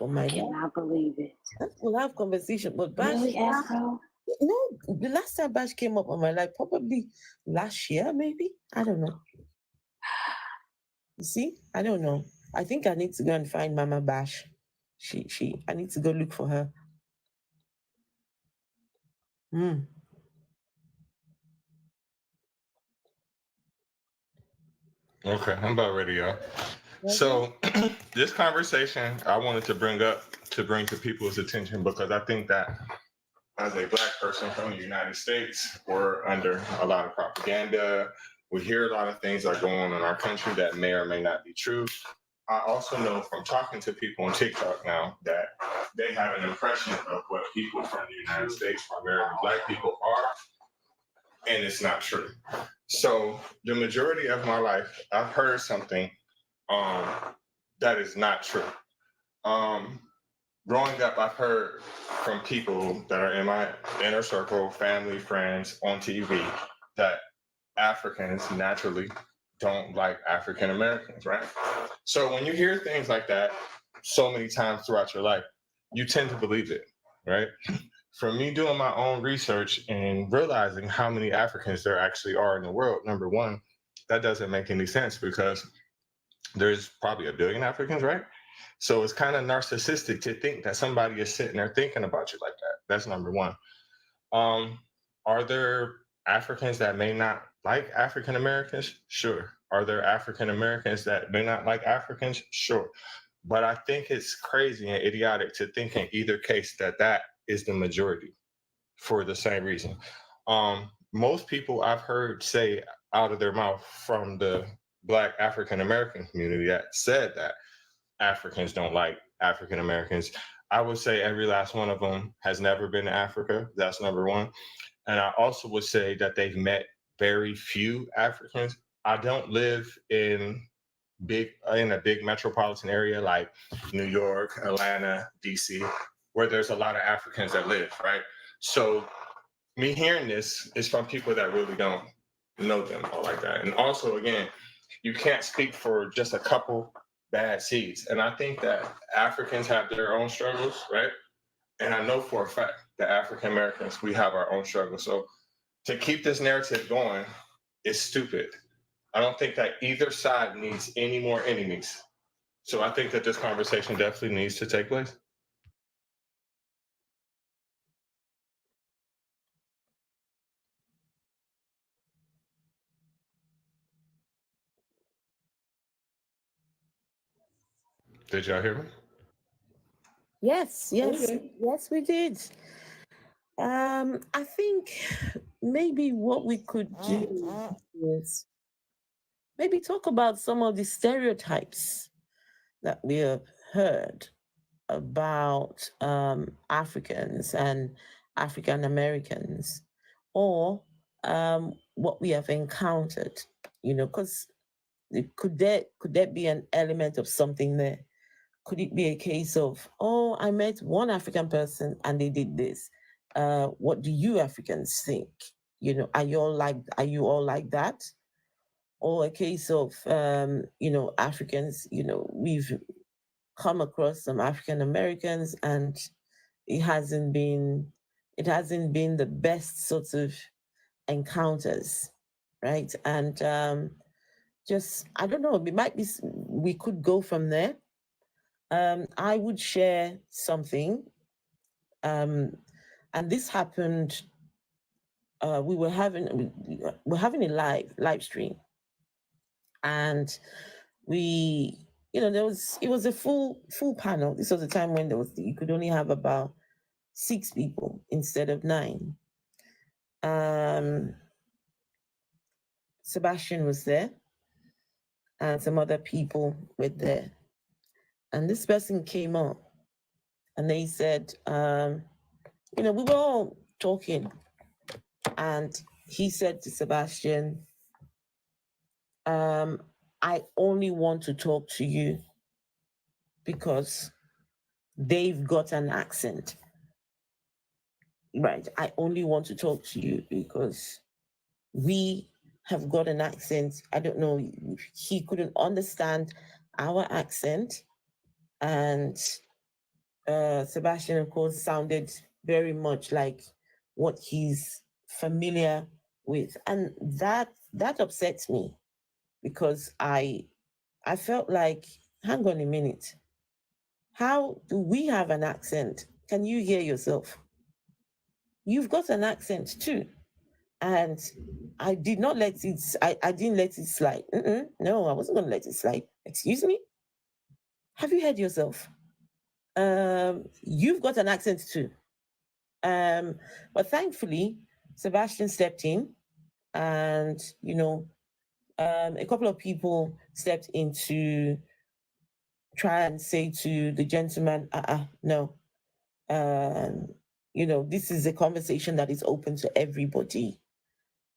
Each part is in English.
on my I lap. cannot believe it. We'll have conversation. But Bash, Really, Afro? no, the last time Bash came up on my life, probably last year, maybe. I don't know. You see, I don't know. I think I need to go and find Mama Bash. I need to go look for her. Hmm. Okay, I'm about ready, y'all. Okay. So, this conversation I wanted to bring up to bring to people's attention because I think that as a Black person from the United States, we're under a lot of propaganda. We hear a lot of things that go on in our country that may or may not be true. I also know from talking to people on TikTok now that they have an impression of what people from the United States, primarily Black people, are, and it's not true. So the majority of my life, I've heard something um, that is not true. Um, Growing up, I've heard from people that are in my inner circle, family, friends, on TV, that Africans naturally don't like African Americans, right? So when you hear things like that so many times throughout your life, you tend to believe it, right? For me doing my own research and realizing how many Africans there actually are in the world, number one, that doesn't make any sense because there's probably a billion Africans, right? So it's kind of narcissistic to think that somebody is sitting there thinking about you like that. That's number one. Um, are there Africans that may not like African Americans? Sure. Are there African Americans that may not like Africans? Sure. But I think it's crazy and idiotic to think in either case that that is the majority for the same reason. Most people I've heard say out of their mouth from the Black African American community that said that Africans don't like African Americans. I would say every last one of them has never been to Africa. That's number one. And I also would say that they've met very few Africans. I don't live in a big metropolitan area like New York, Atlanta, DC, where there's a lot of Africans that live, right? So me hearing this is from people that really don't know them all like that. And also, again, you can't speak for just a couple bad seeds. And I think that Africans have their own struggles, right? And I know for a fact that African Americans, we have our own struggles. So to keep this narrative going is stupid. I don't think that either side needs any more enemies. So I think that this conversation definitely needs to take place. Did y'all hear me? Yes, yes, Okay. yes, we did. I think maybe what we could do is maybe talk about some of the stereotypes that we have heard about Africans and African Americans, or what we have encountered. Because could there be an element of something there? Could it be a case of, oh, I met one African person and they did this? What do you Africans think? Are you all like that? Or a case of, Africans, we've come across some African Americans and it hasn't been it hasn't been the best sort of encounters, right? And just I don't know, we could go from there. I would share something, um, and this happened. We're having a live stream, and we, it was a full panel. This was a time when you could only have about 6 people instead of 9. Um, Sebastian was there, and some other people were there, and this person came up, and they said, we were all talking, and he said to Sebastian, um, I only want to talk to you because they've got an accent. Right. I only want to talk to you because we have got an accent. I don't know. He couldn't understand our accent. And Sebastian, of course, sounded very much like what he's familiar with, and that upsets me because I felt like, hang on a minute, how do we have an accent? Can you hear yourself? You've got an accent too. And I did not let it, I didn't let it slide. No, I wasn't going to let it slide. Excuse me? Have you heard yourself? You've got an accent too. Um, but thankfully, Sebastian stepped in and, a couple of people stepped in to try and say to the gentleman, no, um, this is a conversation that is open to everybody.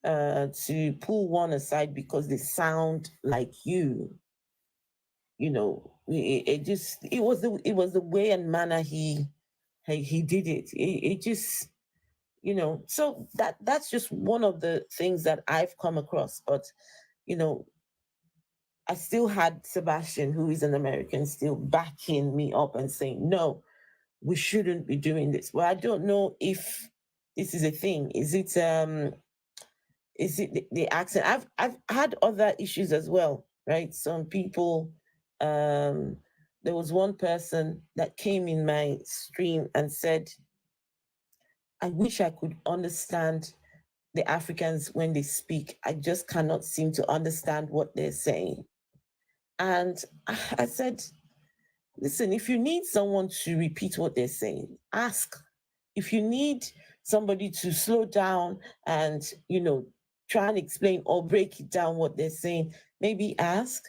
To pull one aside because they sound like it was the way and manner he did it. It just, so that's just one of the things that I've come across. But you know, I still had Sebastian, who is an American, still backing me up and saying, no, we shouldn't be doing this. Well, I don't know if this is a thing. Is it the accent? I've had other issues as well, right? Some people, um, there was one person that came in my stream and said, I wish I could understand the Africans when they speak. I just cannot seem to understand what they're saying. And I said, listen, if you need someone to repeat what they're saying, ask. If you need somebody to slow down and, try and explain or break it down what they're saying, maybe ask.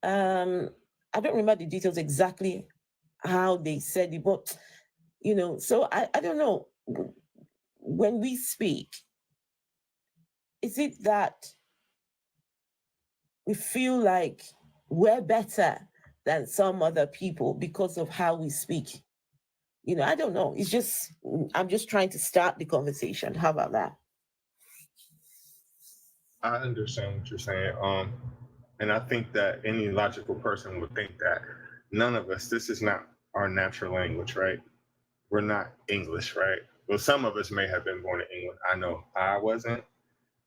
I don't remember the details exactly how they said it, but, so I don't know. When we speak, is it that we feel like we're better than some other people because of how we speak? I don't know. It's just, I'm just trying to start the conversation. How about that? I understand what you're saying. And I think that any logical person would think that none of us, this is not our natural language, right? We're not English, right? Well, some of us may have been born in England. I know I wasn't.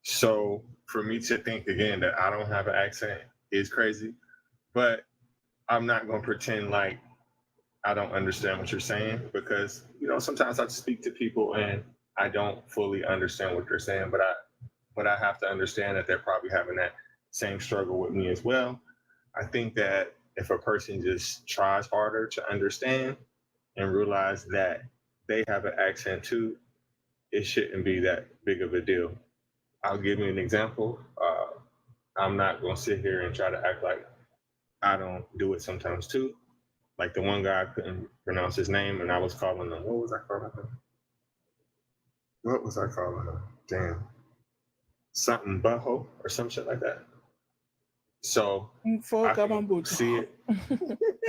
So for me to think again that I don't have an accent is crazy. But I'm not going to pretend like I don't understand what you're saying because, sometimes I speak to people and I don't fully understand what they're saying, but I have to understand that they're probably having that same struggle with me as well. I think that if a person just tries harder to understand and realize that they have an accent too, it shouldn't be that big of a deal. I'll give you an example. I'm not going to sit here and try to act like I don't do it sometimes too. Like the one guy, I couldn't pronounce his name, and I was calling him. What was I calling him? What was I calling him? Damn, something butthole or some shit like that. So I can see it.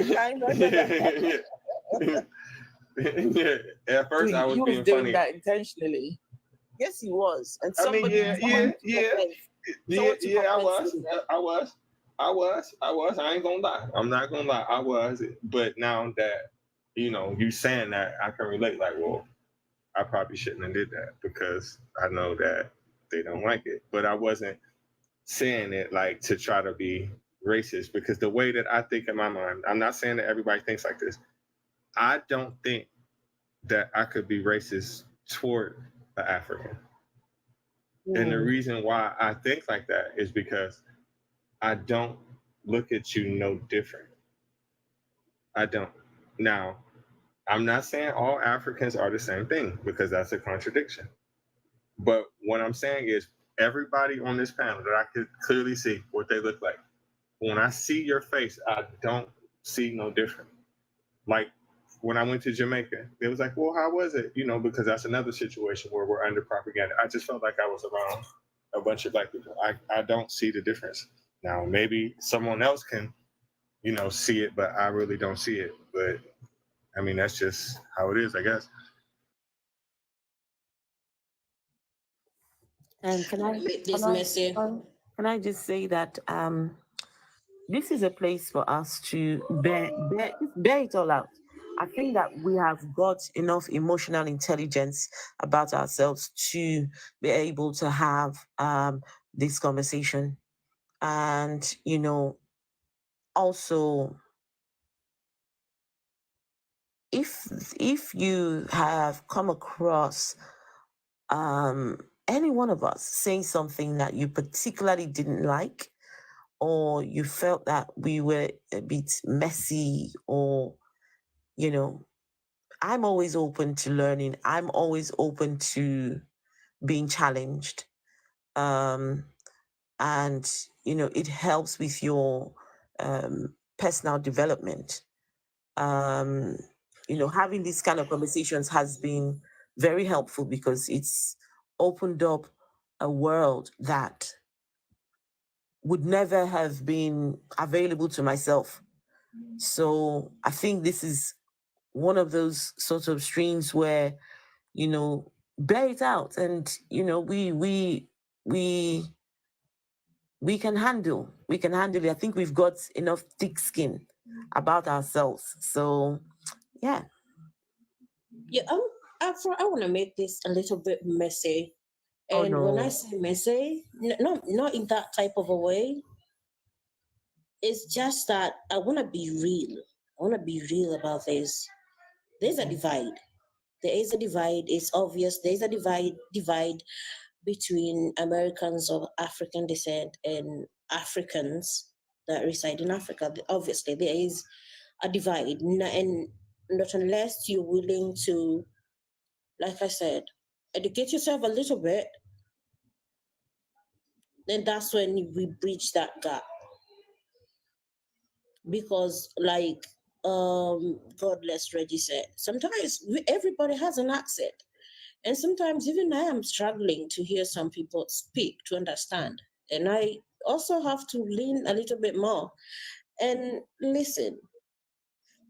Yeah. At first, I was He was being doing funny. that intentionally. Yes, he was. And I mean, somebody, yeah, I was. to I was. I ain't gonna lie. I'm not gonna lie. I was. But now that you saying that, I can relate. Like, well, I probably shouldn't have did that because I know that they don't like it. But I wasn't saying it like to try to be racist because the way that I think in my mind, I'm not saying that everybody thinks like this. I don't think that I could be racist toward the African. And the reason why I think like that is because I don't look at you no different. I don't. Now, I'm not saying all Africans are the same thing because that's a contradiction. But what I'm saying is everybody on this panel that I could clearly see what they look like. When I see your face, I don't see no different. Like when I went to Jamaica, it was like, well, how was it? Because that's another situation where we're under propaganda. I just felt like I was around a bunch of black people. I don't see the difference. Now, maybe someone else can, see it, but I really don't see it. But I mean, that's just how it is, I guess. And This message. can I just say that this is a place for us to bear it all out. I think that we have got enough emotional intelligence about ourselves to be able to have this conversation. And, also, if you have come across any one of us saying something that you particularly didn't like, or you felt that we were a bit messy, or, you know, I'm always open to learning. I'm always open to being challenged. Um, and, it helps with your personal development. Um, Having these kind of conversations has been very helpful because it's opened up a world that would never have been available to myself. So I think this is one of those sort of streams where, bear it out, and we we can handle it. I think we've got enough thick skin about ourselves. So yeah. Yeah, I want to make this a little bit messy. Oh And when I no. say messy, not in that type of a way. It's just that I want to be real. I want to be real about this. There's a divide. There is a divide. It's obvious. There's a divide between Americans of African descent and Africans that reside in Africa. Obviously, there is a divide, and not unless you're willing to, like I said, educate yourself a little bit, then that's when we bridge that gap. Because, like, God bless Reggie said, sometimes everybody has an accent, and sometimes even I am struggling to hear some people speak to understand, and I also have to lean a little bit more and listen.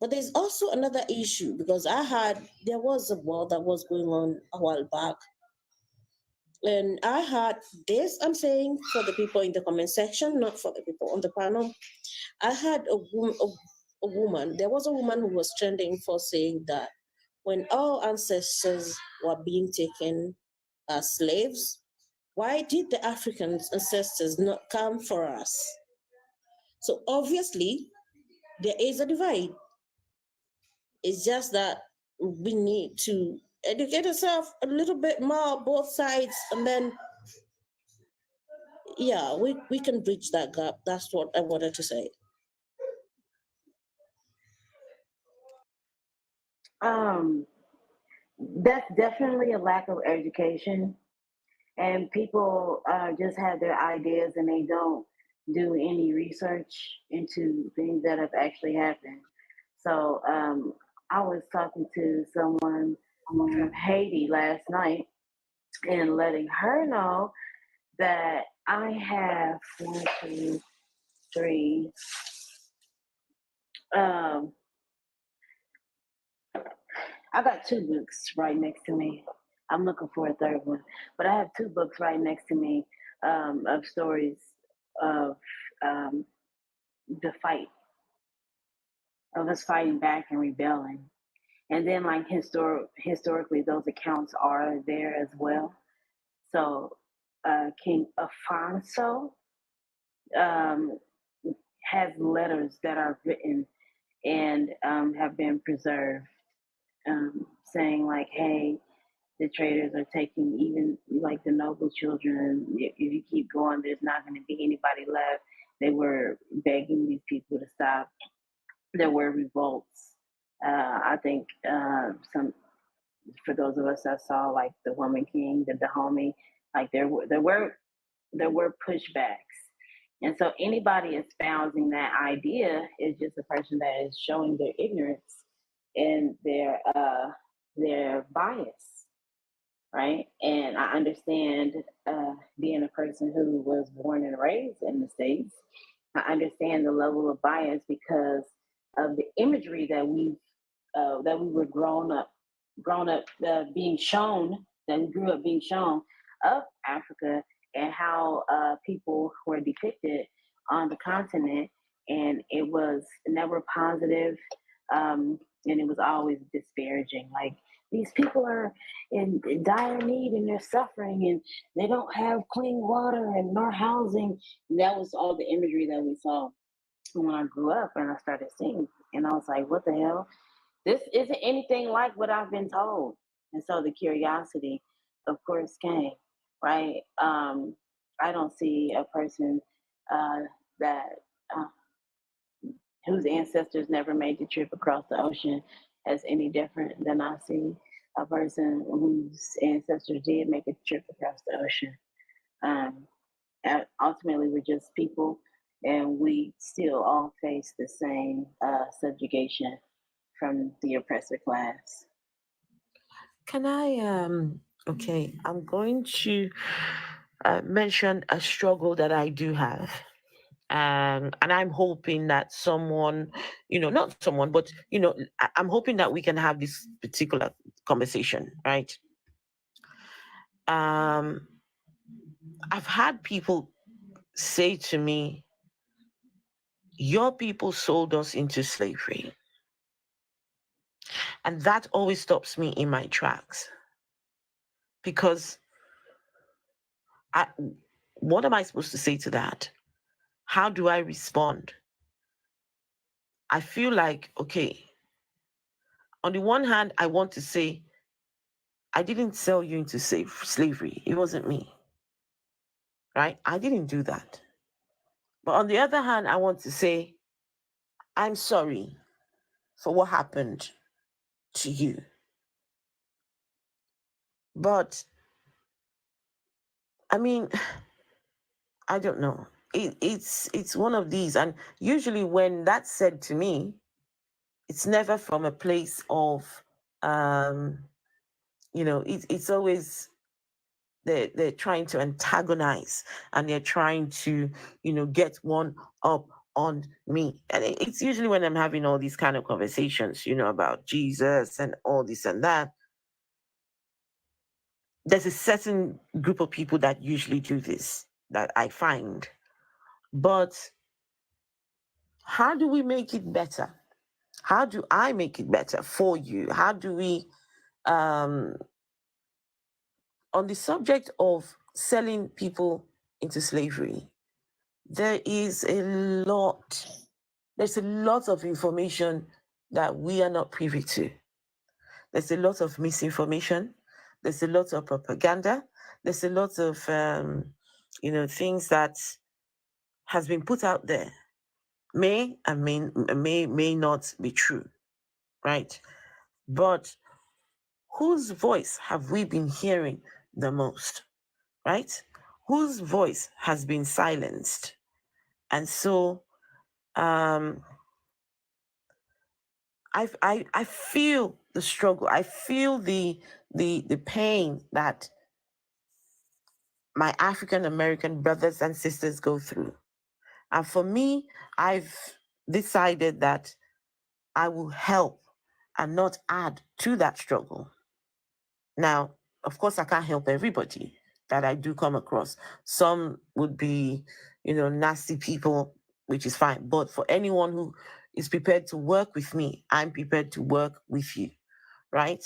But there's also another issue because there was a war that was going on a while back, and I had this. I'm saying for the people in the comment section, not for the people on the panel. I had a woman. There was a woman who was trending for saying that when our ancestors were being taken as slaves, why did the African ancestors not come for us? So obviously, there is a divide. It's just that we need to educate ourselves a little bit more, both sides, and then yeah, we can bridge that gap. That's what I wanted to say. Um, that's definitely a lack of education, and people just have their ideas and they don't do any research into things that have actually happened. So I was talking to someone from Haiti last night and letting her know that I have one, two, three. Um, I got two books right next to me. I'm looking for a third one, but I have two books right next to me of stories of um, the fight, of us fighting back and rebelling. And then, like historically, those accounts are there as well. So, King Afonso um, has letters that are written and have been preserved, saying like, "Hey, the traders are taking even like the noble children. If you keep going, there's not going to be anybody left." They were begging these people to stop. There were revolts. I think some for those of us that saw like the Woman King, the Dahomey, like there were pushbacks. And so anybody espousing that idea is just a person that is showing their ignorance and their bias, right? And I understand being a person who was born and raised in the States. I understand the level of bias because of the imagery that we were grown up being shown, that we grew up being shown of Africa and how people were depicted on the continent, and it was never positive. and it was always disparaging. Like, these people are in dire need and they're suffering and they don't have clean water and nor housing. And that was all the imagery that we saw when I grew up and I started seeing. And I was like, what the hell? This isn't anything like what I've been told. And so the curiosity, of course, came, right? I don't see a person that uh, whose ancestors never made the trip across the ocean as any different than I see a person whose ancestors did make a trip across the ocean. Um, and ultimately, we're just people, and we still all face the same subjugation from the oppressor class. Can I okay, I'm going to mention a struggle that I do have. And I'm hoping that someone, not someone, but I'm hoping that we can have this particular conversation, right? Um, I've had people say to me, "Your people sold us into slavery," and that always stops me in my tracks because I, what am I supposed to say to that? How do I respond? I feel like, okay, on the one hand, I want to say, I didn't sell you into slavery. It wasn't me, right? I didn't do that. But on the other hand, I want to say, I'm sorry for what happened to you. But I mean, I don't know. It's one of these, and usually when that's said to me, it's never from a place of it's always they're trying to antagonize, and they're trying to get one up on me. And it's usually when I'm having all these kind of conversations about Jesus and all this and that. There's a certain group of people that usually do this, that I find. But how do we make it better? How do I make it better for you? How do we um on the subject of selling people into slavery? There is there's a lot of information that we are not privy to. There's a lot of misinformation. There's a lot of propaganda. There's a lot of things that has been put out there, may and may not be true, right? But whose voice have we been hearing the most, right? Whose voice has been silenced? And so um, I feel the struggle. I feel the pain that my African American brothers and sisters go through. And for me, I've decided that I will help and not add to that struggle. Now, of course, I can't help everybody that I do come across. Some would be, nasty people, which is fine. But for anyone who is prepared to work with me, I'm prepared to work with you, right?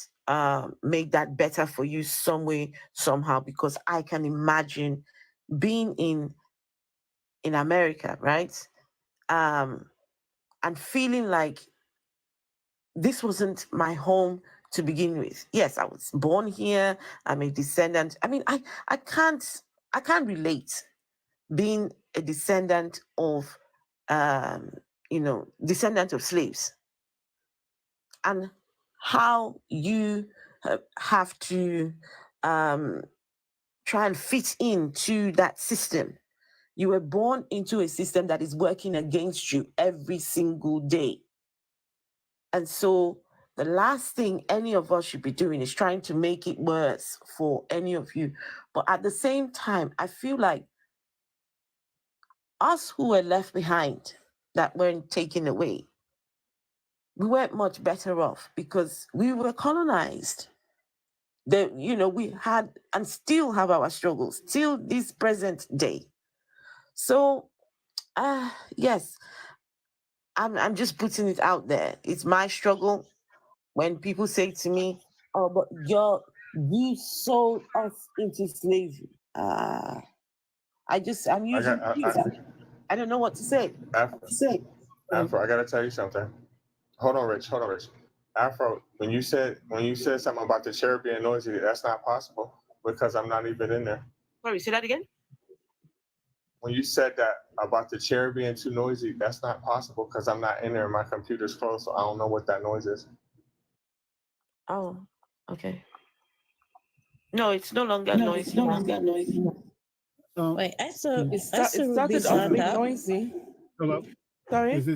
Make that better for you some way, somehow, because I can imagine being in America, right? Um, and feeling like this wasn't my home to begin with. Yes, I was born here. I'm a descendant. I mean, I can't relate being a descendant of descendant of slaves, and how you have to um, try and fit into that system. You were born into a system that is working against you every single day. And so the last thing any of us should be doing is trying to make it worse for any of you. But at the same time, I feel like us who were left behind, that weren't taken away, we weren't much better off because we were colonized. We had and still have our struggles till this present day. So, yes, I'm just putting it out there. It's my struggle. when people say to me, "Oh, but you sold us into slavery." I'm I usually got confused. I don't know what to say. Afro, I gotta tell you something. Hold on, Rich. Afro, when you said something about the chair being noisy, that's not possible because I'm not even in there. Sorry, say that again. When you said that about the chair being too noisy, that's not possible because I'm not in there. My computer's closed, so I don't know what that noise is. Oh, okay. No, it's no longer noisy now. Wait, I saw It Ruby's started off hand being up. noisy. Hello. Sorry. Is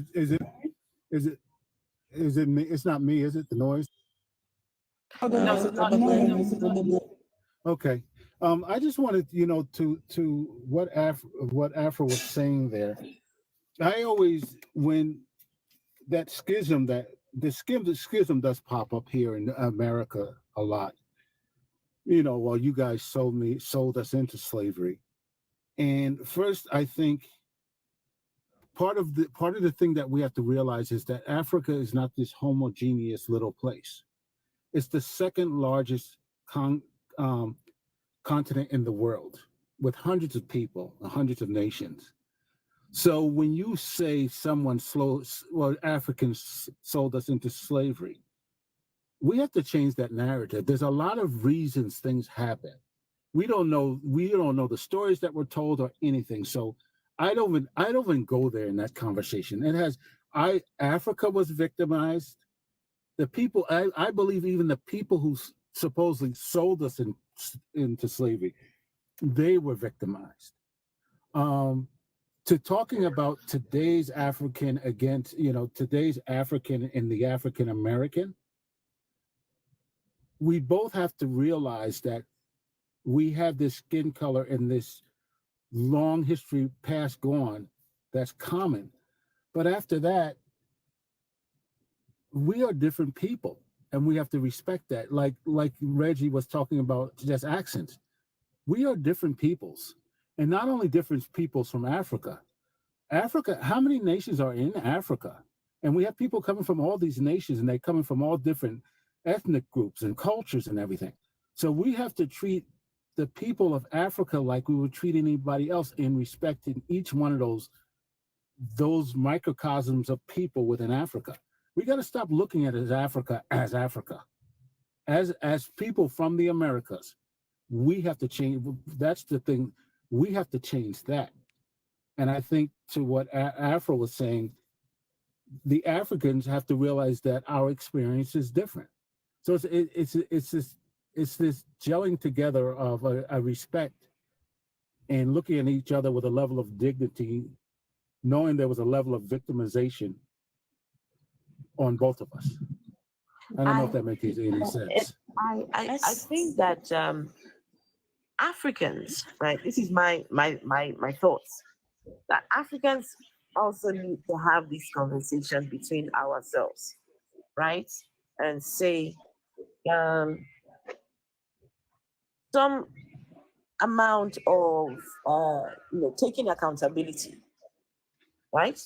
it me? It's not me, is it? The noise? No, it's not. Okay. I just wanted, to what Afro was saying there. I always, when that schism does pop up here in America a lot. Well, you guys sold us into slavery. And first, I think part of the thing that we have to realize is that Africa is not this homogeneous little place. It's the second largest continent in the world, with hundreds of people, hundreds of nations. So when you say Africans sold us into slavery, we have to change that narrative. There's a lot of reasons things happen. We don't know the stories that were told or anything. So I don't even go there in that conversation. Africa was victimized. The people, I believe even the people who supposedly sold us into slavery, they were victimized. To talking about today's African against, today's African and the African American, we both have to realize that we have this skin color and this long history past gone that's common. But after that, we are different people and we have to respect that. Like Reggie was talking about just accents. We are different peoples, and not only different peoples from Africa. How many nations are in Africa? And we have people coming from all these nations, and they're coming from all different ethnic groups and cultures and everything. So we have to treat the people of Africa like we would treat anybody else, in respecting each one of those microcosms of people within Africa. We got to stop looking at Africa. As people from the Americas, we have to change. That's the thing. We have to change that. And I think to what Afro was saying, the Africans have to realize that our experience is different. So it's this gelling together of a respect and looking at each other with a level of dignity, knowing there was a level of victimization on both of us. I don't know if that makes any sense. I think that Africans, right? This is my thoughts. That Africans also need to have this conversation between ourselves, right? And say some amount of taking accountability, right?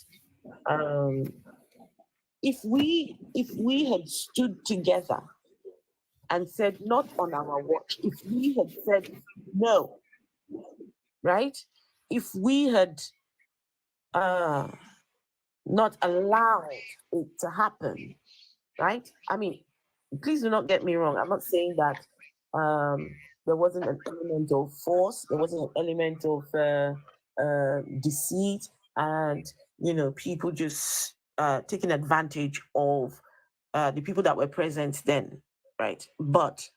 If we had stood together and said not on our watch, if we had said no, right? If we had not allowed it to happen, right? I mean, please do not get me wrong. I'm not saying that there wasn't an element of force, there wasn't an element of deceit, and people just taking advantage of the people that were present then, right? But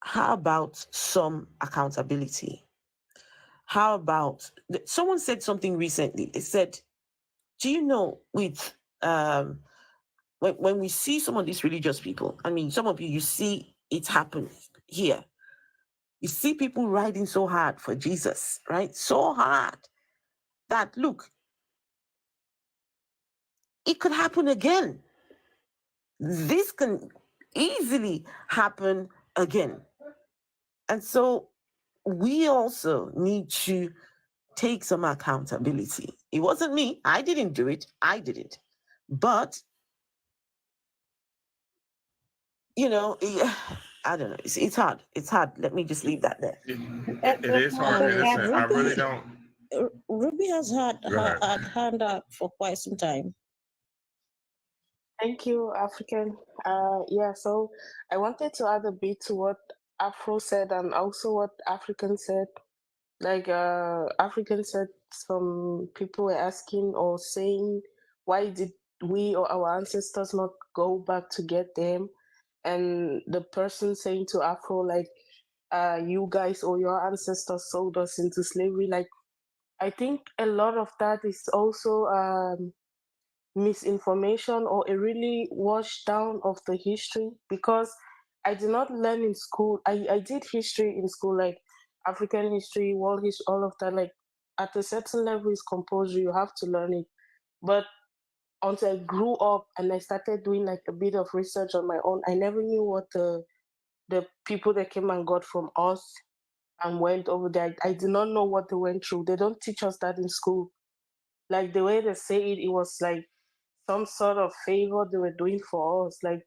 how about some accountability? How about someone said something recently? They said, "Do you know with when we see some of these religious people? I mean, some of you see it happen here. You see people riding so hard for Jesus, right? So hard that look, it could happen again. This can easily happen again, and so we also need to take some accountability. It wasn't me. I didn't do it. I did it. But I don't know. It's hard. It's hard. Let me just leave that there. It is hard. And listen, I really don't. Ruby has had Go her ahead. had hand up for quite some time. Thank you, African. Yeah, so I wanted to add a bit to what Afro said and also what African said. Like African said, some people were asking or saying, why did we or our ancestors not go back to get them? And the person saying to Afro, like, you guys or your ancestors sold us into slavery. Like, I think a lot of that is also misinformation or a really washed down of the history, because I did not learn in school. I did history in school, like African history, world history, all of that. Like at a certain level is compulsory, you have to learn it. But until I grew up and I started doing like a bit of research on my own, I never knew what the people that came and got from us and went over there. I did not know what they went through. They don't teach us that in school. Like the way they say it, it was like some sort of favor they were doing for us. Like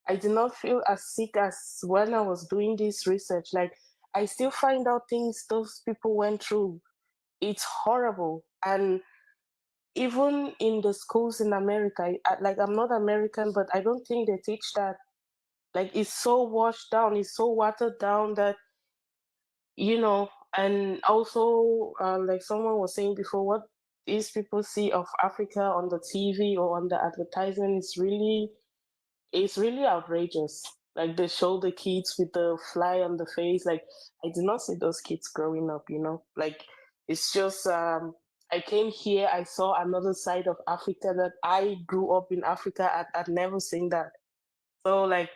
I did not feel as sick as when I was doing this research. Like I still find out things those people went through. It's horrible. And even in the schools in America, like I'm not American, but I don't think they teach that. Like it's so washed down, it's so watered down that, and also like someone was saying before, what these people see of Africa on the TV or on the advertisement is really outrageous. Like they show the kids with the fly on the face. Like I did not see those kids growing up, Like it's just I came here, I saw another side of Africa that I grew up in Africa. I'd never seen that. So like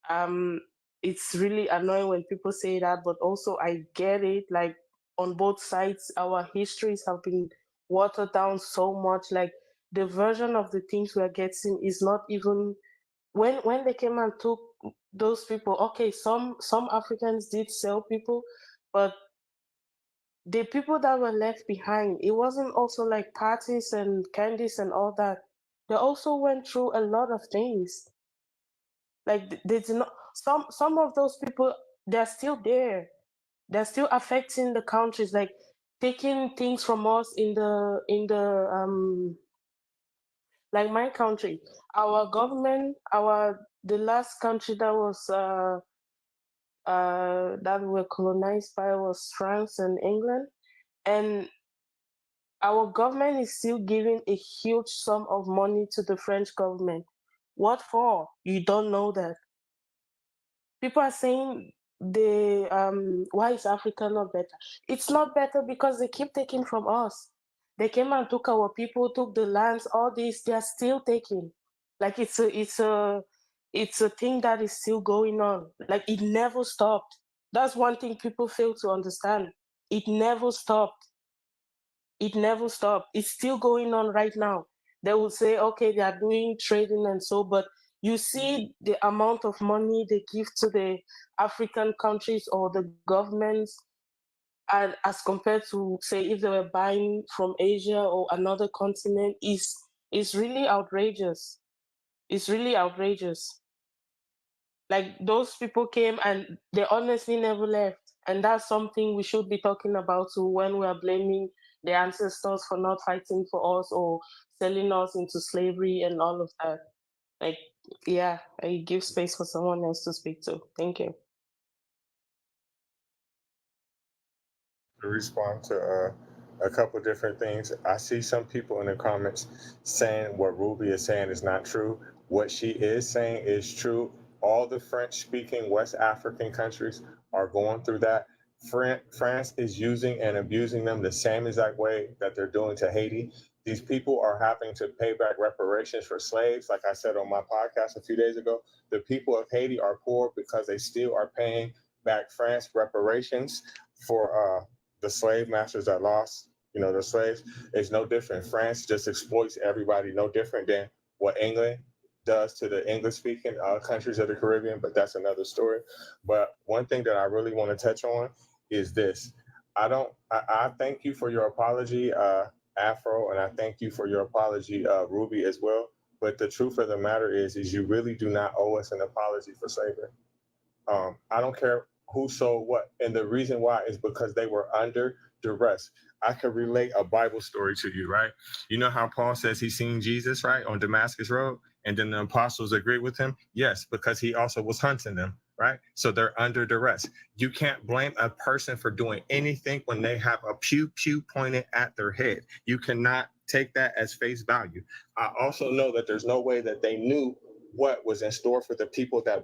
um it's really annoying when people say that, but also I get it. Like on both sides, our histories have been watered down so much. Like the version of the things we are getting is not even when they came and took those people. Okay, some Africans did sell people, but the people that were left behind, it wasn't also like parties and candies and all that. They also went through a lot of things. Like they did not. Some of those people, they're still there. They're still affecting the countries, like taking things from us in the like my country, our government, the last country that was that were colonized by was France and England, and our government is still giving a huge sum of money to the French government. What for? You don't know that. People are saying the why is Africa not better? It's not better because they keep taking from us. They came and took our people, took the lands, all this. They are still taking. Like it's a thing that is still going on. Like it never stopped. That's one thing people fail to understand. It never stopped. It never stopped. It's still going on right now. They will say, okay, they are doing trading and so, but you see the amount of money they give to the African countries or the governments, and as compared to say if they were buying from Asia or another continent, is really outrageous. It's really outrageous. Like those people came and they honestly never left. And that's something we should be talking about too when we are blaming the ancestors for not fighting for us or selling us into slavery and all of that. Like, yeah, I give space for someone else to speak to. Thank you. To respond to a couple different things. I see some people in the comments saying what Ruby is saying is not true. What she is saying is true. All the French-speaking West African countries are going through that. France is using and abusing them the same exact way that they're doing to Haiti. These people are having to pay back reparations for slaves. Like I said on my podcast a few days ago, the people of Haiti are poor because they still are paying back France reparations for the slave masters that lost, their slaves. Is no different. France just exploits everybody, no different than what England does to the English-speaking countries of the Caribbean, but that's another story. But one thing that I really want to touch on is this. I thank you for your apology, Afro, and I thank you for your apology, Ruby, as well. But the truth of the matter is you really do not owe us an apology for slavery. I don't care who sold what. And the reason why is because they were under duress. I could relate a Bible story to you, right? You know how Paul says he seen Jesus, right, on Damascus Road, and then the apostles agreed with him? Yes, because he also was hunting them, right? So they're under duress. You can't blame a person for doing anything when they have a pew pew pointed at their head. You cannot take that as face value. I also know that there's no way that they knew what was in store for the people that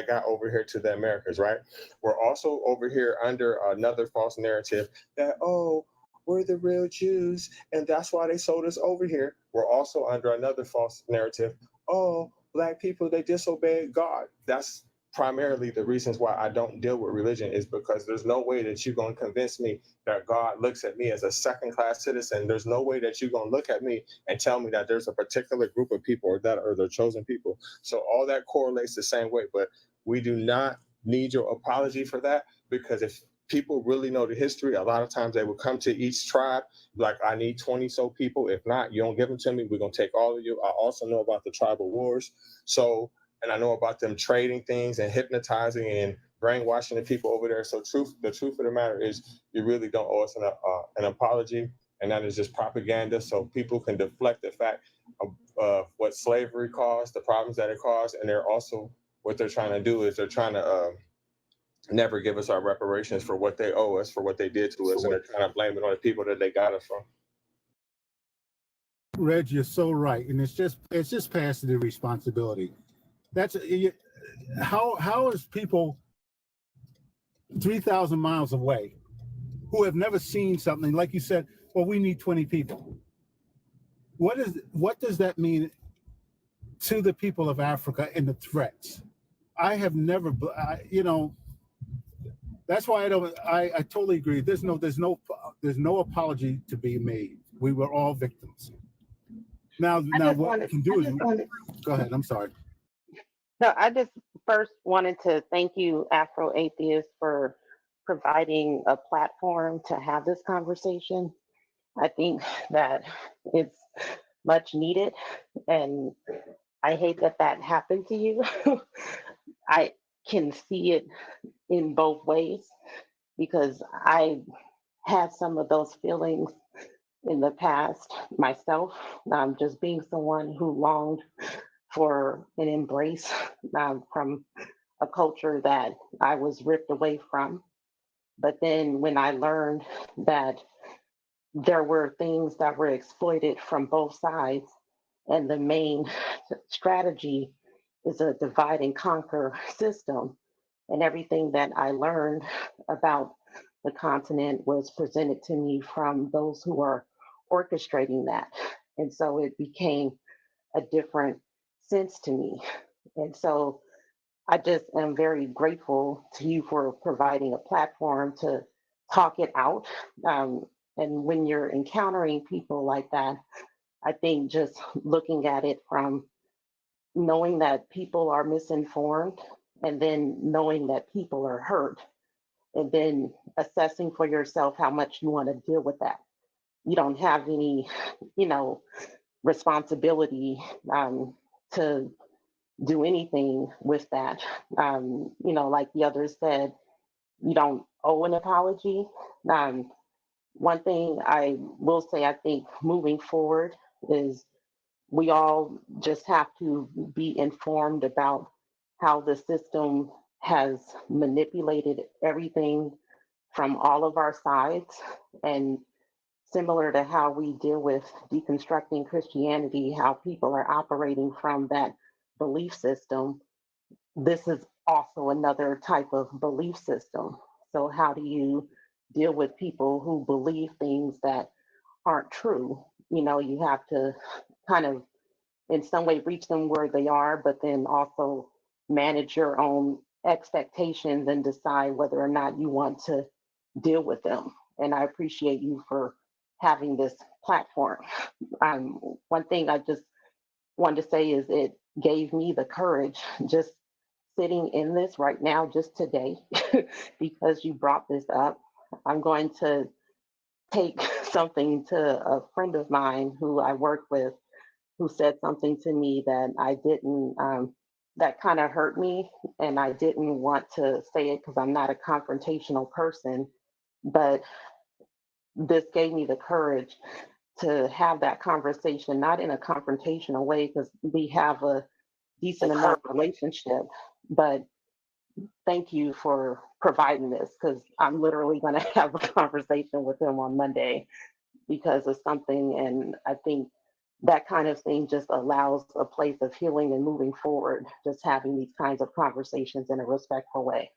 got over here to the Americas, right? We're also over here under another false narrative that, oh, we're the real Jews, and that's why they sold us over here. We're also under another false narrative. Oh, Black people, they disobeyed God. That's primarily the reasons why I don't deal with religion, is because there's no way that you're going to convince me that God looks at me as a second-class citizen. There's no way that you're going to look at me and tell me that there's a particular group of people or that are the chosen people. So all that correlates the same way, but we do not need your apology for that, because if people really know the history, a lot of times they will come to each tribe like, I need 20 so people. If not, you don't give them to me, we're going to take all of you. I also know about the tribal wars. So, and I know about them trading things and hypnotizing and brainwashing the people over there. So the truth of the matter is you really don't owe us an apology. And that is just propaganda. So people can deflect the fact of what slavery caused, the problems that it caused. And they're also, what they're trying to do is they're trying to never give us our reparations for what they owe us, for what they did to us. And they're trying to blame it on the people that they got us from. Reg, you're so right, and it's just passing the responsibility. That's how is people 3,000 miles away who have never seen something like you said? Well, we need 20 people. What does that mean to the people of Africa and the threats? I have never, that's why I totally agree. There's no apology to be made. We were all victims. Now what we can do is go ahead. I'm sorry. No, I just first wanted to thank you, Afro Atheist, for providing a platform to have this conversation. I think that it's much needed, and I hate that happened to you. I can see it in both ways because I had some of those feelings in the past myself, just being someone who longed for an embrace from a culture that I was ripped away from. But then when I learned that there were things that were exploited from both sides, and the main strategy is a divide and conquer system, and everything that I learned about the continent was presented to me from those who are orchestrating that. And so it became a different sense to me. And so I just am very grateful to you for providing a platform to talk it out. And when you're encountering people like that, I think just looking at it from knowing that people are misinformed and then knowing that people are hurt and then assessing for yourself how much you want to deal with that. You don't have any, responsibility to do anything with that. Like the others said, you don't owe an apology. One thing I will say, I think moving forward is we all just have to be informed about how the system has manipulated everything from all of our sides. And similar to how we deal with deconstructing Christianity, how people are operating from that belief system, this is also another type of belief system. So, how do you deal with people who believe things that aren't true? You have to kind of, in some way, reach them where they are, but then also manage your own expectations and decide whether or not you want to deal with them. And I appreciate you for having this platform. One thing I just wanted to say is it gave me the courage just sitting in this right now, just today, because you brought this up. I'm going to take something to a friend of mine who I work with who said something to me that I didn't, that kind of hurt me. And I didn't want to say it because I'm not a confrontational person. But this gave me the courage to have that conversation, not in a confrontational way, because we have a decent enough relationship. But thank you for providing this, because I'm literally going to have a conversation with him on Monday because of something. And I think that kind of thing just allows a place of healing and moving forward, just having these kinds of conversations in a respectful way.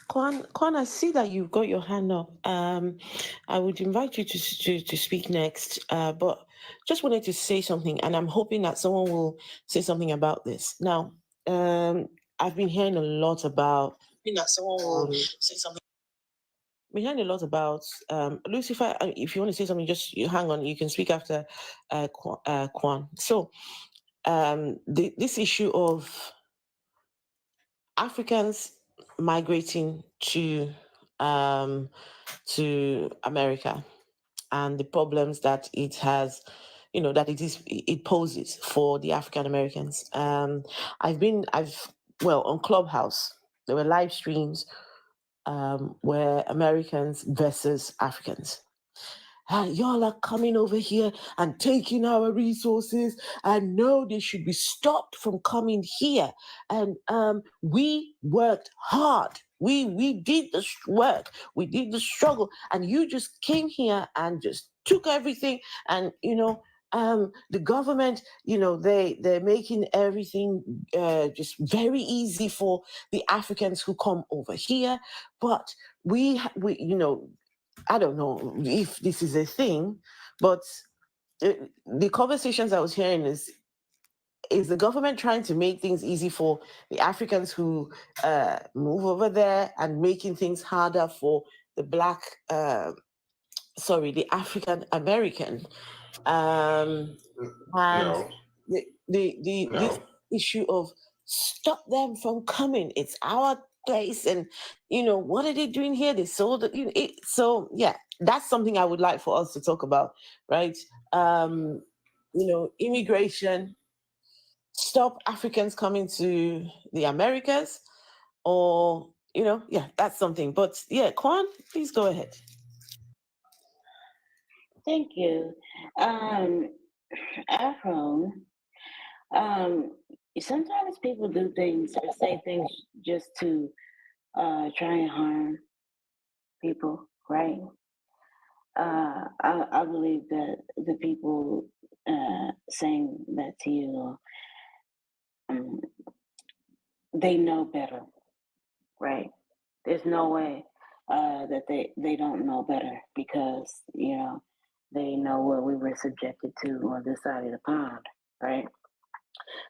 Kwan, I see that you've got your hand up. I would invite you to speak next, but just wanted to say something, and I'm hoping that someone will say something about this. Now, I've been hearing a lot about. Hoping that someone will say something. Been hearing a lot about Lucifer. If you want to say something, just you hang on. You can speak after Kwan. So, this issue of Africans migrating to America and the problems that it has, it poses for the African Americans. On Clubhouse, there were live streams where Americans versus Africans. Y'all are coming over here and taking our resources, and no, they should be stopped from coming here. And we worked hard. We did the work. We did the struggle, and you just came here and just took everything. And the government, they're making everything just very easy for the Africans who come over here. But we I don't know if this is a thing, but the conversations I was hearing is the government trying to make things easy for the Africans who move over there and making things harder for the the African American, and No, this no. issue of stop them from coming. It's our place, and what are they doing here? They sold it. So yeah, that's something I would like for us to talk about, right? Immigration. Stop Africans coming to the Americas, or yeah, that's something. But yeah, Kwan, please go ahead. Thank you. Afro, sometimes people do things or say things just to try and harm people, right? I believe that the people saying that to you, they know better, right? There's no way that they don't know better, because they know what we were subjected to on this side of the pond, right?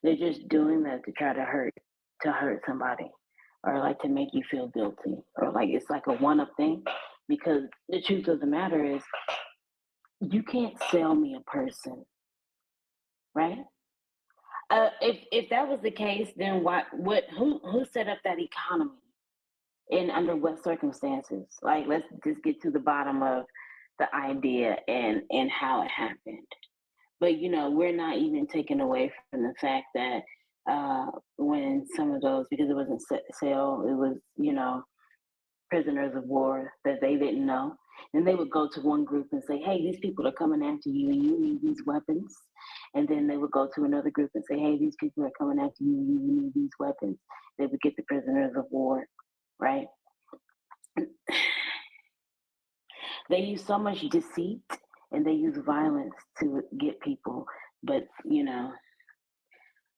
They're just doing that to try to hurt somebody, or like to make you feel guilty, or like it's like a one-up thing. Because the truth of the matter is, you can't sell me a person, right? If that was the case, then who set up that economy, and under what circumstances? Like, let's just get to the bottom of the idea and how it happened. But we're not even taking away from the fact that when some of those, because it wasn't sale, it was prisoners of war that they didn't know, and they would go to one group and say, hey, these people are coming after you and you need these weapons. And then they would go to another group and say, hey, these people are coming after you and you need these weapons. They would get the prisoners of war, right? They use so much deceit and they use violence to get people. But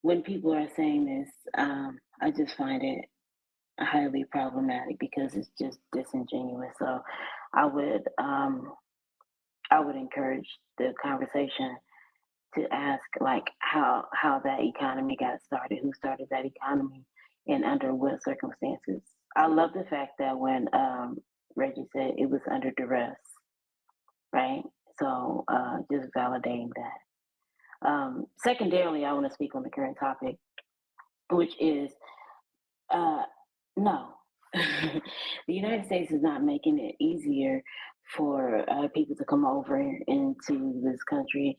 when people are saying this, I just find it highly problematic, because it's just disingenuous. So I would encourage the conversation to ask, like, how that economy got started, who started that economy, and under what circumstances. I love the fact that when Reggie said it was under duress, right? So just validating that. Secondarily, I want to speak on the current topic, which is no. The United States is not making it easier for people to come over into this country,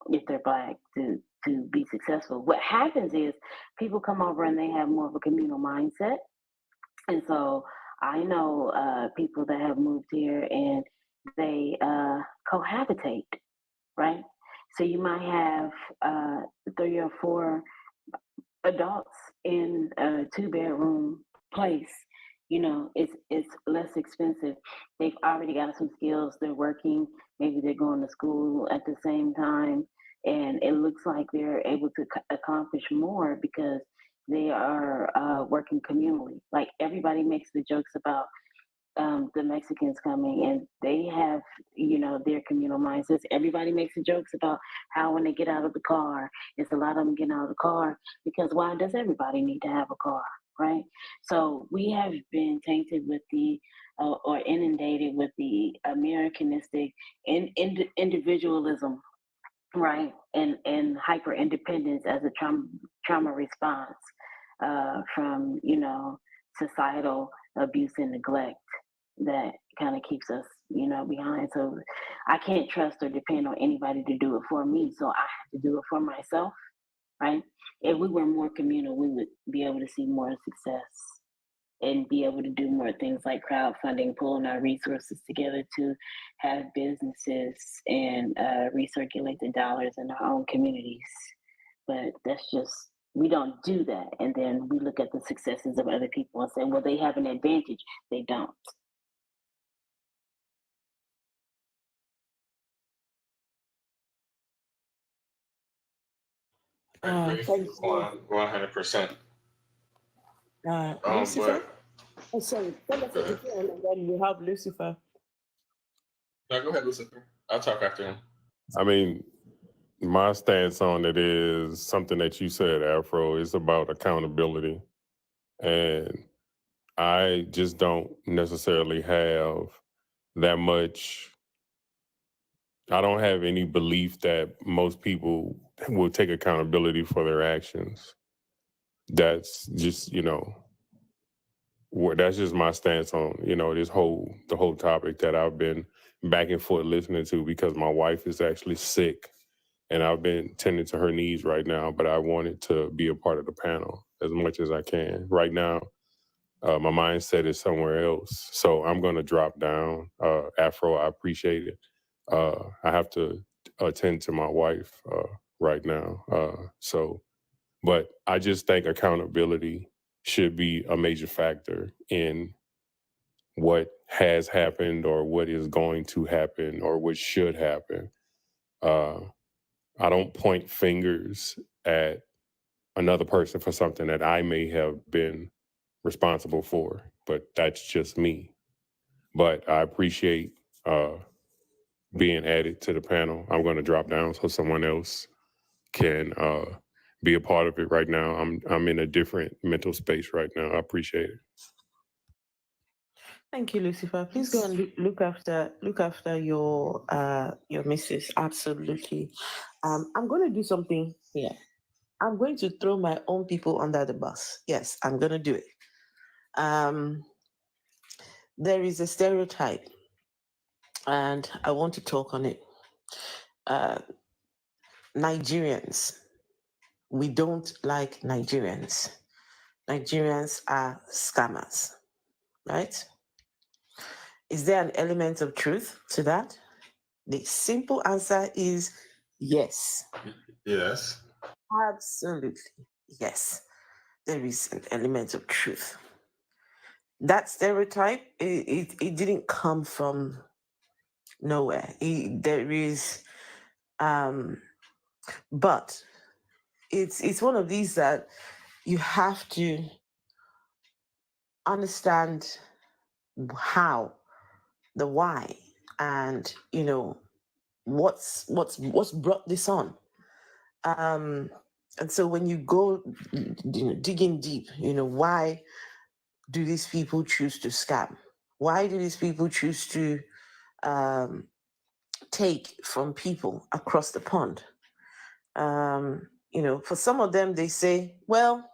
if they're Black, to be successful. What happens is people come over and they have more of a communal mindset. And so I know people that have moved here and they cohabitate, right? So you might have 3 or 4 adults in a 2-bedroom place. You know, it's less expensive. They've already got some skills. They're working. Maybe they're going to school at the same time, and it looks like they're able to accomplish more because they are working communally. Like everybody makes the jokes about the Mexicans coming, and they have, you know, their communal mindsets. Everybody makes the jokes about how when they get out of the car, it's a lot of them getting out of the car because why does everybody need to have a car, right? So we have been tainted with the or inundated with the Americanistic individualism, right, and hyper independence as a trauma response from, you know, societal abuse and neglect that kind of keeps us, you know, behind. So I can't trust or depend on anybody to do it for me. So I have to do it for myself, right? If we were more communal, we would be able to see more success and be able to do more things like crowdfunding, pulling our resources together to have businesses and recirculate the dollars in our own communities. But that's just, we don't do that. And then we look at the successes of other people and say, well, they have an advantage. They don't. I agree Thank you. 100%. Lucifer? But Oh, sorry. Tell us if you and then we have Lucifer. no, go ahead, Lucifer. I'll talk after him. I mean, my stance on it is something that you said, Afro. It's about accountability. And I just don't necessarily have that much. I don't have any belief that most people will take accountability for their actions. That's just, you know, that's just my stance on, you know, the whole topic that I've been back and forth listening to because my wife is actually sick and I've been tending to her needs right now, but I wanted to be a part of the panel as much as I can. Right now, my mindset is somewhere else. So I'm going to drop down. Afro, I appreciate it. I have to attend to my wife right now. But I just think accountability should be a major factor in what has happened or what is going to happen or what should happen. I don't point fingers at another person for something that I may have been responsible for, but that's just me. But I appreciate being added to the panel. I'm going to drop down so someone else can be a part of it right now. I'm in a different mental space right now. I appreciate it. Thank you, Lucifer. Please go and look after your missus. Absolutely. I'm going to do something here. I'm going to throw my own people under the bus. Yes, I'm going to do it. There is a stereotype, and I want to talk on it. Nigerians, we don't like Nigerians. Nigerians are scammers, right? Is there an element of truth to that? The simple answer is yes. Yes. Absolutely. Yes. There is an element of truth. That stereotype, it didn't come from nowhere. There is, but it's one of these that you have to understand how, the why, and you know what's brought this on. And so when you go, you know, digging deep, you know, why do these people choose to scam? Why do these people choose to take from people across the pond? You know, for some of them, they say, well,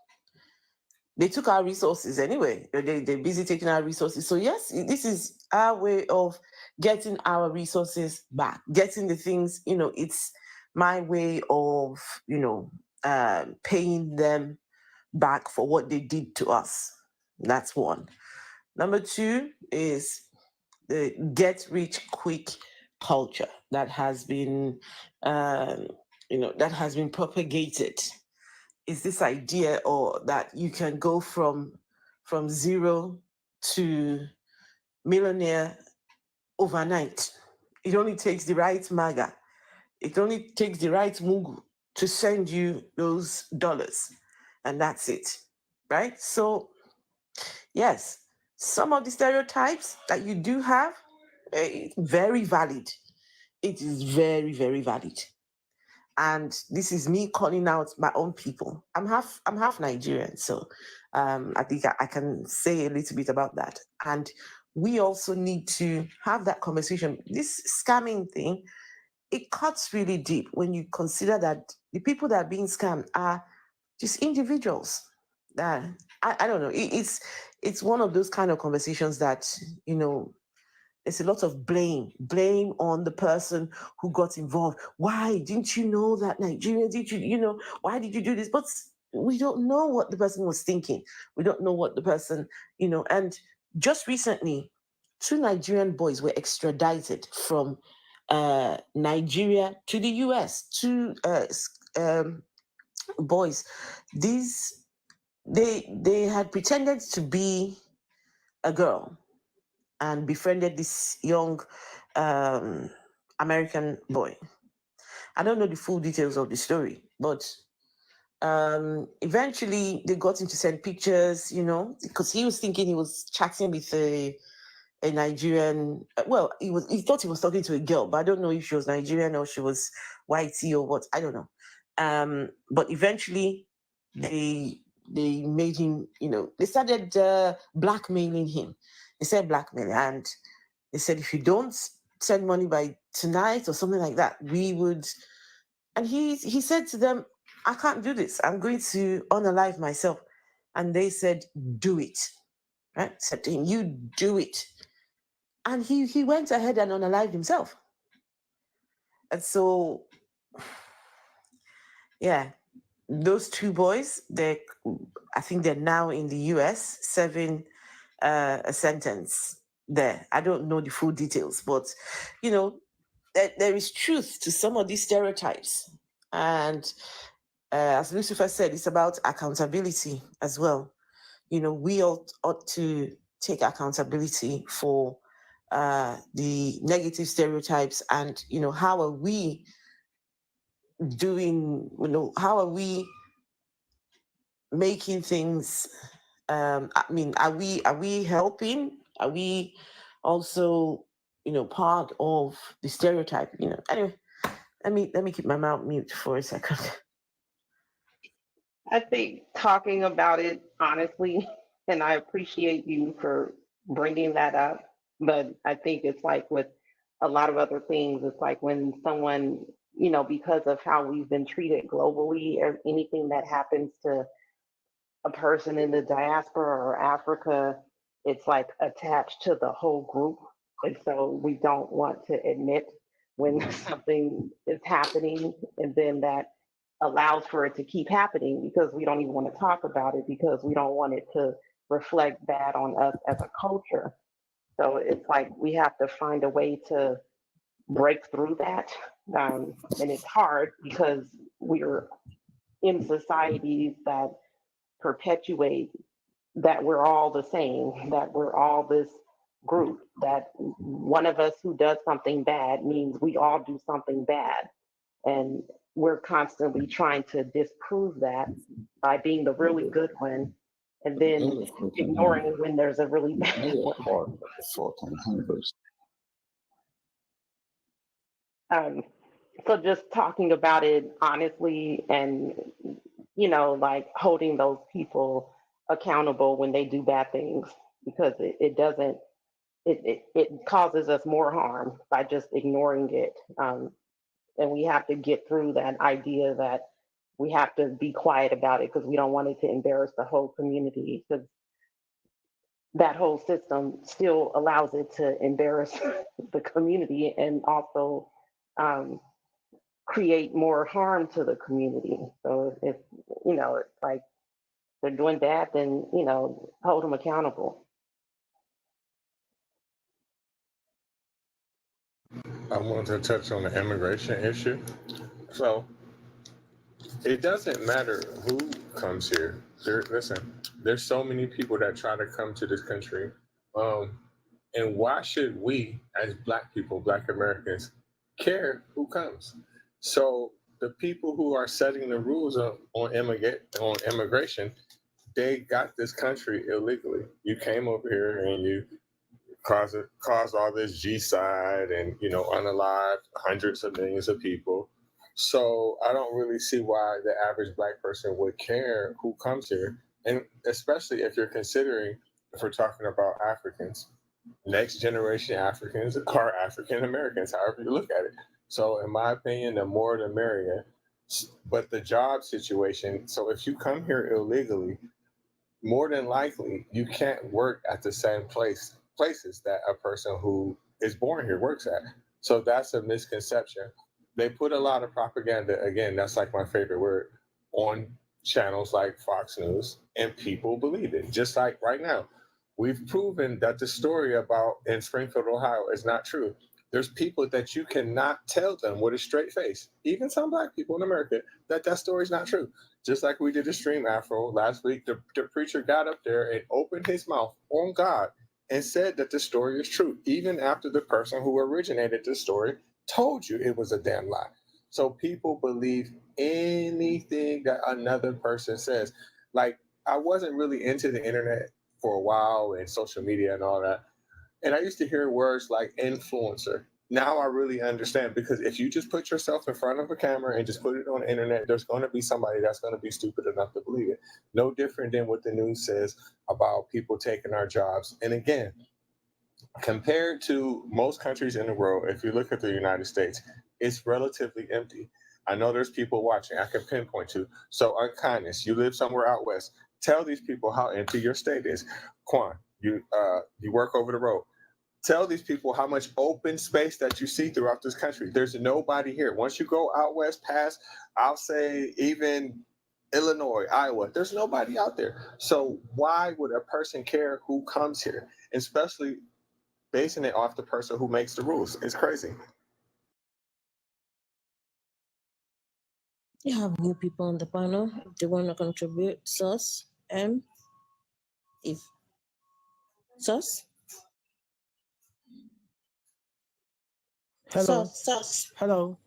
they took our resources anyway. They're busy taking our resources. So yes, this is our way of getting our resources back, getting the things, it's my way of, paying them back for what they did to us. That's one. Number two is the get rich quick culture that has been, that has been propagated. Is this idea or that you can go from zero to millionaire overnight. It only takes the right MAGA. It only takes the right Mugu to send you those dollars. And that's it. Right? So, yes, some of the stereotypes that you do have, very valid. It is very, very valid. And this is me calling out my own people. I'm half Nigerian, so I think I can say a little bit about that. And we also need to have that conversation. This scamming thing, it cuts really deep when you consider that the people that are being scammed are just individuals. That I don't know. It's one of those kind of conversations that there's a lot of blame on the person who got involved. Why didn't you know that Nigeria? Why did you do this? But we don't know what the person was thinking. We don't know what the person, and just recently, 2 Nigerian boys were extradited from Nigeria to the US. 2 boys. They had pretended to be a girl and befriended this young American boy. I don't know the full details of the story, but eventually they got him to send pictures, because he was thinking he was chatting with a Nigerian. Well, he thought he was talking to a girl, but I don't know if she was Nigerian or she was whitey or what. I don't know. But eventually they made him, they started blackmailing him. They said blackmail, and they said if you don't send money by tonight or something like that, we would. And he said to them, I can't do this. I'm going to unalive myself. And they said, do it. Right? Said to him, you do it. And he went ahead and unalived himself. And so, yeah, those 2 boys, I think they're now in the US serving a sentence there. I don't know the full details, but there is truth to some of these stereotypes. And as Lucifer said, it's about accountability as well. We ought to take accountability for the negative stereotypes, and how are we doing? How are we making things? Are we helping? Are we also part of the stereotype? Anyway, let me keep my mouth mute for a second. I think talking about it honestly, and I appreciate you for bringing that up, but I think it's like with a lot of other things, it's like when someone, because of how we've been treated globally, or anything that happens to a person in the diaspora or Africa, it's like attached to the whole group. And so we don't want to admit when something is happening, and then that allows for it to keep happening because we don't even want to talk about it because we don't want it to reflect bad on us as a culture. So it's like we have to find a way to break through that. And it's hard because we're in societies that perpetuate that we're all the same, that we're all this group, that one of us who does something bad means we all do something bad. And we're constantly trying to disprove that by being the really good one and then ignoring when there's a really bad one. So just talking about it honestly and, like holding those people accountable when they do bad things, because it doesn't, it causes us more harm by just ignoring it. And we have to get through that idea that we have to be quiet about it because we don't want it to embarrass the whole community, because that whole system still allows it to embarrass the community and also create more harm to the community. So if, it's like they're doing that, then, hold them accountable. I wanted to touch on the immigration issue. So it doesn't matter who comes here. Listen, there's so many people that try to come to this country. And why should we, as Black people, Black Americans, care who comes? So the people who are setting the rules on immigration, they got this country illegally. You came over here and you caused all this genocide and unalived hundreds of millions of people. So I don't really see why the average Black person would care who comes here, and especially if you're considering, if we're talking about Africans, next generation Africans are African Americans, however you look at it. So in my opinion, the more the merrier. But the job situation, so if you come here illegally, more than likely you can't work at the same places that a person who is born here works at. So that's a misconception. They put a lot of propaganda, again, that's like my favorite word, on channels like Fox News, and people believe it. Just like right now, we've proven that the story about in Springfield, Ohio is not true. There's people that you cannot tell them with a straight face, even some Black people in America, that story is not true. Just like we did a stream, Afro, last week, the preacher got up there and opened his mouth on God and said that the story is true, even after the person who originated the story told you it was a damn lie. So people believe anything that another person says. Like, I wasn't really into the internet for a while and social media and all that. And I used to hear words like influencer. Now I really understand, because if you just put yourself in front of a camera and just put it on the internet, there's going to be somebody that's going to be stupid enough to believe it. No different than what the news says about people taking our jobs. And again, compared to most countries in the world, if you look at the United States, it's relatively empty. I know there's people watching I can pinpoint to. So unkindness, you live somewhere out west. Tell these people how empty your state is. Quan, you work over the road. Tell these people how much open space that you see throughout this country. There's nobody here. Once you go out west past, I'll say even Illinois, Iowa, there's nobody out there. So why would a person care who comes here? Especially basing it off the person who makes the rules. It's crazy. You have new people on the panel. They want to contribute. Sus, if Sus, Hello. Sus. Hello.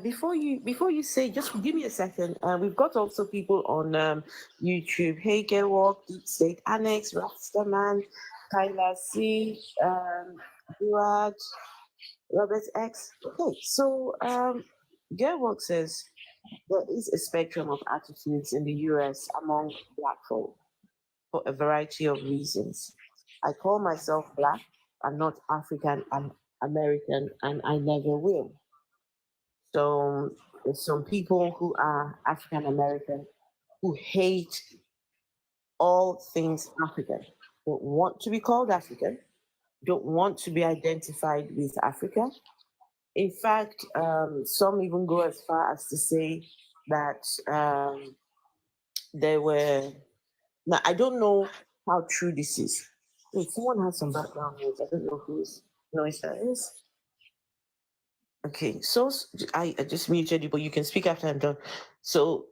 Before you say, just give me a second. We've got also people on YouTube. Hey, Get Walk, Deep State Annex, Rastaman, Kyla C, Durad, Robert X. Okay, so Get Walk says there is a spectrum of attitudes in the US among Black folk for a variety of reasons. I call myself Black. I'm not African. I'm American, and I never will. So there's some people who are African American who hate all things African, don't want to be called African, don't want to be identified with Africa. In fact, some even go as far as to say that they were. Now, I don't know how true this is. Wait, someone has some background noise. I don't know whose noise that is. Okay, so I just muted you, but you can speak after I'm done. So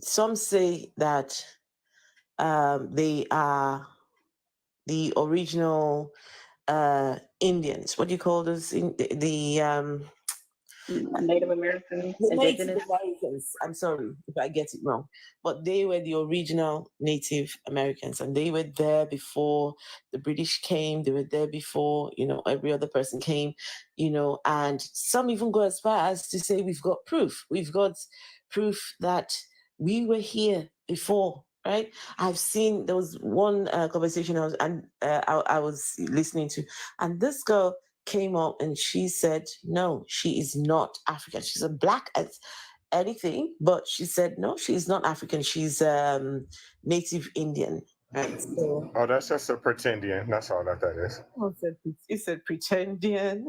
some say that they are the original Indians. What do you call those? Native Americans, The Native indigenous. Americans. I'm sorry if I get it wrong, but they were the original Native Americans, and they were there before the British came. They were there before every other person came. And some even go as far as to say we've got proof. We've got proof that we were here before. Right? I've seen there was one conversation I was listening to, and this girl came up and she said, no, she is not African. She's a Black anything, but she said no, she's not African. She's native Indian. Right. So Oh, that's just a pretendian. That's all that is. you said pretendian.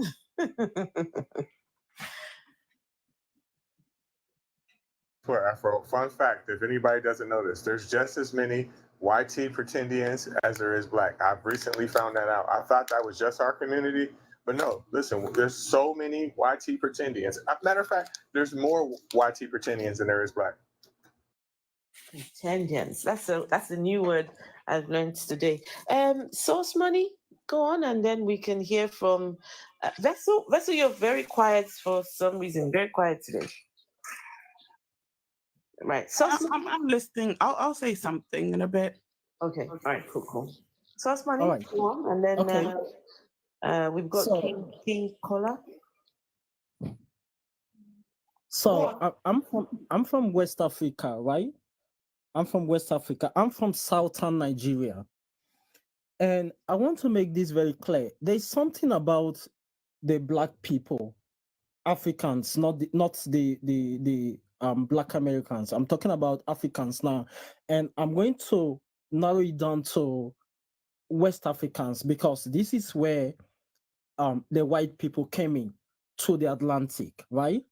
For Afro. Fun fact, if anybody doesn't know this, there's just as many YT pretendians as there is black. I've recently found that out. I thought that was just our community, but no, listen, there's so many YT pretendians. Matter of fact, there's more YT pretendians than there is black. Pretendians. That's a new word I've learned today. Source Money, go on, and then we can hear from Vessel. Vessel, you're very quiet for some reason. Very quiet today. Right. Source I'm listening. I'll say something in a bit. Okay. All right. Cool. Source Money, All right. go on, and then Okay. we've got So- King Kola. So I'm from West Africa, right? I'm from West Africa. I'm from southern Nigeria. And I want to make this very clear. There's something about the black people, Africans, not the black Americans. I'm talking about Africans now. And I'm going to narrow it down to West Africans because this is where the white people came in to the Atlantic, right?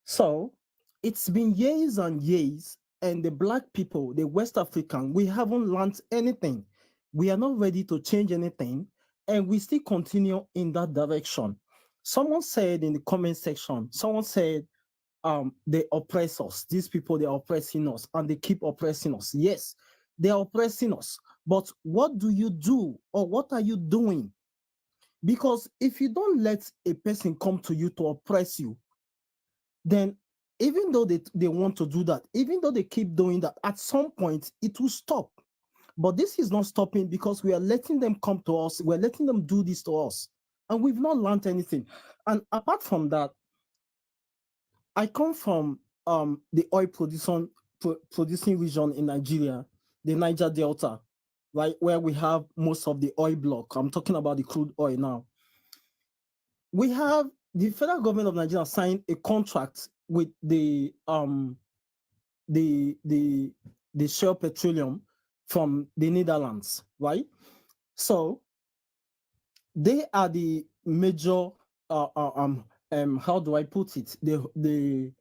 So it's been years and years, and the black people, the West African, we haven't learned anything. We are not ready to change anything, and we still continue in that direction. Someone said in the comment section, they oppress us. These people, they're oppressing us, and they keep oppressing us. Yes, they're oppressing us. But what do you do, or what are you doing? Because if you don't let a person come to you to oppress you, then even though they want to do that, even though they keep doing that, at some point it will stop. But this is not stopping because we are letting them come to us. We're letting them do this to us. And we've not learned anything. And apart from that, I come from the oil producing region in Nigeria, the Niger Delta, right, where we have most of the oil block. I'm talking about the crude oil now. We have the federal government of Nigeria signed a contract with the Shell Petroleum from the Netherlands, right? So they are the major how do I put it? The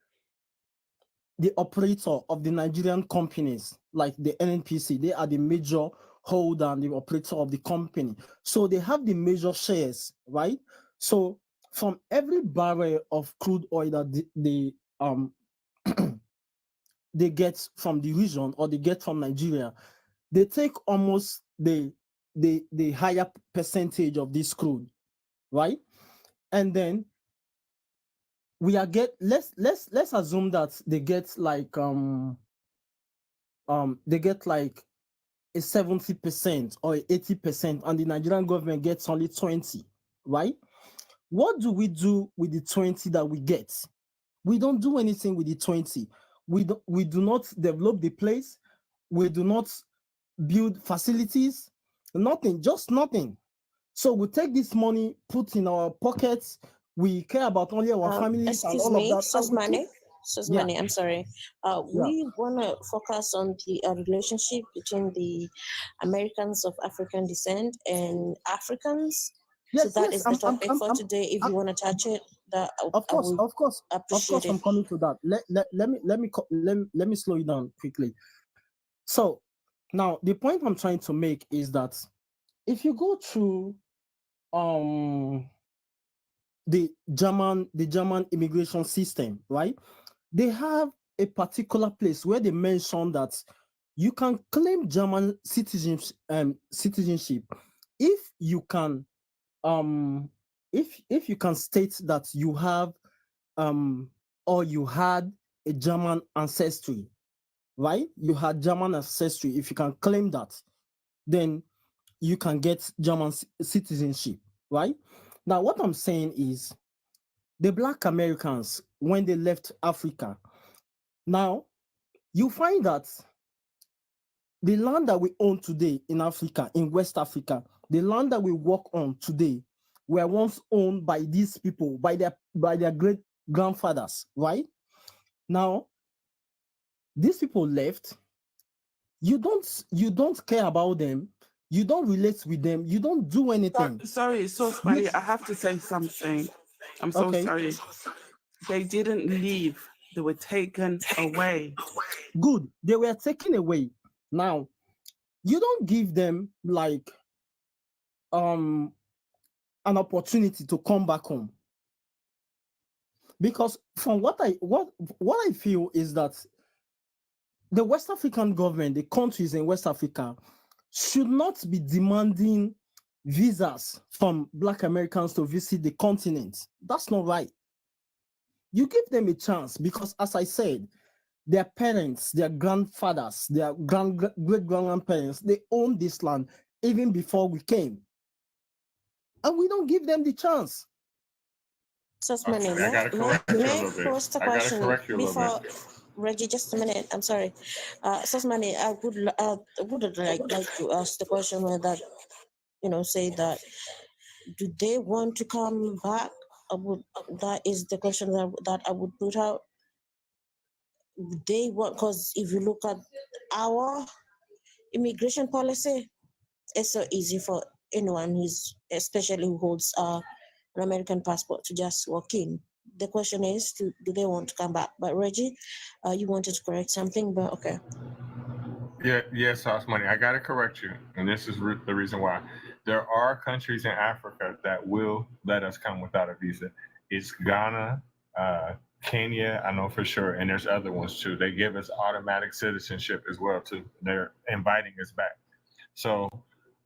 operator of the Nigerian companies, like the NNPC. They are the major holder and the operator of the company. So they have the major shares, right? So from every barrel of crude oil that they get from the region or they get from Nigeria, they take almost the higher percentage of this crude, right? And then let's assume that they get like a 70% or 80%, and the Nigerian government gets only 20, right? What do we do with the 20 that we get? We don't do anything with the 20. We do not develop the place. We do not build facilities. Nothing, just nothing. So we take this money, put in our pockets. We care about only our families and all of that. Susmane, I'm sorry. We want to focus on the relationship between the Americans of African descent and Africans. Yes, so that is the topic for I'm- today. If you want to touch it, that Of course, appreciate it. I'm coming to that. Let me slow you down quickly. So now the point I'm trying to make is that if you go through the German immigration system, right? They have a particular place where they mention that you can claim German citizenship if you can if you can state that you have or you had a German ancestry, right? You had German ancestry. If you can claim that, then you can get German citizenship, right? Now, what I'm saying is the Black Americans, when they left Africa, now you find that the land that we own today in Africa, in West Africa, the land that we work on today, were once owned by these people, by their great grandfathers, right? Now, these people left. You don't care about them. You don't relate with them. You don't do anything. Sorry, so funny. I have to say something. I'm so Okay. sorry. They didn't leave. They were taken away. Good. They were taken away. Now, you don't give them like an opportunity to come back home. Because from what I feel is that the West African government, the countries in West Africa, should not be demanding visas from Black Americans to visit the continent. That's not right. You give them a chance because, as I said, their parents, their grandfathers, their great-grandparents, they own this land even before we came. And we don't give them the chance. Susmani, I gotta correct you a little bit. post a I gotta question correct you a little before bit. Reggie? Just a minute. I'm sorry. Susmani, I would like to ask the question where that say that do they want to come back? That is the question that I would put out. They want, because if you look at our immigration policy, it's so easy for anyone especially who holds an American passport to just walk in. The question is, do they want to come back? But Reggie, you wanted to correct something, but okay. Yes, Sauce Money. I gotta correct you, and this is the reason why. There are countries in Africa that will let us come without a visa. It's Ghana, Kenya, I know for sure, and there's other ones too. They give us automatic citizenship as well too. They're inviting us back. So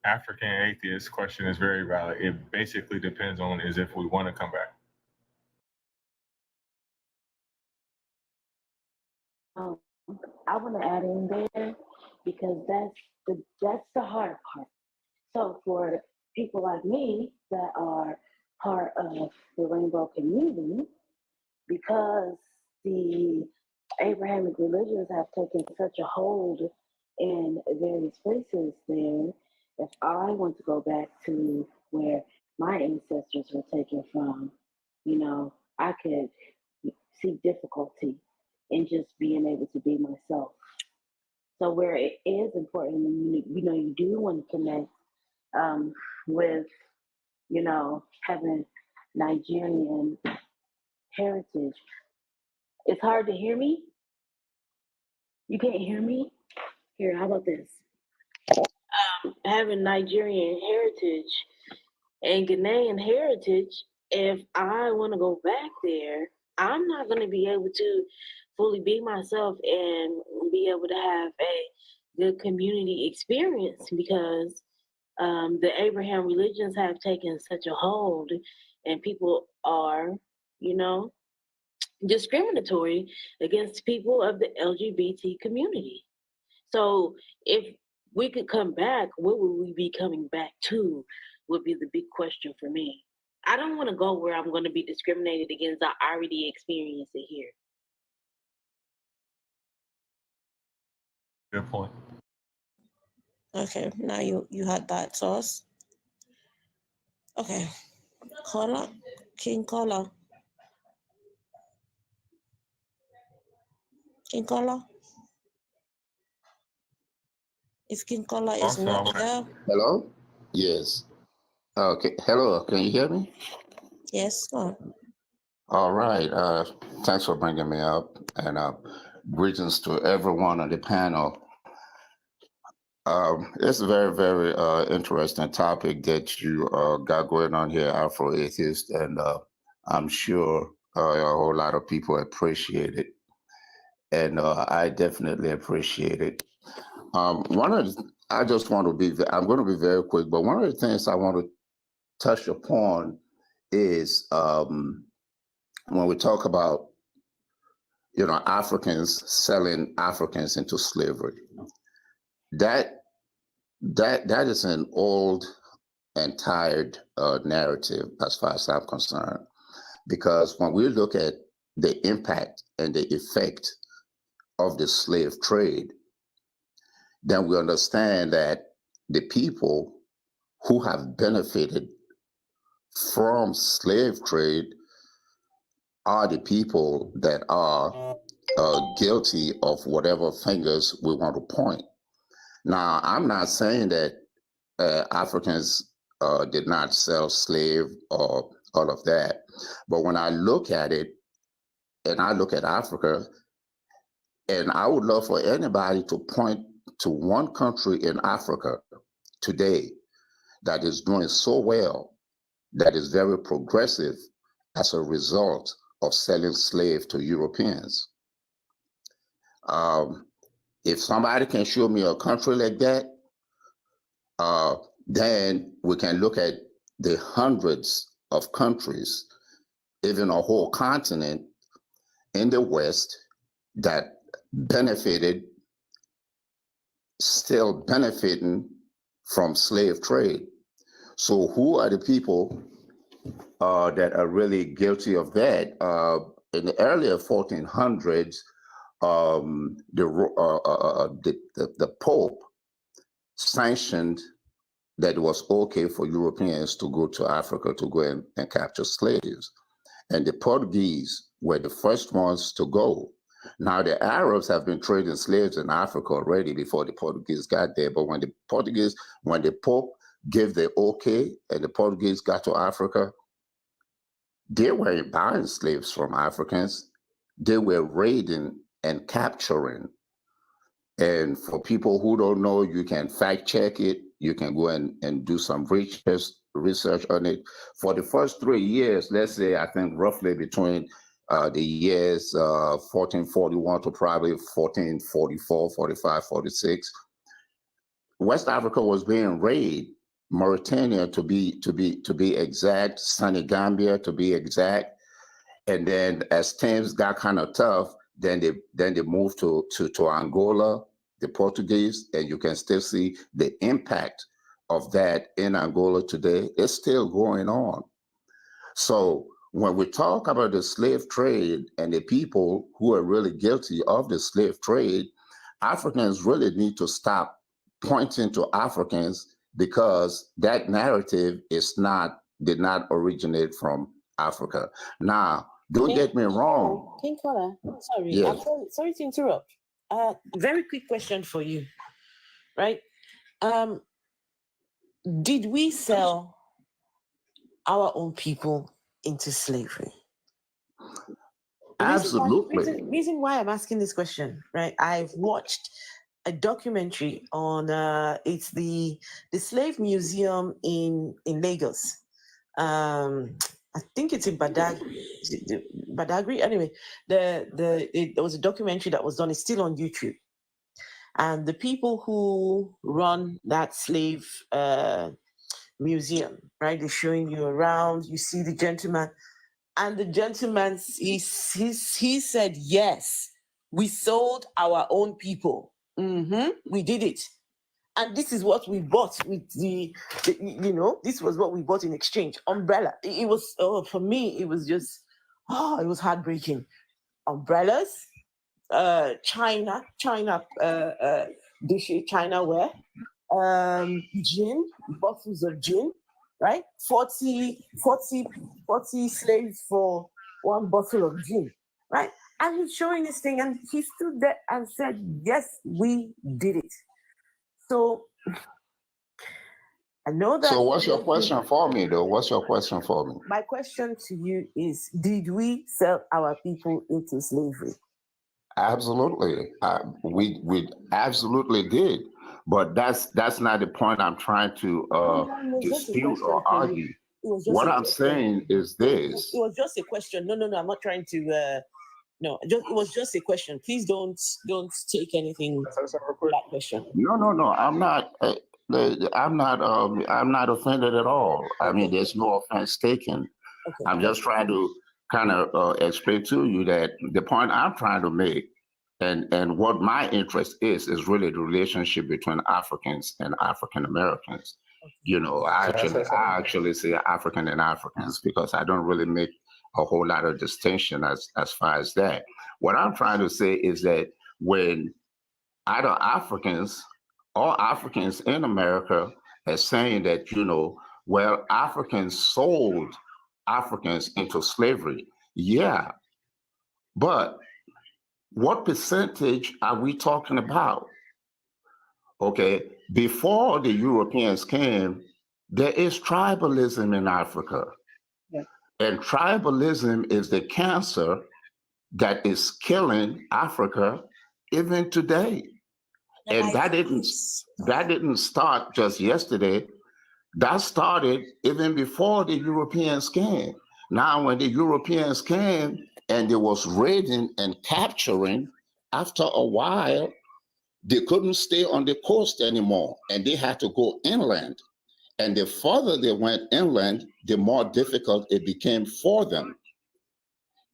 African atheist question is very valid. It basically depends on is if we want to come back. I want to add in there because that's the hard part. So for people like me that are part of the rainbow community, because the Abrahamic religions have taken such a hold in various places there, if I want to go back to where my ancestors were taken from, I could see difficulty in just being able to be myself. So where it is important, you do want to connect with, having Nigerian heritage. It's hard to hear me. You can't hear me? Here, how about this? Having Nigerian heritage and Ghanaian heritage, if I want to go back there, I'm not going to be able to fully be myself and be able to have a good community experience because the Abraham religions have taken such a hold and people are, discriminatory against people of the LGBT community. So if we could come back, what would we be coming back to would be the big question for me. I don't want to go where I'm going to be discriminated against. I already experienced it here. Good point. Okay, now you had that sauce. Okay, caller, King caller. King caller. If King caller is Also, not there, Hello? Yes. Okay. Hello. Can you hear me? yes, go on. All right. Thanks for bringing me up, and greetings to everyone on the panel. It's a very, very interesting topic that you got going on here, Afro Atheist, and I'm sure a whole lot of people appreciate it, and I definitely appreciate it. I just want to be. I'm going to be very quick, but one of the things I want to touch upon is when we talk about Africans selling Africans into slavery. That is an old and tired narrative as far as I'm concerned, because when we look at the impact and the effect of the slave trade, then we understand that the people who have benefited from slave trade are the people that are guilty of whatever fingers we want to point. Now, I'm not saying that Africans did not sell slave or all of that, but when I look at it, and I look at Africa, and I would love for anybody to point to one country in Africa today that is doing so well, that is very progressive as a result of selling slaves to Europeans. If somebody can show me a country like that, then we can look at the hundreds of countries, even a whole continent in the West that benefited, still benefiting from slave trade. So who are the people that are really guilty of that? In the earlier 1400s, the Pope sanctioned that it was okay for Europeans to go to Africa to go and capture slaves. And the Portuguese were the first ones to go. Now, the Arabs have been trading slaves in Africa already before the Portuguese got there. But when the Pope gave the okay and the Portuguese got to Africa, they weren't buying slaves from Africans. They were raiding and capturing. And for people who don't know, you can fact check it. You can go and do some research on it. For the first 3 years, let's say, I think roughly between the years 1441 to probably 1444, 45, 46, West Africa was being raided. Mauritania to be exact, Senegambia to be exact, and then as things got kind of tough, then they moved to Angola, the Portuguese, and you can still see the impact of that in Angola today. It's still going on. So when we talk about the slave trade and the people who are really guilty of the slave trade, Africans really need to stop pointing to Africans, because that narrative did not originate from Africa. Now, don't get me wrong. King Kola, sorry, Yes. sorry to interrupt. Very quick question for you, right? Did we sell our own people into slavery? Absolutely. Reason why I'm asking this question, right? I've watched a documentary on it's the Slave Museum in Lagos. I think it's in Badagry. Anyway, there was a documentary that was done. It's still on YouTube, and the people who run that slave museum, right? They're showing you around. You see the gentleman, and the gentleman he said, "Yes, we sold our own people. We did it, and this is what we bought with this was what we bought in exchange. Umbrella. It was for me. It was just it was heartbreaking. Umbrellas, China dishes, Chinaware, gin, bottles of gin, right? 40 slaves for one bottle of gin, right? And he's showing this thing, and he stood there and said, "Yes, we did it." So I know that. So what's your question for me, though? What's your question for me? My question to you is, did we sell our people into slavery? Absolutely. We absolutely did. But that's not the point I'm trying to dispute or argue. What I'm saying is this. It was just a question. No, I'm not trying to no, it was just a question. Please don't take anything for that question. No. I'm not offended at all. I mean, there's no offense taken. Okay. I'm just trying to kind of explain to you that the point I'm trying to make and what my interest is really the relationship between Africans and African Americans. You know, I actually say African and Africans because I don't really make a whole lot of distinction as far as that. What I'm trying to say is that when either Africans or Africans in America are saying that, well, Africans sold Africans into slavery. Yeah, but what percentage are we talking about? Okay, before the Europeans came, there is tribalism in Africa. Yeah. And tribalism is the cancer that is killing Africa even today. And that didn't start just yesterday. That started even before the Europeans came. Now, when the Europeans came and they was raiding and capturing, after a while, they couldn't stay on the coast anymore, and they had to go inland. And the further they went inland, the more difficult it became for them.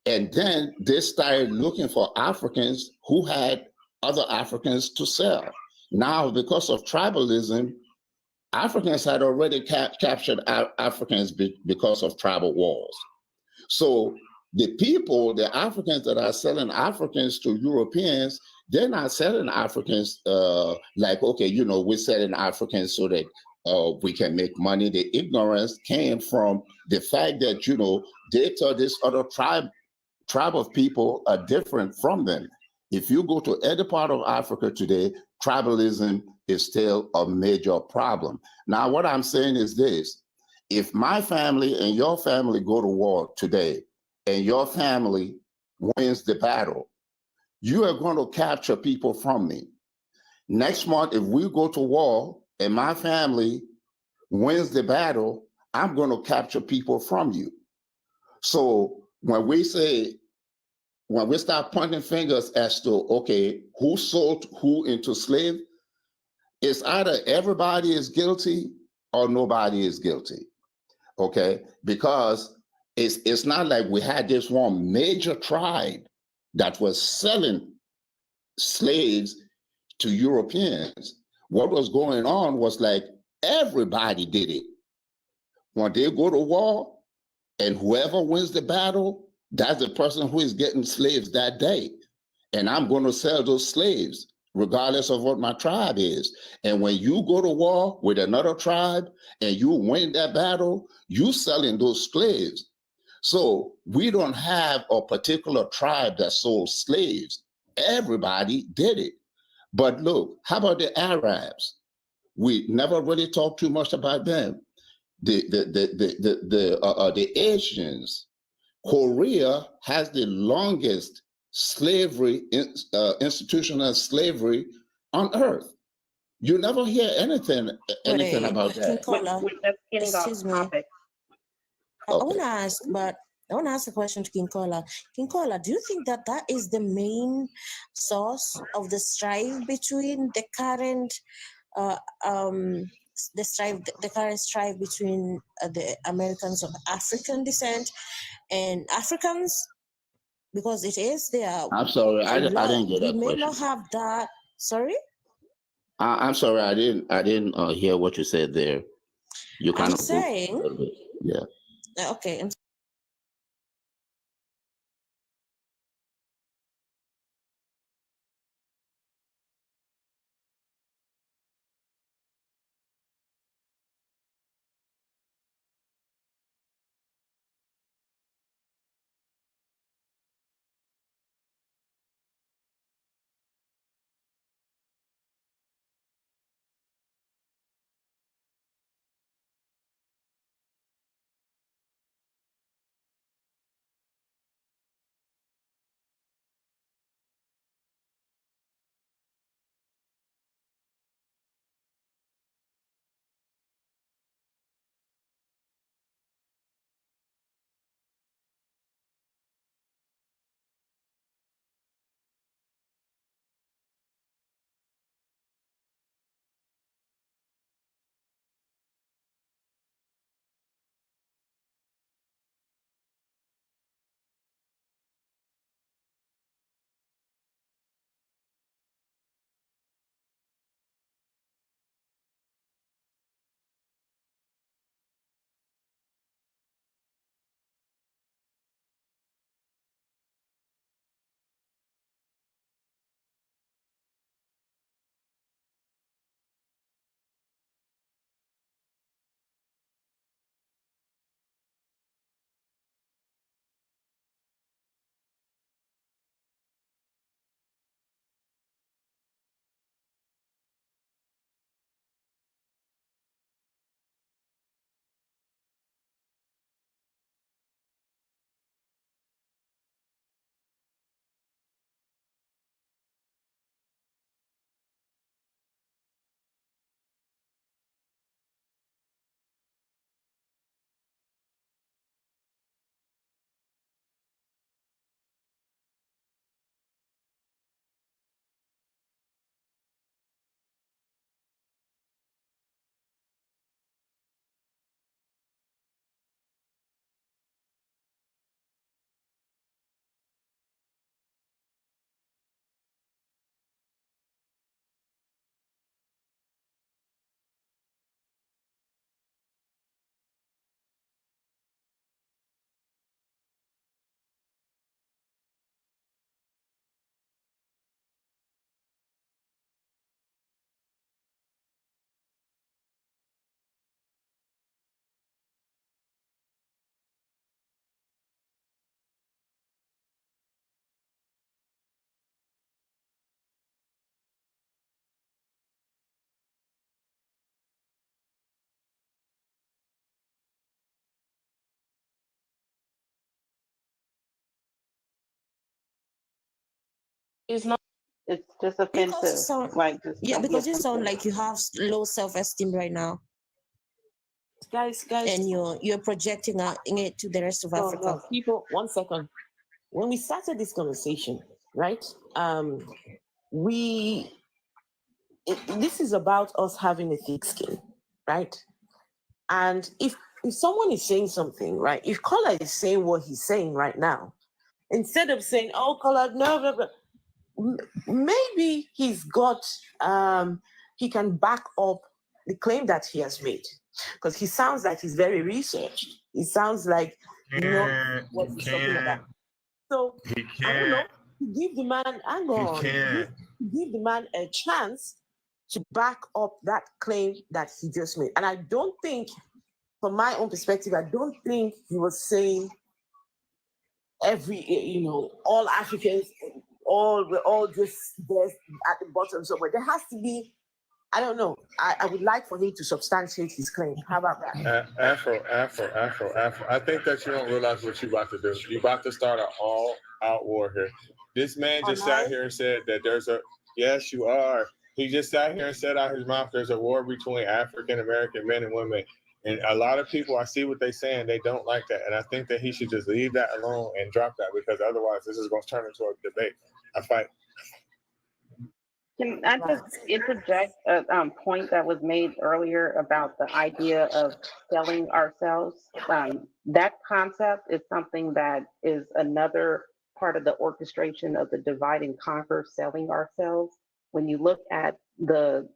And then they started looking for Africans who had other Africans to sell. Now, because of tribalism, Africans had already captured Africans because of tribal wars. So the people, the Africans that are selling Africans to Europeans, they're not selling Africans like, okay, you know, we're selling Africans so that we can make money. The ignorance came from the fact that, you know, they thought this other tribe of people are different from them. If you go to any part of Africa today, tribalism is still a major problem. Now, what I'm saying is this: if my family and your family go to war today, and your family wins the battle, you are going to capture people from me. Next month, if we go to war and my family wins the battle, I'm going to capture people from you. So when we start pointing fingers as to, okay, who sold who into slave, it's either everybody is guilty or nobody is guilty, okay? Because it's not like we had this one major tribe that was selling slaves to Europeans. What was going on was like everybody did it. When they go to war, and whoever wins the battle, that's the person who is getting slaves that day. And I'm going to sell those slaves, regardless of what my tribe is. And when you go to war with another tribe and you win that battle, you selling those slaves. So we don't have a particular tribe that sold slaves. Everybody did it. But look, how about the Arabs? We never really talk too much about them. The Asians. Korea has the longest slavery, institutional slavery on earth. You never hear anything about that. That's getting off Excuse me. topic. I want to ask, but I want to ask a question to King Kola. King Kola, do you think that that is the main source of the strife between the current, the current strife between the Americans of African descent and Africans? Because it is there. I'm sorry, I didn't get We that may question. not have that. Sorry. I'm sorry, I didn't hear what you said there. You kind I'm of broke saying. a little bit. Yeah. Okay. It's not. It's just Because you offensive. sound, Like, just yeah, don't be because you sound offensive. like you have low self-esteem right now, Guys, and you're projecting it to the rest of no, Africa. no, people, 1 second. When we started this conversation, right? This is about us having a thick skin, right? And if someone is saying something, right? If Kola is saying what he's saying right now, instead of saying, "Oh, Kola, no, blah, blah," maybe he's got he can back up the claim that he has made, because he sounds like he's very researched. He sounds like he knows what he's talking about. So He I don't know. can't. Give the man, hang He on, can't. give the man a chance to back up that claim that he just made. And I don't think, from my own perspective, I don't think he was saying all Africans, we're all just there at the bottom somewhere. There has to be, I don't know. I would like for him to substantiate his claim. How about that? Afro. I think that you don't realize what you're about to do. You're about to start an all-out war here. This man just sat here and said that yes, you are. He just sat here and said out his mouth, there's a war between African American men and women. And a lot of people, I see what they're saying, they don't like that. And I think that he should just leave that alone and drop that, because otherwise this is going to turn into a debate, a fight. Can I just interject a point that was made earlier about the idea of selling ourselves? That concept is something that is another part of the orchestration of the divide and conquer, selling ourselves. When you look at the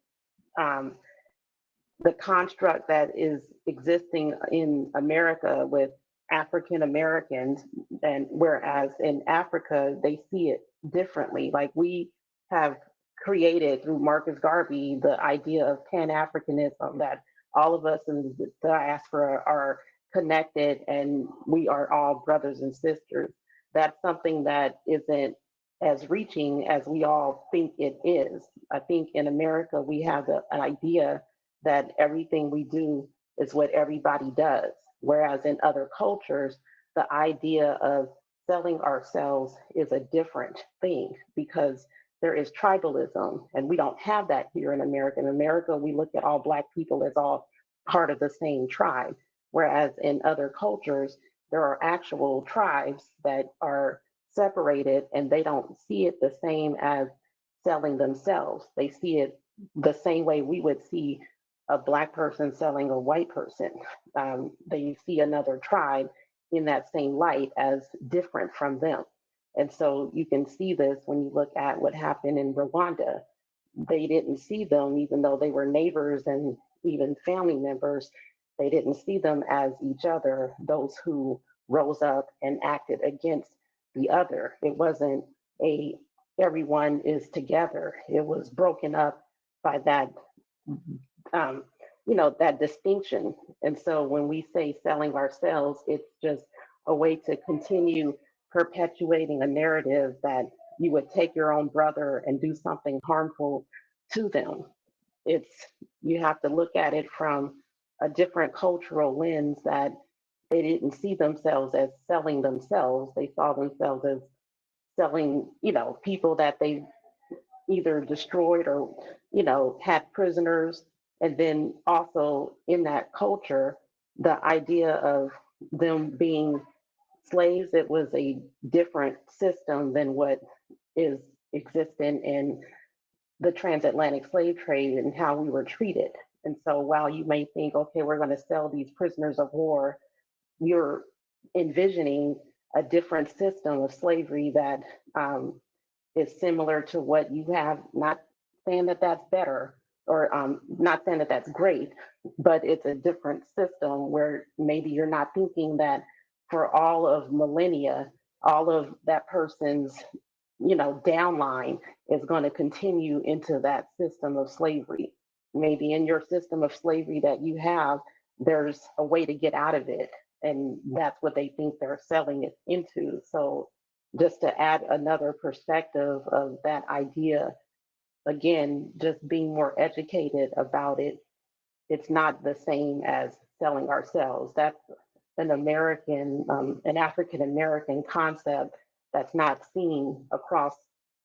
construct that is existing in America with African Americans, and whereas in Africa, they see it differently. Like, we have created through Marcus Garvey the idea of Pan-Africanism, that all of us in the diaspora are connected and we are all brothers and sisters. That's something that isn't as reaching as we all think it is. I think in America, we have an idea that everything we do is what everybody does. Whereas in other cultures, the idea of selling ourselves is a different thing, because there is tribalism, and we don't have that here in America. In America, we look at all Black people as all part of the same tribe. Whereas in other cultures, there are actual tribes that are separated, and they don't see it the same as selling themselves. They see it the same way we would see a Black person selling a white person. They see another tribe in that same light as different from them. And so you can see this when you look at what happened in Rwanda. They didn't see them, even though they were neighbors and even family members, they didn't see them as each other, those who rose up and acted against the other. It wasn't everyone is together. It was broken up by that that distinction. And so when we say selling ourselves, it's just a way to continue perpetuating a narrative that you would take your own brother and do something harmful to them. You have to look at it from a different cultural lens, that they didn't see themselves as selling themselves. They saw themselves as selling, people that they either destroyed or, had prisoners. And then also in that culture, the idea of them being slaves, it was a different system than what is existent in the transatlantic slave trade and how we were treated. And so while you may think, okay, we're going to sell these prisoners of war, you're envisioning a different system of slavery that is similar to what you have. Not saying that that's better, or not saying that that's great, but it's a different system where maybe you're not thinking that for all of millennia, all of that person's downline is going to continue into that system of slavery. Maybe in your system of slavery that you have, there's a way to get out of it. And that's what they think they're selling it into. So just to add another perspective of that idea, again, just being more educated about it, it's not the same as selling ourselves. That's an American, an African American concept that's not seen across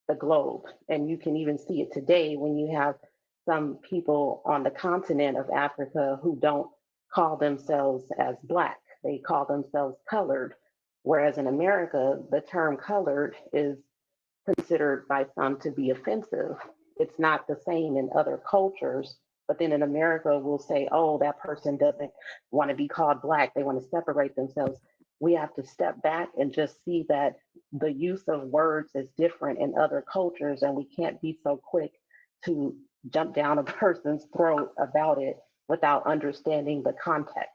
the globe. And you can even see it today when you have some people on the continent of Africa who don't call themselves as Black, they call themselves colored. Whereas in America, the term colored is considered by some to be offensive. It's not the same in other cultures, but then in America, we'll say, oh, that person doesn't want to be called Black, they want to separate themselves. We have to step back and just see that the use of words is different in other cultures, and we can't be so quick to jump down a person's throat about it without understanding the context.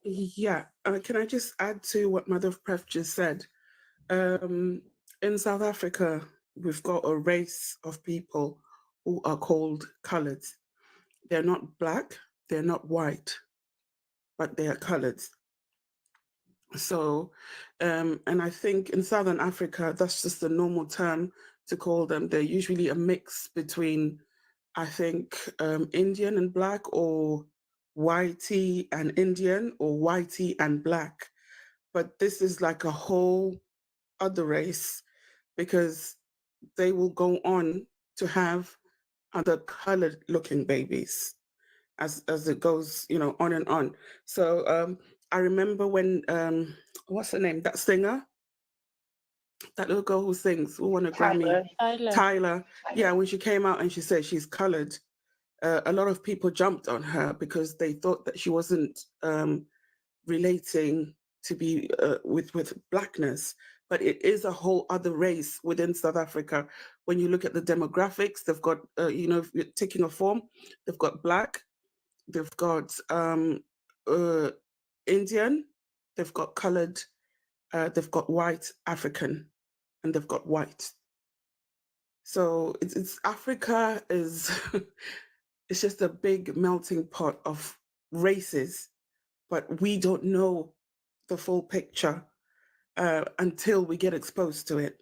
Yeah, can I just add to what Mother of Pref just said? In South Africa, we've got a race of people who are called colored. They're not Black, they're not white, but they are colored. So, and I think in Southern Africa, that's just the normal term to call them. They're usually a mix between, I think, Indian and Black, or whitey and Indian, or whitey and Black. But this is like a whole other race, because they will go on to have other colored looking babies as it goes, on and on. So I remember when, what's her name? That singer, that little girl who sings, who won a Grammy. Tyler. Yeah, when she came out and she said she's colored, a lot of people jumped on her because they thought that she wasn't relating to be with Blackness. But it is a whole other race within South Africa. When you look at the demographics, they've got, if you're taking a form, they've got Black, they've got Indian, they've got colored, they've got white African, and they've got white. So it's Africa is it's just a big melting pot of races, but we don't know the full picture until we get exposed to it.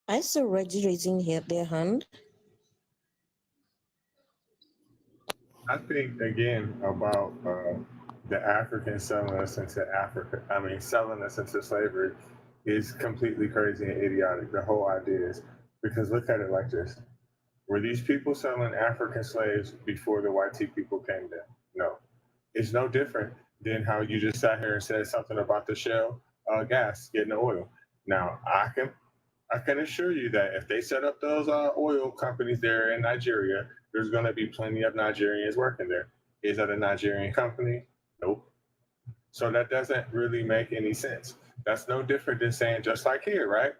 I saw Reggie raising their hand. I think again about the Africans selling us into selling us into slavery is completely crazy and idiotic. The whole idea is, because look at it like this: were these people selling African slaves before the white people came there? No. It's no different than how you just sat here and said something about the shale gas getting the oil. Now, I can assure you that if they set up those oil companies there in Nigeria, there's going to be plenty of Nigerians working there. Is that a Nigerian company? Nope. So that doesn't really make any sense. That's no different than saying, just like here, right?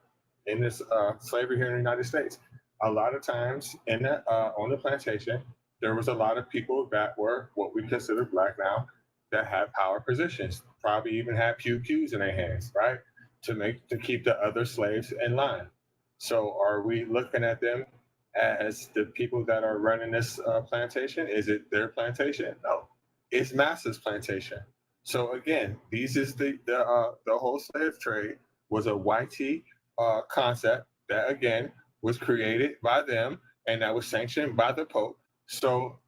In this slavery here in the United States, a lot of times on the plantation, there was a lot of people that were what we consider Black now that had power positions, probably even had pew pews in their hands, right? To keep the other slaves in line. So are we looking at them as the people that are running this plantation? Is it their plantation? No, it's Massa's plantation. So again, these is the whole slave trade was a whitey concept that again was created by them and that was sanctioned by the Pope. So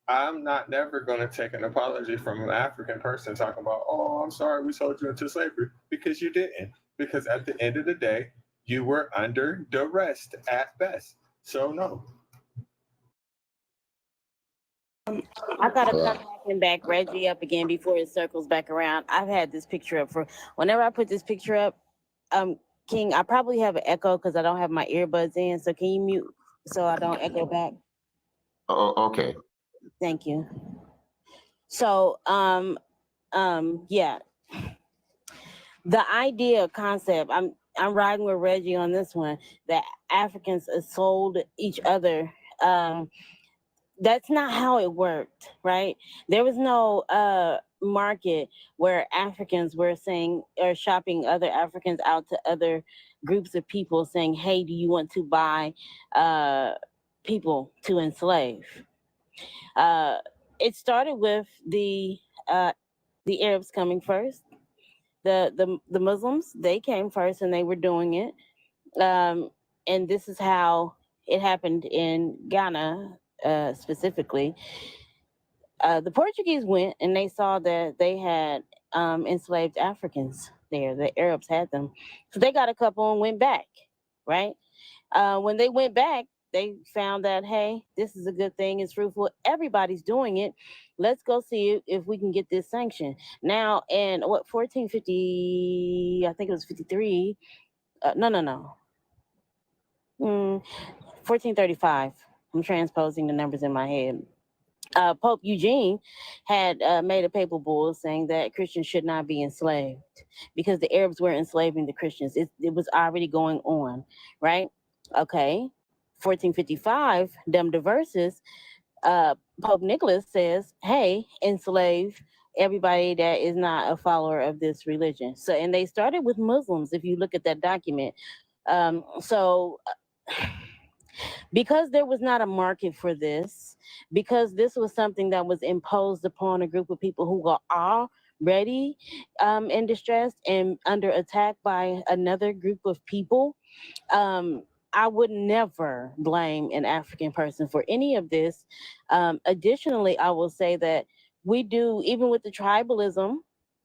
I'm not never going to take an apology from an African person talking about, oh, I'm sorry we sold you into slavery, because you didn't. Because at the end of the day, you were under duress at best. So no. I gotta come back and back Reggie up again before it circles back around. I've had this picture up for whenever I put this picture up, King, I probably have an echo because I don't have my earbuds in. So can you mute so I don't echo back? Oh, okay. Thank you. So yeah. The idea concept, I'm riding with Reggie on this one, that Africans sold each other. That's not how it worked, right? There was no market where Africans were saying or shopping other Africans out to other groups of people saying, hey, do you want to buy people to enslave? It started with the Arabs coming first. The Muslims, they came first and they were doing it. And this is how it happened in Ghana specifically. The Portuguese went and they saw that they had enslaved Africans there. The Arabs had them. So they got a couple and went back, right? When they went back, they found that, hey, this is a good thing. It's fruitful. Everybody's doing it. Let's go see if we can get this sanction. Now, in what, 1450, I think it was 53. No. 1435. I'm transposing the numbers in my head. Pope Eugene had made a papal bull saying that Christians should not be enslaved because the Arabs were enslaving the Christians. It was already going on, right? Okay. 1455, Dum Diversus, Pope Nicholas says, hey, enslave everybody that is not a follower of this religion. So, and they started with Muslims, if you look at that document. Because there was not a market for this, because this was something that was imposed upon a group of people who were already in distress and under attack by another group of people, I would never blame an African person for any of this. Additionally, I will say that we do, even with the tribalism,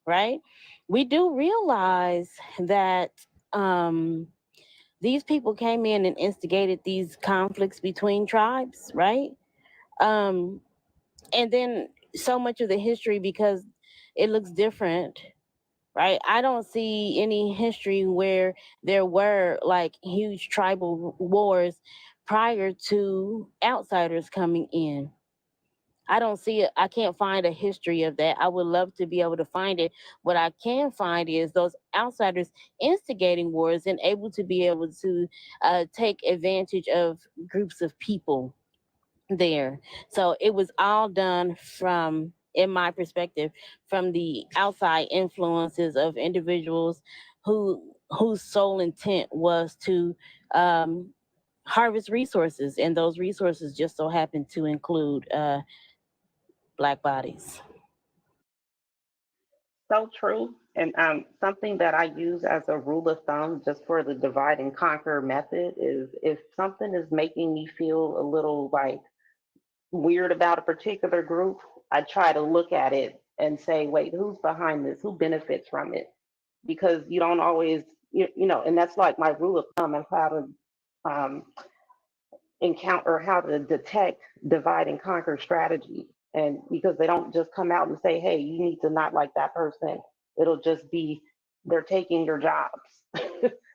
right? We do realize that these people came in and instigated these conflicts between tribes, right? And then so much of the history, because it looks different, right? I don't see any history where there were like huge tribal wars prior to outsiders coming in. I don't see it. I can't find a history of that. I would love to be able to find it. What I can find is those outsiders instigating wars and able to be able to take advantage of groups of people there. So it was all done from, in my perspective, from the outside influences of individuals whose sole intent was to harvest resources, and those resources just so happen to include Black bodies. So true. And something that I use as a rule of thumb just for the divide and conquer method is if something is making me feel a little like weird about a particular group, I try to look at it and say, wait, who's behind this? Who benefits from it? Because you don't always, you know, and that's like my rule of thumb of how to encounter, how to detect divide and conquer strategy. And because they don't just come out and say, hey, you need to not like that person. It'll just be they're taking your jobs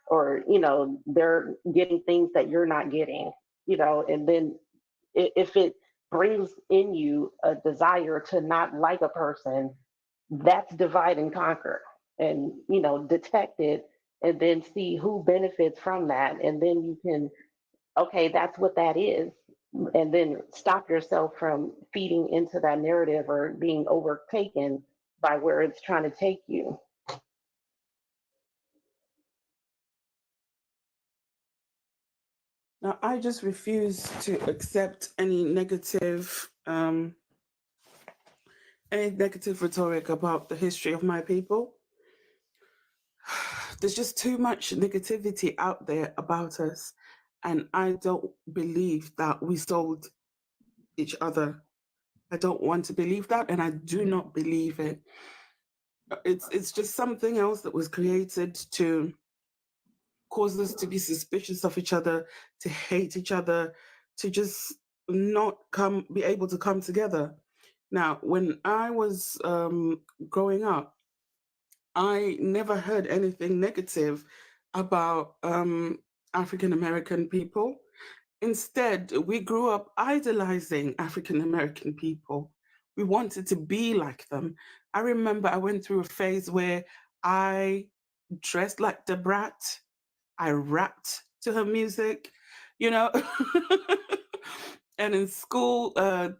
or, you know, they're getting things that you're not getting, you know, and then if it brings in you a desire to not like a person, that's divide and conquer. And, you know, detect it and then see who benefits from that. And then you can, okay, that's what that is. And then stop yourself from feeding into that narrative or being overtaken by where it's trying to take you. Now, I just refuse to accept any negative rhetoric about the history of my people. There's just too much negativity out there about us, and I don't believe that we sold each other. I don't want to believe that, and I do not believe it. It's just something else that was created to cause us to be suspicious of each other, to hate each other, to just not be able to come together. Now, when I was growing up, I never heard anything negative about African American people. Instead, we grew up idolizing African American people. We wanted to be like them. I remember I went through a phase where I dressed like Da Brat. I rapped to her music, you know. And in school,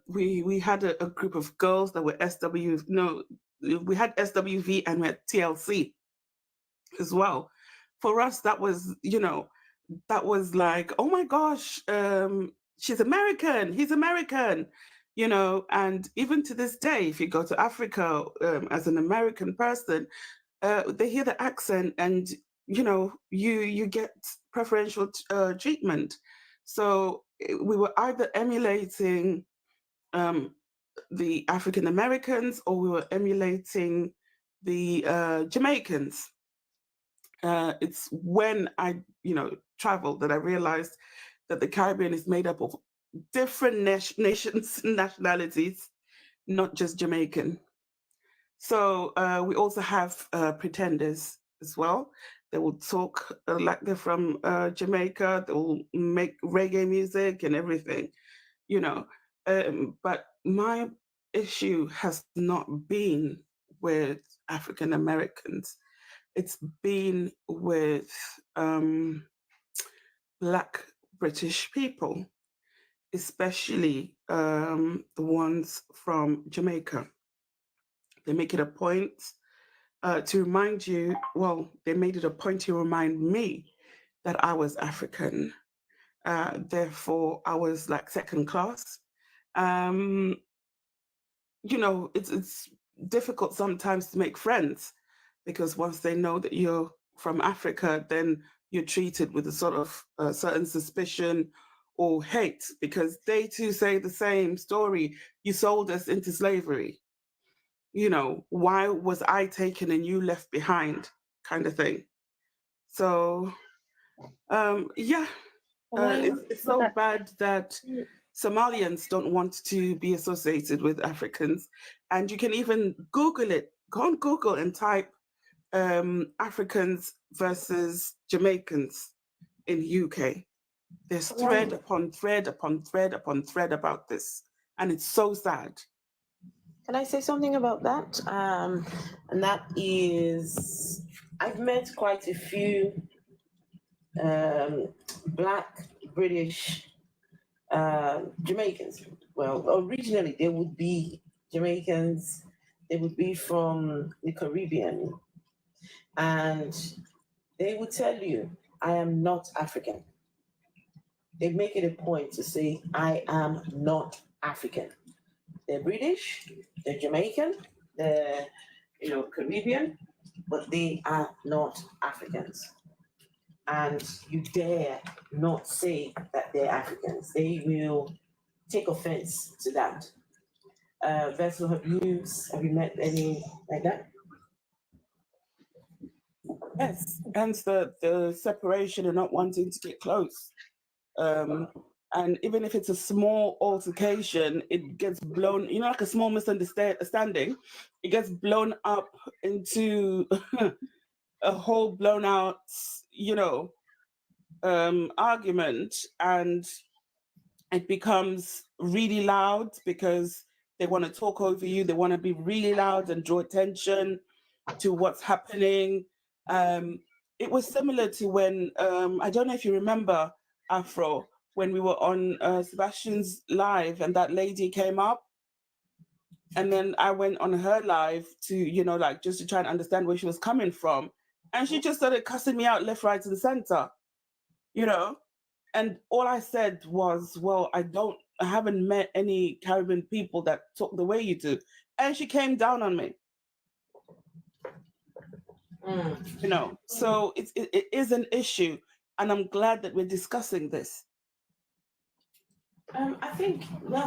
we had a group of girls that were we had SWV and we had TLC as well. For us, that was, you know, that was like, oh my gosh, she's American, he's American, you know. And even to this day, if you go to Africa as an American person, they hear the accent and, you know, you get preferential treatment. So we were either emulating the African Americans or we were emulating the Jamaicans. it's when I, traveled that I realized that the Caribbean is made up of different nations and nationalities, not just Jamaican. So we also have pretenders as well. They will talk like they're from Jamaica. They will make reggae music and everything, But my issue has not been with African Americans. It's been with Black British people, especially the ones from Jamaica. They make it a point to remind you, they made it a point to remind me that I was African. Therefore, I was like second class. It's difficult sometimes to make friends because once they know that you're from Africa, then you're treated with a sort of certain suspicion or hate because they too say the same story. You sold us into slavery. Why was I taken and you left behind, kind of thing. So, it's so bad that Somalians don't want to be associated with Africans. And you can even Google it. Go on Google and type Africans versus Jamaicans in UK. There's thread upon thread upon thread upon thread about this. And it's so sad. Can I say something about that? And that is, I've met quite a few Black British Jamaicans. Well, originally they would be Jamaicans, they would be from the Caribbean, and they would tell you, I am not African. They make it a point to say, I am not African. They're British, they're Jamaican, they're Caribbean, but they are not Africans. And you dare not say that they're Africans. They will take offense to that. Vessel, have you met any like that? Yes, hence the separation and not wanting to get close. And even if it's a small altercation, it gets blown, like a small misunderstanding, it gets blown up into a whole blown out, argument. And it becomes really loud because they want to talk over you. They want to be really loud and draw attention to what's happening. It was similar to when, I don't know if you remember, Afro, when we were on Sebastian's live and that lady came up. And then I went on her live to, just to try and understand where she was coming from. And she just started cussing me out left, right, and center, And all I said was, well, I haven't met any Caribbean people that talk the way you do. And she came down on me. So it is an issue. And I'm glad that we're discussing this. I think,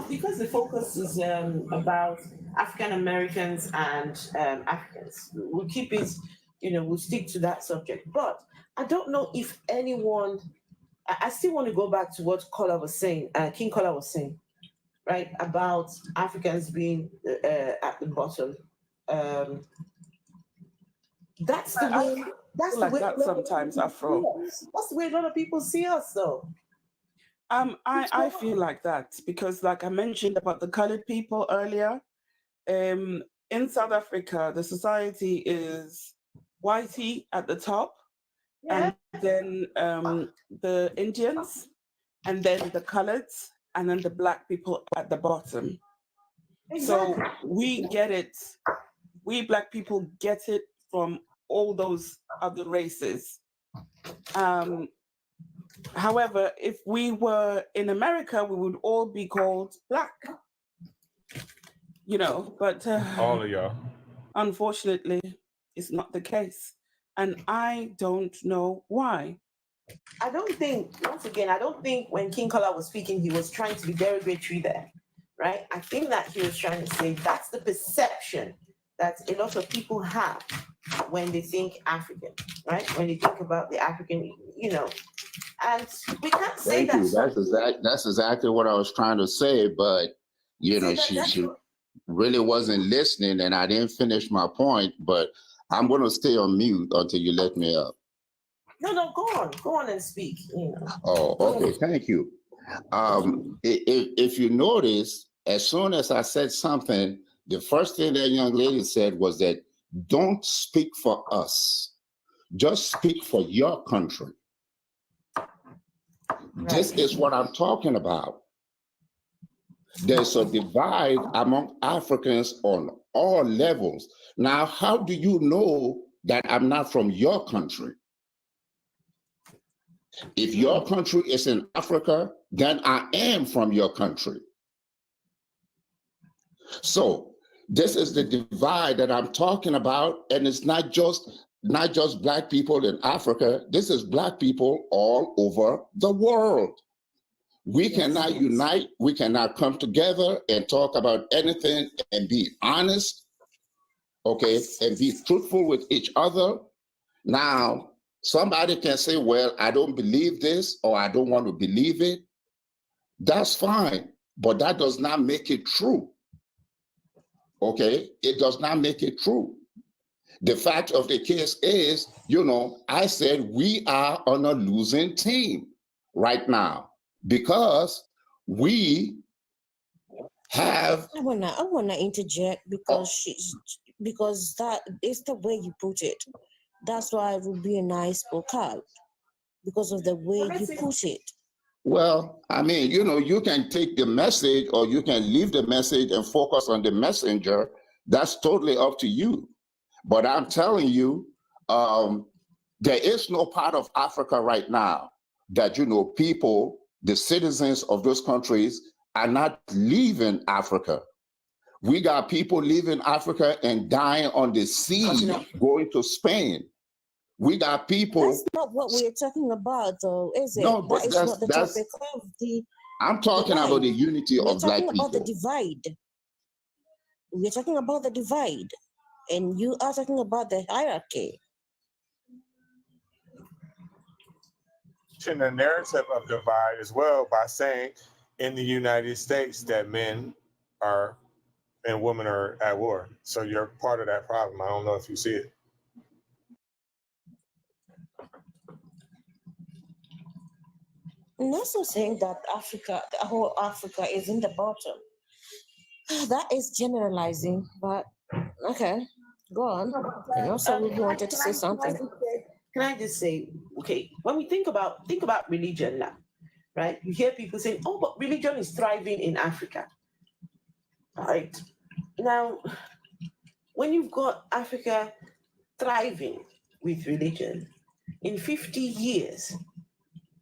because the focus is about African Americans and Africans, we'll keep it, we'll stick to that subject. But I don't know if anyone, I still want to go back to what Kola was saying, King Kola was saying, right, about Africans being at the bottom. That's the way. That's the way. That sometimes, Afro. That's the way a lot of people see us, though. I feel like that because, like I mentioned about the colored people earlier, in South Africa, the society is whitey at the top, and then the Indians, and then the coloreds, and then the Black people at the bottom. Exactly. So we get it. We Black people get it from all those other races. However, if we were in America, we would all be called Black. But all of y'all. Unfortunately, it's not the case. And I don't know why. I don't think when King Kola was speaking, he was trying to be derogatory there, right? I think that he was trying to say that's the perception that a lot of people have when they think African, right? When they think about the African, you know, and we can't say Thank you. that. That's exactly what I was trying to say, but you know, she really wasn't listening, and I didn't finish my point. But I'm going to stay on mute until you let me up. No, go on and speak. You know. Oh, okay. Thank you. If you notice, as soon as I said something, the first thing that young lady said was that don't speak for us, just speak for your country. This is what I'm talking about. There's a divide among Africans on all levels. Now, how do you know that I'm not from your country? If your country is in Africa, then I am from your country. So this is the divide that I'm talking about, and it's not just Black people in Africa. This is Black people all over the world. We cannot unite. We cannot come together and talk about anything and be honest, okay, and be truthful with each other. Now, somebody can say, well, I don't believe this, or I don't want to believe it. That's fine, but that does not make it true. Okay, it does not make it true. The fact of the case is, you know, I said we are on a losing team right now because we have. I wanna interject because that is the way you put it. That's why it would be a nice book out because of the way you put it. Well, I mean, you know, you can take the message or you can leave the message and focus on the messenger. That's totally up to you. But I'm telling you, there is no part of Africa right now that, you know, people, the citizens of those countries are not leaving Africa. We got people leaving Africa and dying on the sea, going to Spain. We got people. That's not what we're talking about, though, is it? No, but that is not the topic of the. I'm talking about the unity of Black people. We're talking about the divide. We're talking about the divide, and you are talking about the hierarchy. In the narrative of divide as well by saying in the United States that men are and women are at war. So you're part of that problem. I don't know if you see it. I'm also saying that Africa, the whole Africa is in the bottom. That is generalizing, but okay, go on. And also we wanted to say something. Can I just say, okay, when we think about religion now, right? You hear people saying, oh, but religion is thriving in Africa. All right. Now, when you've got Africa thriving with religion, in 50 years,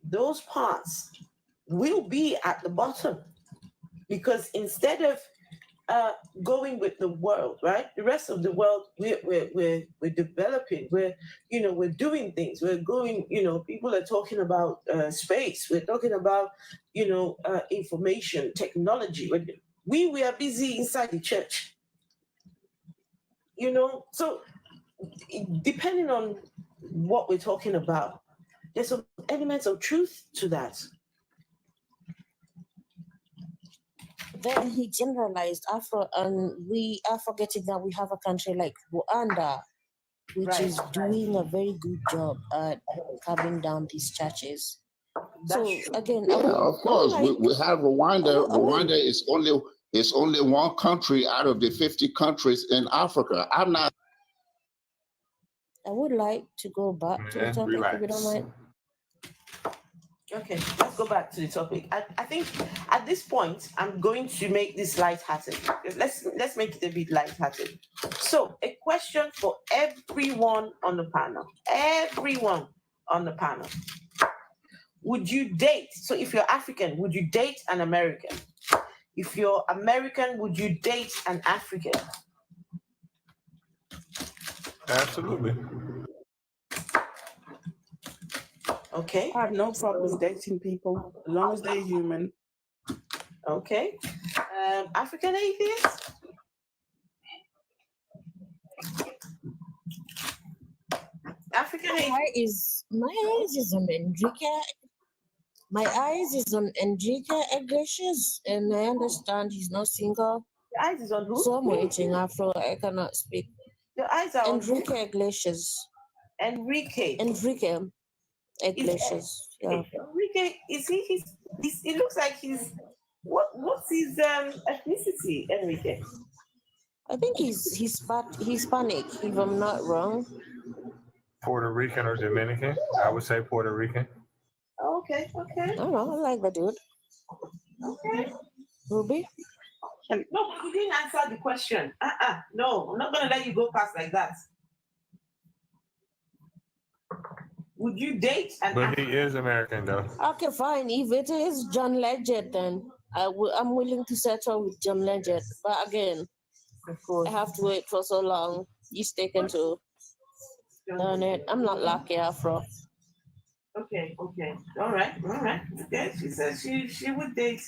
those parts will be at the bottom because instead of going with the world, right? The rest of the world, we're developing. We're doing things. We're going. People are talking about space. We're talking about information technology. We are busy inside the church. So depending on what we're talking about, there's some elements of truth to that. Then he generalized Afro, and we are forgetting that we have a country like Rwanda, which is doing a very good job at carving down these churches. So again, yeah, of course, we have Rwanda. Rwanda is only one country out of the 50 countries in Africa. I would like to go back to the topic if you don't mind. Okay, let's go back to the topic. I think at this point, I'm going to make this lighthearted. Let's make it a bit lighthearted. So, a question for everyone on the panel. Everyone on the panel. Would you date? So, if you're African, would you date an American? If you're American, would you date an African? Absolutely. Okay. I have no problem dating people as long as they're human. Okay. African atheist? My eyes is on Enrique. My eyes is on Enrique Iglesias, and I understand he's not single. Your eyes is on who? So I'm waiting, Afro. I cannot speak. Your eyes are on who? Enrique Iglesias. Enrique. Enrique Iglesias. Yeah. Enrique, is he? It looks like he's. What's his ethnicity, Enrique? I think he's Hispanic, if I'm not wrong. Puerto Rican or Dominican? I would say Puerto Rican. Okay. I don't know. I like the dude. Okay. Ruby? No, you didn't answer the question. No, I'm not gonna let you go past like that. Would you date an But he is American though. Okay, fine. If it is John Legend, then I'm willing to settle with John Legend. But again, Of course. I have to wait for so long. He's taken to. Darn it. I'm not lucky, Afro. Okay. All right. Okay. She says she would date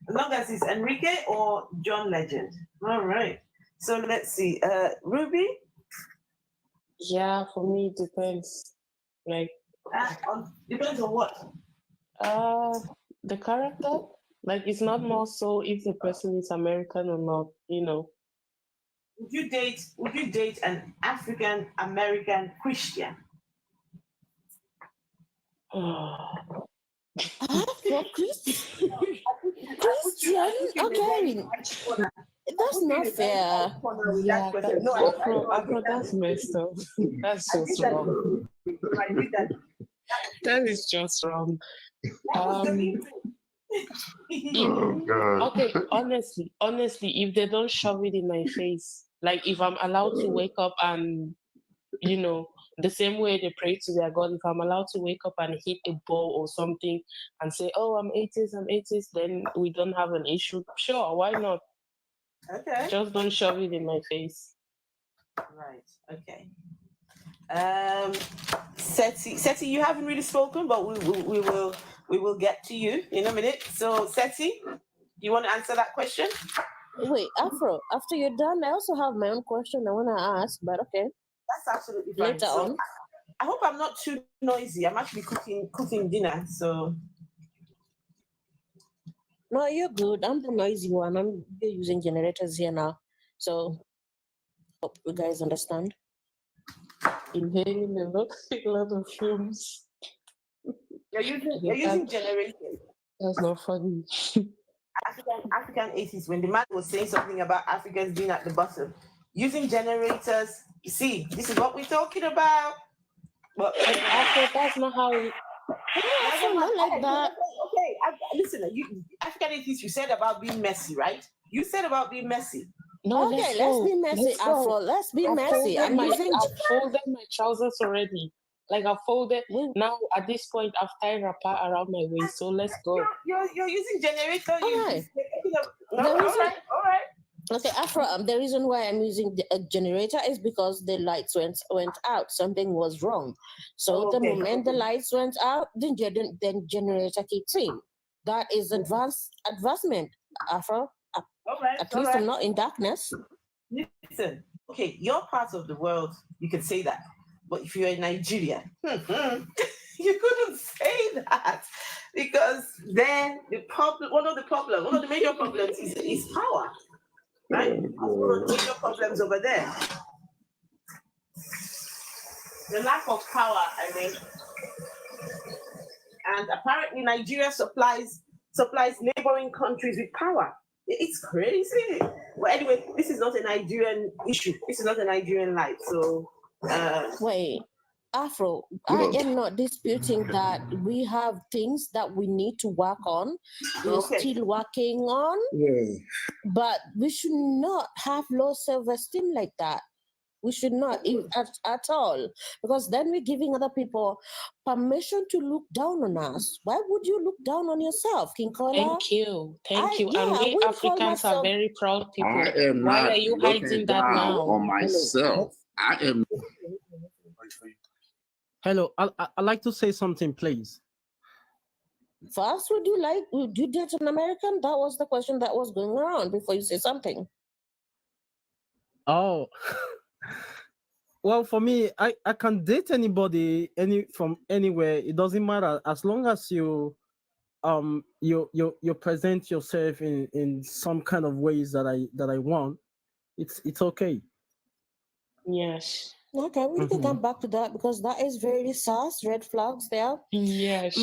as long as it's Enrique or John Legend. All right. So let's see. Ruby? Yeah, for me it depends. Like Depends on what? the character. Like it's not more so if the person is American or not, you know. Would you date an African American Christian? Christian? Okay. That's not fair. Yeah, that's messed up. That's just wrong. That is just wrong. Okay, honestly, if they don't shove it in my face, like if I'm allowed to wake up and, you know, the same way they pray to their God, if I'm allowed to wake up and hit a ball or something and say, oh, I'm atheist, then we don't have an issue. Sure, why not? Okay. Just don't shove it in my face. Right. Okay. Seti, you haven't really spoken, but we will get to you in a minute. So, Seti, you want to answer that question? Wait, Afro, after you're done, I also have my own question I want to ask, but okay. That's absolutely fine. Later So, on. I hope I'm not too noisy. I'm actually cooking dinner, so. No, you're good. I'm the noisy one. I'm using generators here now. So, hope you guys understand. Inhaling a lot of fumes. You're using generators. That's not funny. African atheists, when the man was saying something about Africans being at the bottom, using generators, you see, this is what we're talking about. But that's not how it. Not like that. Okay, listen, African atheists, you said about being messy, right? You said about being messy. No, okay, let's be messy, Afro. Let's be messy. I've folded my trousers already. Like I folded. Now at this point, I've tied wrapper around my waist. So let's go. You're using generator. Okay. All right. Okay, Afro. The reason why I'm using a generator is because the lights went out. Something was wrong. So the moment the lights went out, then generator kicks in. That is advancement, Afro. At least I'm not in darkness. Listen, okay, your part of the world, you can say that. But if you're in Nigeria, you couldn't say that because then one of the major problems is power, right? One of the major problems over there. The lack of power, I mean. And apparently Nigeria supplies neighboring countries with power. It's crazy. Well, anyway, this is not a Nigerian issue. This is not a Nigerian life. So, wait, Afro, I am not disputing that we have things that we need to work on. We're still working on. Yeah. But we should not have low self-esteem like that. We should not at all, because then we're giving other people permission to look down on us. Why would you look down on yourself, King Kola? Thank you. And we Africans are very proud people. I am Why not are you looking hiding that down now? on myself. I am. Hello, I'd like to say something, please. First, would you date an American? That was the question that was going around before you say something. Oh, Well, for me, I can date anybody from anywhere. It doesn't matter as long as you you present yourself in some kind of ways that I want. It's okay. Yes. Okay, we can Mhm. come back to that because that is very sus, red flags there. Yes.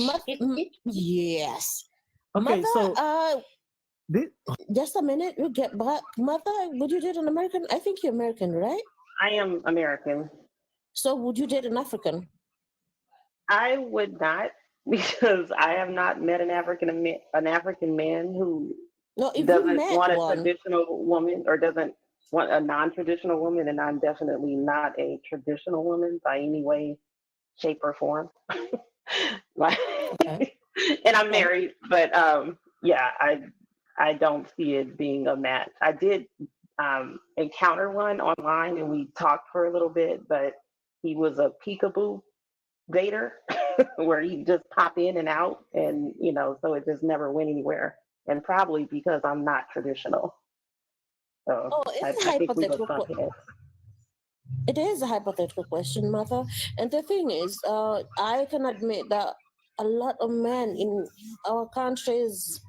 Yes. Okay, Mother, so just a minute, we'll get back. Mother, would you date an American? I think you're American, right? I am American. So would you date an African? I would not because I have not met an African man who No, if you doesn't met want a one, traditional woman or doesn't want a non-traditional woman, and I'm definitely not a traditional woman by any way, shape, or form. Like, okay. and I'm Okay. married, but yeah, I don't see it being a match. I did encounter one online, and we talked for a little bit, but he was a peekaboo dater where he just pop in and out, and so it just never went anywhere. And probably because I'm not traditional. So Oh, I it's a think we both hypothetical. bump heads. It is a hypothetical question, Mother. And the thing is, I can admit that a lot of men in our countries,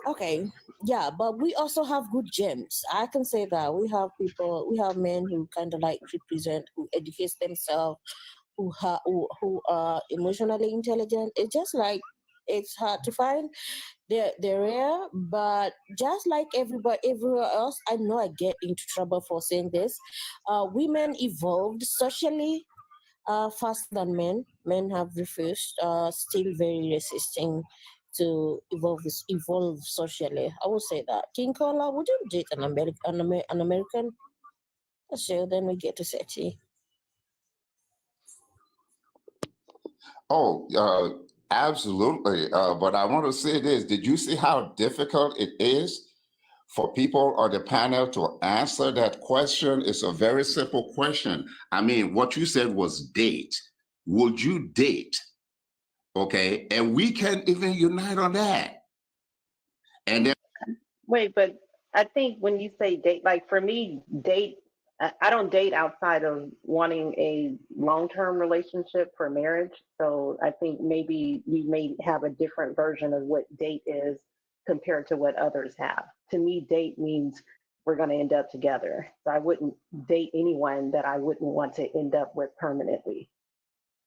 okay, yeah, but we also have good gems. I can say that we have men who kind of like represent, who educate themselves, who are emotionally intelligent. It's just like it's hard to find. They're rare, but just like everybody everywhere else, I know I get into trouble for saying this. Women evolved socially faster than men. Men have refused, still very resisting to evolve socially. I would say that. King Kola, would you date an American? Sure, then we get to SETI. Oh, absolutely. But I want to say this. Did you see how difficult it is for people on the panel to answer that question? It's a very simple question. I mean, what you said was date. Would you date? Okay. And we can't even unite on that. And then Wait, but I think when you say date, like for me, date, I don't date outside of wanting a long-term relationship for marriage. So I think maybe we may have a different version of what date is compared to what others have. To me, date means we're going to end up together. So I wouldn't date anyone that I wouldn't want to end up with permanently.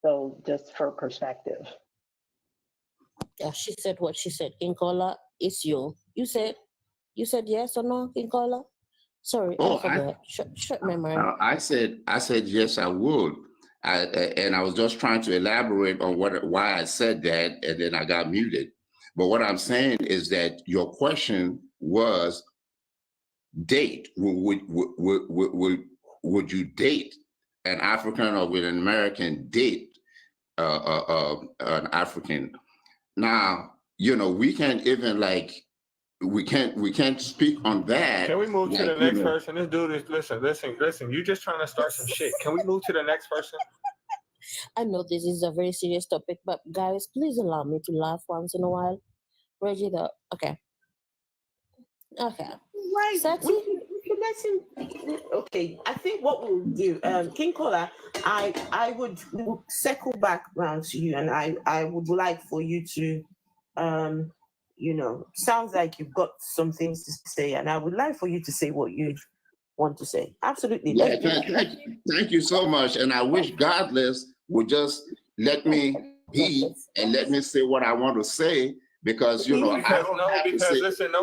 So just for perspective. Yeah, she said what she said. King Kola, it's you. You said yes or no, King Kola? Sorry, I forgot. Shut my mind. I said yes, I would. And I was just trying to elaborate on why I said that, and then I got muted. But what I'm saying is that your question was date. Would you date an African, or would an American date an African? Now, we can't even we can't speak on that. Can we move to the like, next person? Let's do this. Listen. You just trying to start some shit. Can we move to the next person? I know this is a very serious topic, but guys, please allow me to laugh once in a while. Reggie, okay. Right. Sati? We should let him. Okay, I think what we'll do, King Kola, I would circle back round to you, and I would like for you to, sounds like you've got some things to say, and I would like for you to say what you want to say. Absolutely. Yeah, thank you so much. And I wish Godless would just let me be and let me say what I want to say, because I don't have to say. Listen,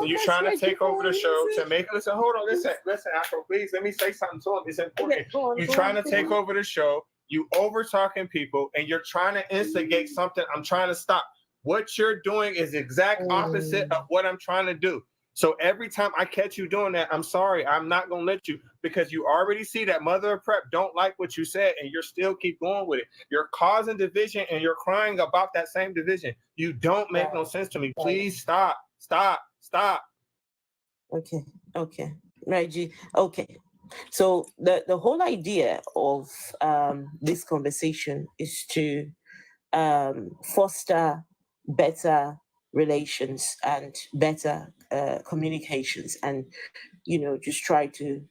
you're trying to take over the show to make hold on, listen, Afro, please let me say something to him. It's important. You're trying to take over the show, you over talking people, and you're trying to instigate something I'm trying to stop. What you're doing is exact opposite of what I'm trying to do. So every time I catch you doing that, I'm sorry, I'm not gonna let you, because you already see that Mother of Prep don't like what you said, and you're still keep going with it. You're causing division, and you're crying about that same division. You don't make no sense to me. Please stop. Okay, Reggie. Okay, so the whole idea of this conversation is to foster better relations and better communications, and just try to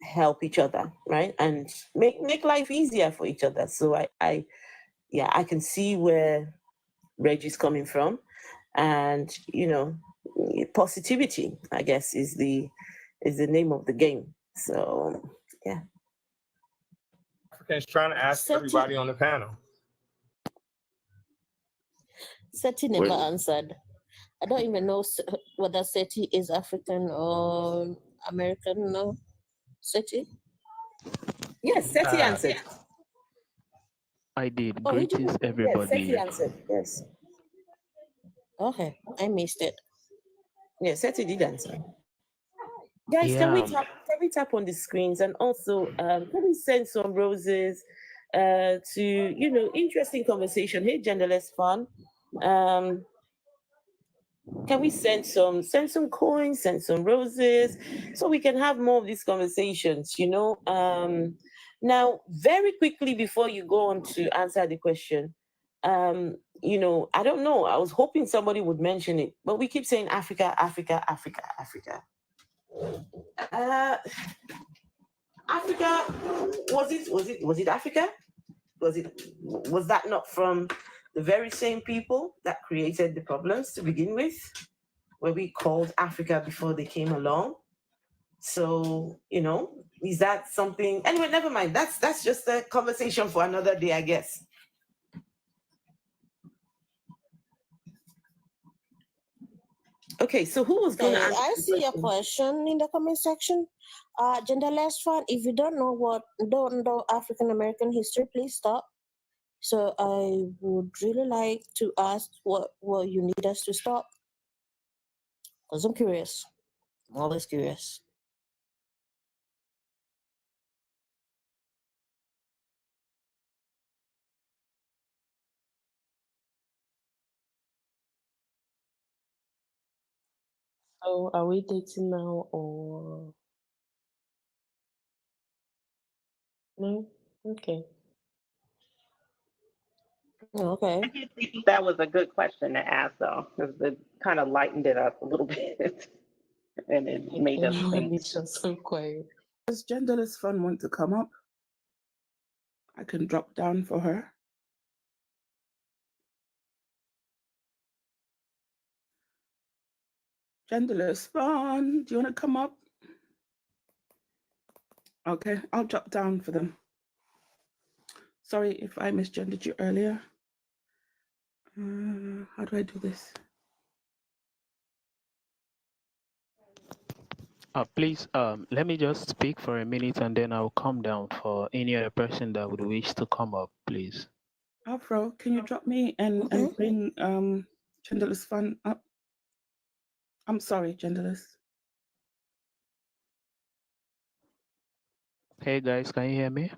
help each other, right? And make life easier for each other. So I can see where Reggie's coming from. And, positivity, I guess, is the name of the game. So, yeah. Africans trying to ask everybody on the panel. Seti never Well- answered. I don't even know whether Seti is African or American. No, Seti. Yes, Seti answered. I did. Oh, he did? Greetings, Yes, everybody. Seti answered. Yes. Okay, I missed it. Yes, Seti did answer. Guys, can we tap on the screens, and also can we send some roses to interesting conversation? Hey, Genderless Fun. Can we send some coins, send some roses, so we can have more of these conversations? Now, very quickly before you go on to answer the question, I don't know. I was hoping somebody would mention it, but we keep saying Africa, Africa, Africa, Africa. Africa, was it Africa? Was that not from the very same people that created the problems to begin with, where we called Africa before they came along? So, is that something? Anyway, never mind. That's just a conversation for another day, I guess. Okay, so who was going to answer? I see your question in the comment section. Genderless Fun, if you don't know African American history, please stop. So I would really like to ask what you need us to stop, because I'm curious. I'm always curious. So are we dating now or no? Okay. Okay. I did think that was a good question to ask, though, because it kind of lightened it up a little bit, and it made us Everyone think. is just so quiet. Does Genderless Fun want to come up? I can drop down for her. Genderless Fun, do you want to come up? Okay, I'll drop down for them. Sorry if I misgendered you earlier. How do I do this? Please, let me just speak for a minute and then I'll come down for any other person that would wish to come up, please. Afro, can you drop me and bring Genderless Fun up? I'm sorry, Genderless. Hey guys, can you hear me?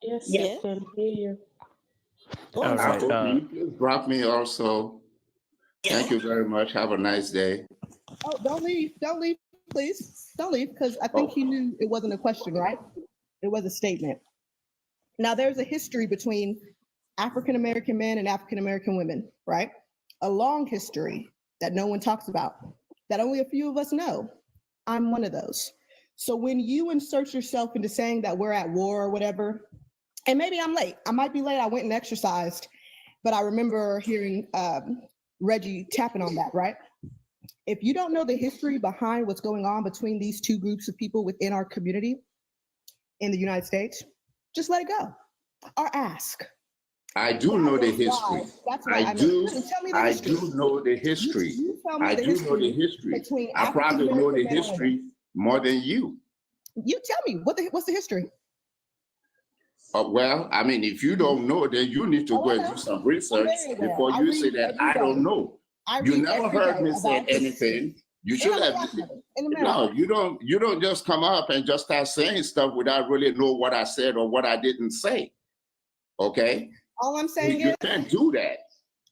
Yes, Yeah. I can hear you. All right. Afro, can you please drop me also? Thank you very much. Have a nice day. Oh, don't leave, please. Don't leave, because I think he knew it wasn't a question, right? It was a statement. Now, there's a history between African American men and African American women, right? A long history that no one talks about, that only a few of us know. I'm one of those. So when you insert yourself into saying that we're at war or whatever, and maybe I'm late, I might be late, I went and exercised, but I remember hearing Reggie tapping on that, right? If you don't know the history behind what's going on between these two groups of people within our community in the United States, just let it go or ask. I do know the history. That's why I do. Tell me the I history. do know the history. You tell me I the do know the history history. between I probably know the African-American men and history more than you. You tell me what's the history? Well, I mean, if you don't know, then you need to go and do some research before you say that I don't know. You never heard me say anything. You should have. No, you don't just come up and just start saying stuff without really know what I said or what I didn't say. Okay? All I'm saying You is can't do that.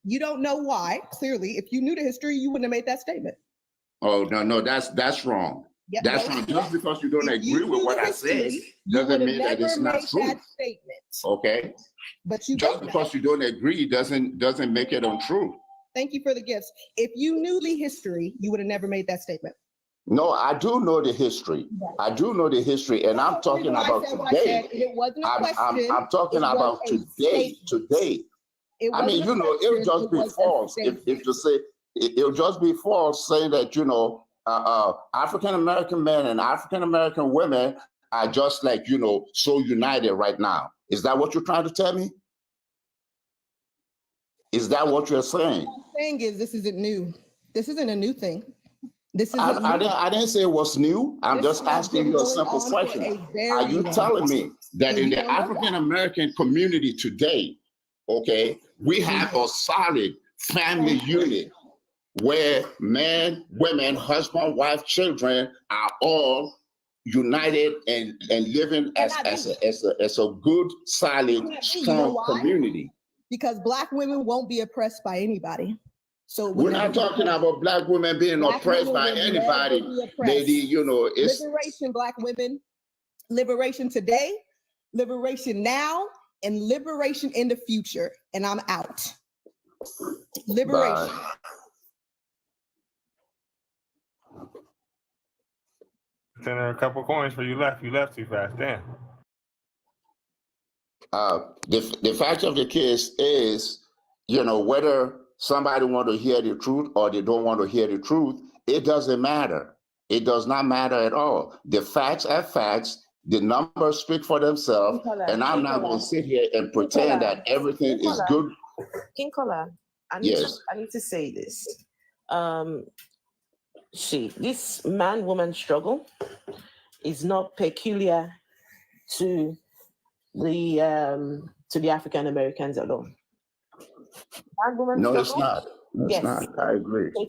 you don't know why. Clearly, if you knew the history, you wouldn't have made that statement. Oh, no, that's wrong. Yep, That's no, wrong. Just because you don't if you agree with knew what the I said history, you doesn't would mean have that it's never not made true. that statement. Okay? But you Just did because you don't agree doesn't make it untrue. Thank you for the gifts. If you knew the history, you would have never made that statement. No, I do know the history. I do know the history, and I'm talking about today. It wasn't a question. I'm talking It was about a today. statement. Today. It I mean, wasn't a it would question, just it be was a false if statement. to say it would just be false saying that African American men and African American women are just like so united right now. Is that what you're trying to tell me? Is that what you're saying? What I'm saying is this isn't new. This isn't a new thing. This isn't new. I didn't say it was new. I'm This just has asking been you a going simple on for question. a very Are you long telling time. me that And in you the don't know that. African American community today, okay, we have a solid family unit where men, women, husband, wife, children are all united and living as a good, solid, You know strong why? community? Because Black women won't be oppressed by anybody. So it would We're never not be talking oppressed. about Black women being Black oppressed women by will anybody, never be oppressed. lady. It's Liberation, Black women. Liberation today, liberation now, and liberation in the future. And I'm out. Liberation. Bye. Send her a couple coins for you left. You left too fast. Damn. The fact of the case is, whether somebody want to hear the truth or they don't want to hear the truth, it doesn't matter. It does not matter at all. The facts are facts. The numbers speak for themselves, and I'm not going to sit here and pretend that everything is good. King Kola, I need to say this. See, this man-woman struggle is not peculiar to the African Americans alone. Man-woman No, struggle, it's not. No, it's yes. not. I agree. So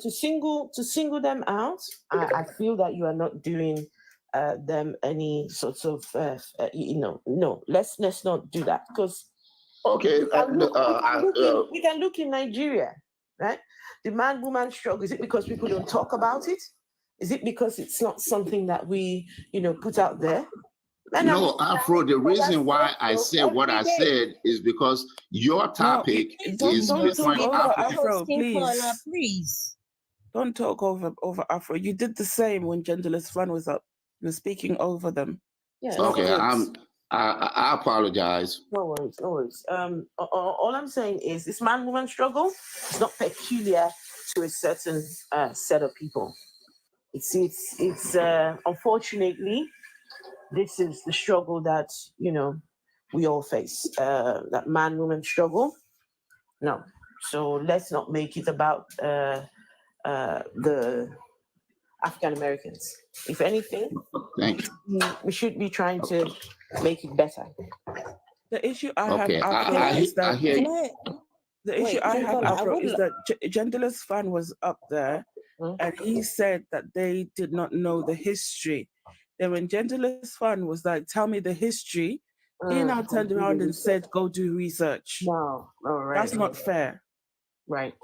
to single them out, I feel that you are not doing them any sorts of no. Let's not do that, because Okay. we can look in Nigeria, right? The man-woman struggle, is it because people don't talk about it? Is it because it's not something that we put out there? No, Afro, the reason why I said what I said is because your topic is Don't talk between over African. Afro, please. Don't talk over Afro. You did the same when Genderless Fun was up. You were speaking over them. Yeah. Okay, I apologize. No worries, no worries. All I'm saying is this man-woman struggle is not peculiar to a certain set of people. It's unfortunately, this is the struggle that we all face. That man-woman struggle. No, so let's not make it about the African Americans. If anything, thank you. We should be trying to make it better. The issue I Okay, have, Afro, is that the issue I have, Afro, is that Genderless Fan was up there, and he said that they did not know the history. Then when Genderless Fan was like, "Tell me the history," he now turned around and said, "Go do research." No, all right. That's not fair. Right.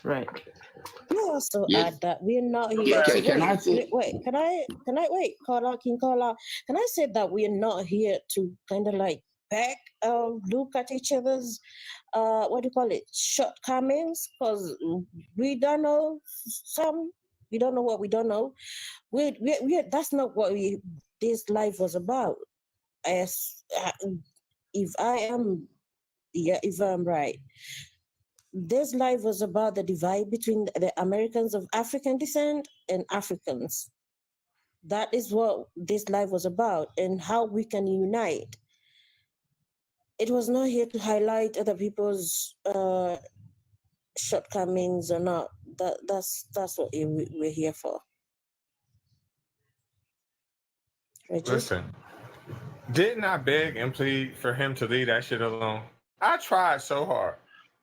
Right. You also Yeah. add that we're not here. Yeah, to can I say- wait? Can I wait? King Kola. Can I say that we're not here to kind of like look at each other's what do you call it, shortcomings? Because we don't know some. We don't know what we don't know. We that's not what this life was about. If I'm right, this life was about the divide between the Americans of African descent and Africans. That is what this life was about, and how we can unite. It was not here to highlight other people's shortcomings or not. That's what we're here for. Reggie? Listen, didn't I beg and plead for him to leave that shit alone? I tried so hard,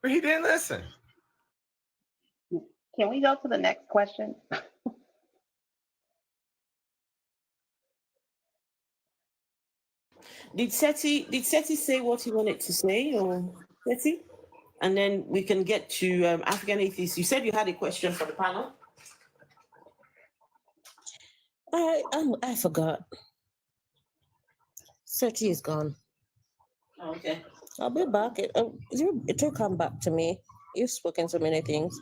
but he didn't listen. Can we go to the next question? Did Seti say what he wanted to say, or Seti? And then we can get to African atheists. You said you had a question for the panel. I forgot. Seti is gone. Oh, okay. I'll be back. It will come back to me. You've spoken so many things.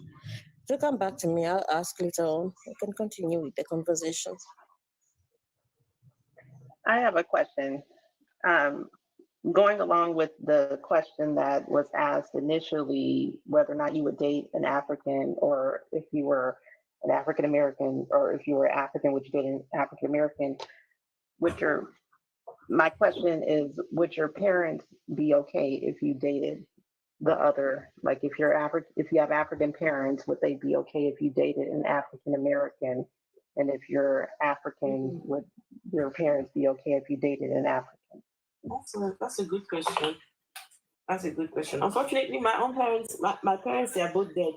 If you come back to me, I'll ask later on. We can continue with the conversation. I have a question. Going along with the question that was asked initially, whether or not you would date an African, or if you were an African American, or if you were African, would you date an African American? My question is, would your parents be okay if you dated the other? Like, if you have African parents, would they be okay if you dated an African American? And if you're African, would your parents be okay if you dated an African? That's a good question. That's a good question. Unfortunately, my own parents, my parents, they are both dead.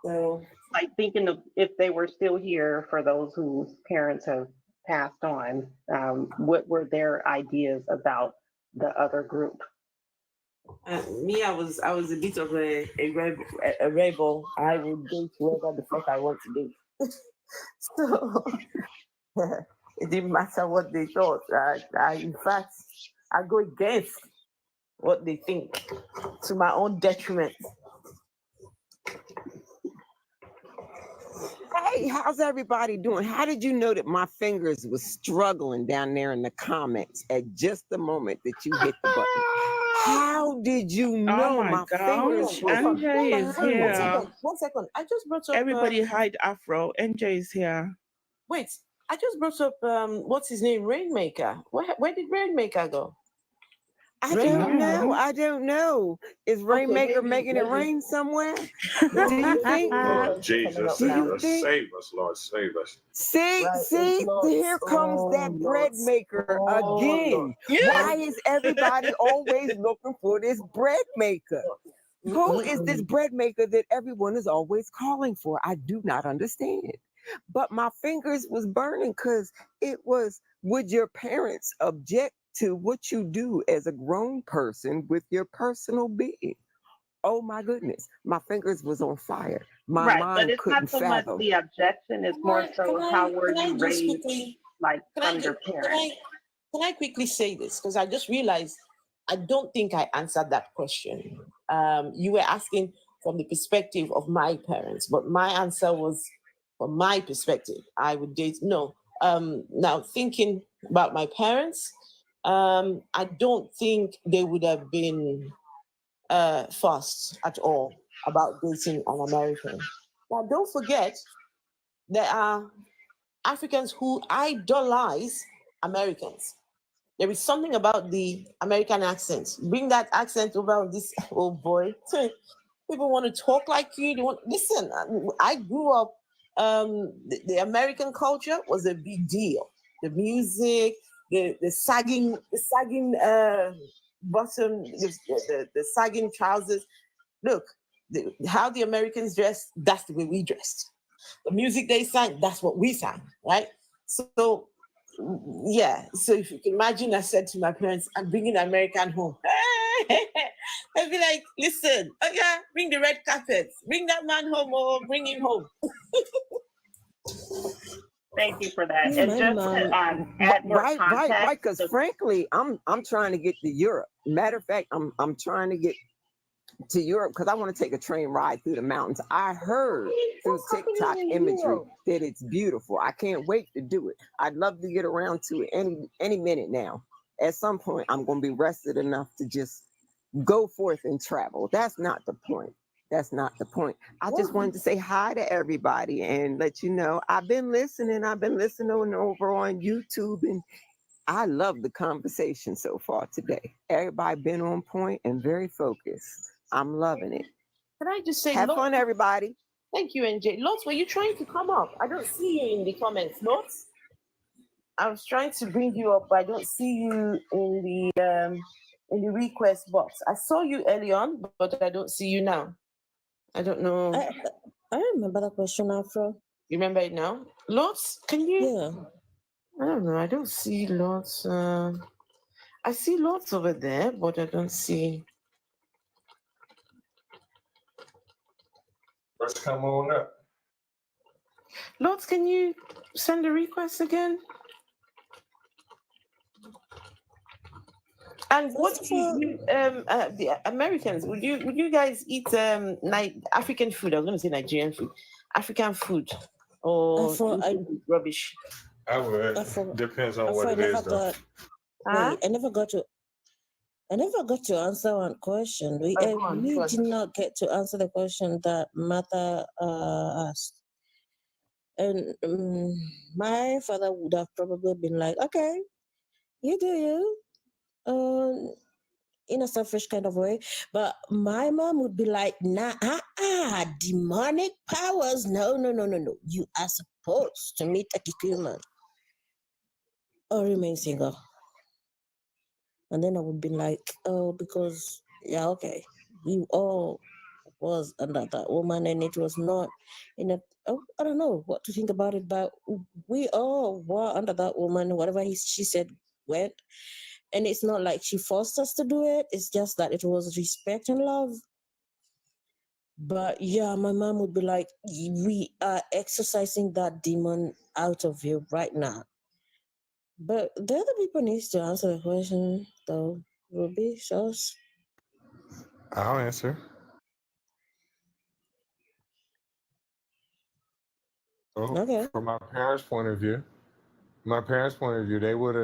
So, like, thinking of if they were still here, for those whose parents have passed on, what were their ideas about the other group? me, I was a bit of a rebel. I would date whoever the fuck I want to date. So it didn't matter what they thought. In fact, I go against what they think to my own detriment. Hey, how's everybody doing? How did you know that my fingers was struggling down there in the comments at just the moment that you hit the button? How did you know my fingers was NJ is here. One second. I just brought up. Everybody hide Afro. NJ is here. Wait, I just brought up what's his name? Rainmaker. Where did Rainmaker go? I don't know. Is Rainmaker making it rain somewhere? Do you think? Lord Jesus, save us, save us, Lord, save us. See, here comes that bread maker again. Why is everybody always looking for this bread maker? Who is this bread maker that everyone is always calling for? I do not understand. But my fingers was burning because it was, would your parents object to what you do as a grown person with your personal being? Oh my goodness, my fingers was on fire. My mind but it's couldn't not so much fathom. the objection, it's more so how were you raised, like, from your parents? Can I quickly say this? Because I just realized I don't think I answered that question. You were asking from the perspective of my parents, but my answer was from my perspective. I would date, no. Now, thinking about my parents, I don't think they would have been fussed at all about dating an American. Now, don't forget, there are Africans who idolize Americans. There is something about the American accent. Bring that accent over on this old boy. People want to talk like you. They want, listen, I grew up, the American culture was a big deal. The music, the sagging bottom, the sagging trousers. Look, how the Americans dress, that's the way we dressed. The music they sang, that's what we sang, right? So, yeah. So if you can imagine, I said to my parents, I'm bringing an American home. I'd be like, listen, oh yeah, bring the red carpet, bring that man home or bring him home. Thank you for that. Yeah, And just to add more right, context, because frankly, I'm trying to get to Europe. Matter of fact, I'm trying to get to Europe because I want to take a train ride through the mountains. I heard through TikTok imagery that it's beautiful. I can't wait to do it. I'd love to get around to it any minute now. At some point, I'm going to be rested enough to just go forth and travel. That's not the point. That's not the point. I just wanted to say hi to everybody and let you know I've been listening. I've been listening over on YouTube, and I love the conversation so far today. Everybody been on point and very focused. I'm loving it. Can I just say, have fun, everybody. Thank you, NJ. Lots, were you trying to come up? I don't see you in the comments. Lots, I was trying to bring you up, but I don't see you in the request box. I saw you early on, but I don't see you now. I don't know. I remember the question, Afro. You remember it now? Lots, can you? Yeah. I don't know. I don't see Lots. I see Lots over there, but I don't see. Let's come on up. Lots, can you send a request again? And what do the Americans, would you guys eat African food? I was gonna say Nigerian food, African food, or rubbish? I would. Depends on what it is, though. I never got to answer one question. We did not get to answer the question that Martha asked. And my father would have probably been like, okay, you do you, in a selfish kind of way. But my mom would be like, nah, demonic powers. No. You are supposed to meet a Kikuyu man or remain single. And then I would be like, oh, because, yeah, okay, we all was under that woman, and it was not in a, I don't know what to think about it, but we all were under that woman. Whatever she said went. And it's not like she forced us to do it. It's just that it was respect and love. But yeah, my mom would be like, we are exercising that demon out of you right now. But the other people needs to answer the question, though. Ruby, Shows. I'll answer. So, Okay. from my parents' point of view, they would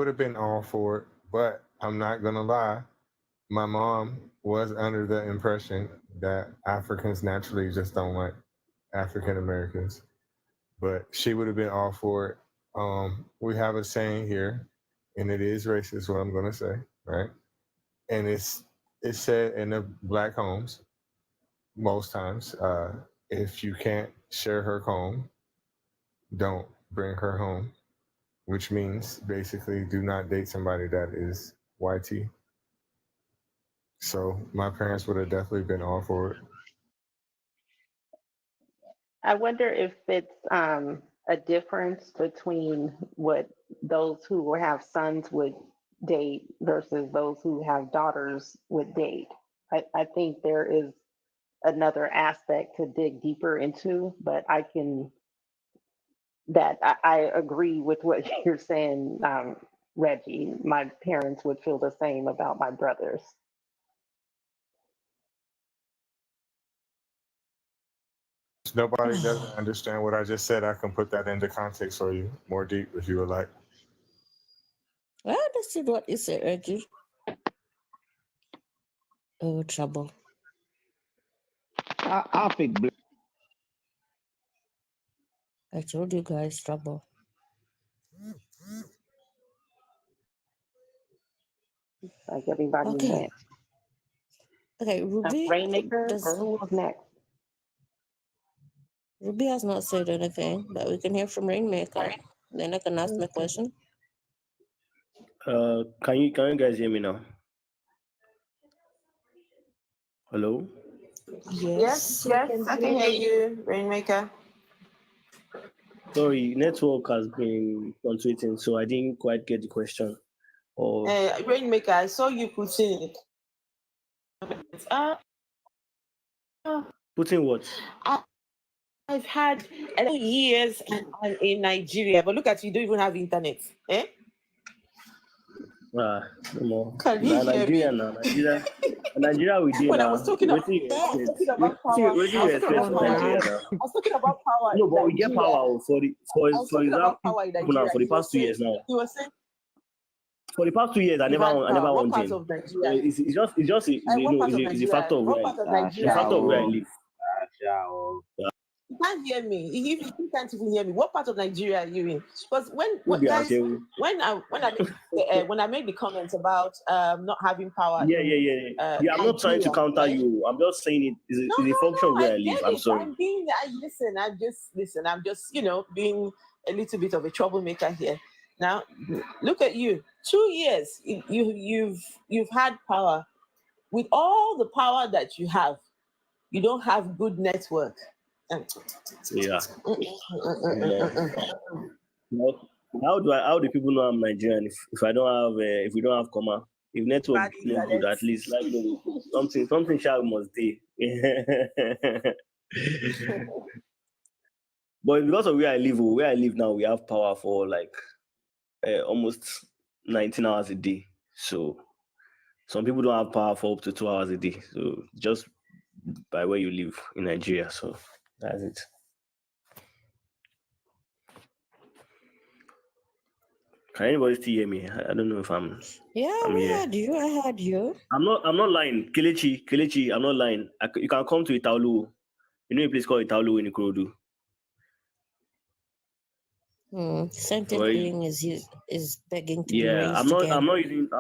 have been all for it. But I'm not gonna lie, my mom was under the impression that Africans naturally just don't like African Americans. But she would have been all for it. We have a saying here, and it is racist, what I'm gonna say, right? And it's said in the Black homes most times, if you can't share her comb, don't bring her home, which means basically do not date somebody that is YT. So my parents would have definitely been all for it. I wonder if it's a difference between what those who have sons would date versus those who have daughters would date. I think there is another aspect to dig deeper into, but I agree with what you're saying, Reggie. My parents would feel the same about my brothers. If nobody doesn't understand what I just said, I can put that into context for you more deep if you would like. I understood what you said, Reggie. Oh, trouble. I'll pick Black. I told you guys, trouble. Like everybody went. Okay, Ruby. Rainmaker, or who was next? Ruby has not said anything, but we can hear from Rainmaker. Then I can ask my question. Can you guys hear me now? Hello? Yes, I can hear you, Rainmaker. Sorry, network has been fluctuating, so I didn't quite get the question. Or Rainmaker, I saw you putting it. putting what? I've had 11 years in Nigeria, but look at you, don't even have internet. Eh? No more. Can you hear Nigeria me? now. Nigeria we did When I now. was talking about power, I was talking about power. No, but we get power for example now for the past 2 years now. You were saying for the past 2 years, I never won part team. of Nigeria. It's a factor of where I live. You can't hear me. You can't even hear me. What part of Nigeria are you in? Because when I made the comments about not having power. I'm not trying to counter you. I'm just saying it's a function of where I live. I'm sorry. I'm just being a little bit of a troublemaker here. Now, look at you. 2 years you've had power. With all the power that you have, you don't have good network. Yeah. How do people know I'm Nigerian if we don't have comma? If network is not good, at least like something sharp must be. But because of where I live now, we have power for like almost 19 hours a day. So some people don't have power for up to 2 hours a day. So just by where you live in Nigeria. So that's it. Can anybody still hear me? I don't know if I'm We here. heard you. I heard you. I'm not lying. Kelechi, I'm not lying. You can come to Itaulu. You know a place called Itaulu in Ikorodu. Scented being is begging to be Yeah, raised again. I'm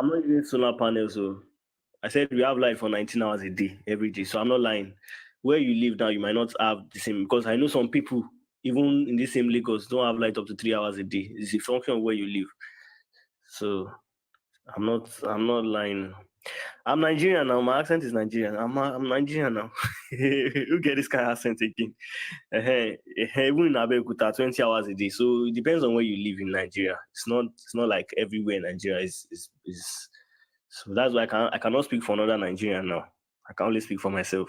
not using solar panels. So I said we have light for 19 hours a day, every day. So I'm not lying. Where you live now, you might not have the same, because I know some people, even in the same Lagos, don't have light up to 3 hours a day. It's a function of where you live. So I'm not lying. I'm Nigerian now. My accent is Nigerian. I'm Nigerian now. You get this kind of accent again. Even in Abeokuta, 20 hours a day. So it depends on where you live in Nigeria. It's not like everywhere in Nigeria is. So that's why I cannot speak for another Nigerian now. I can only speak for myself.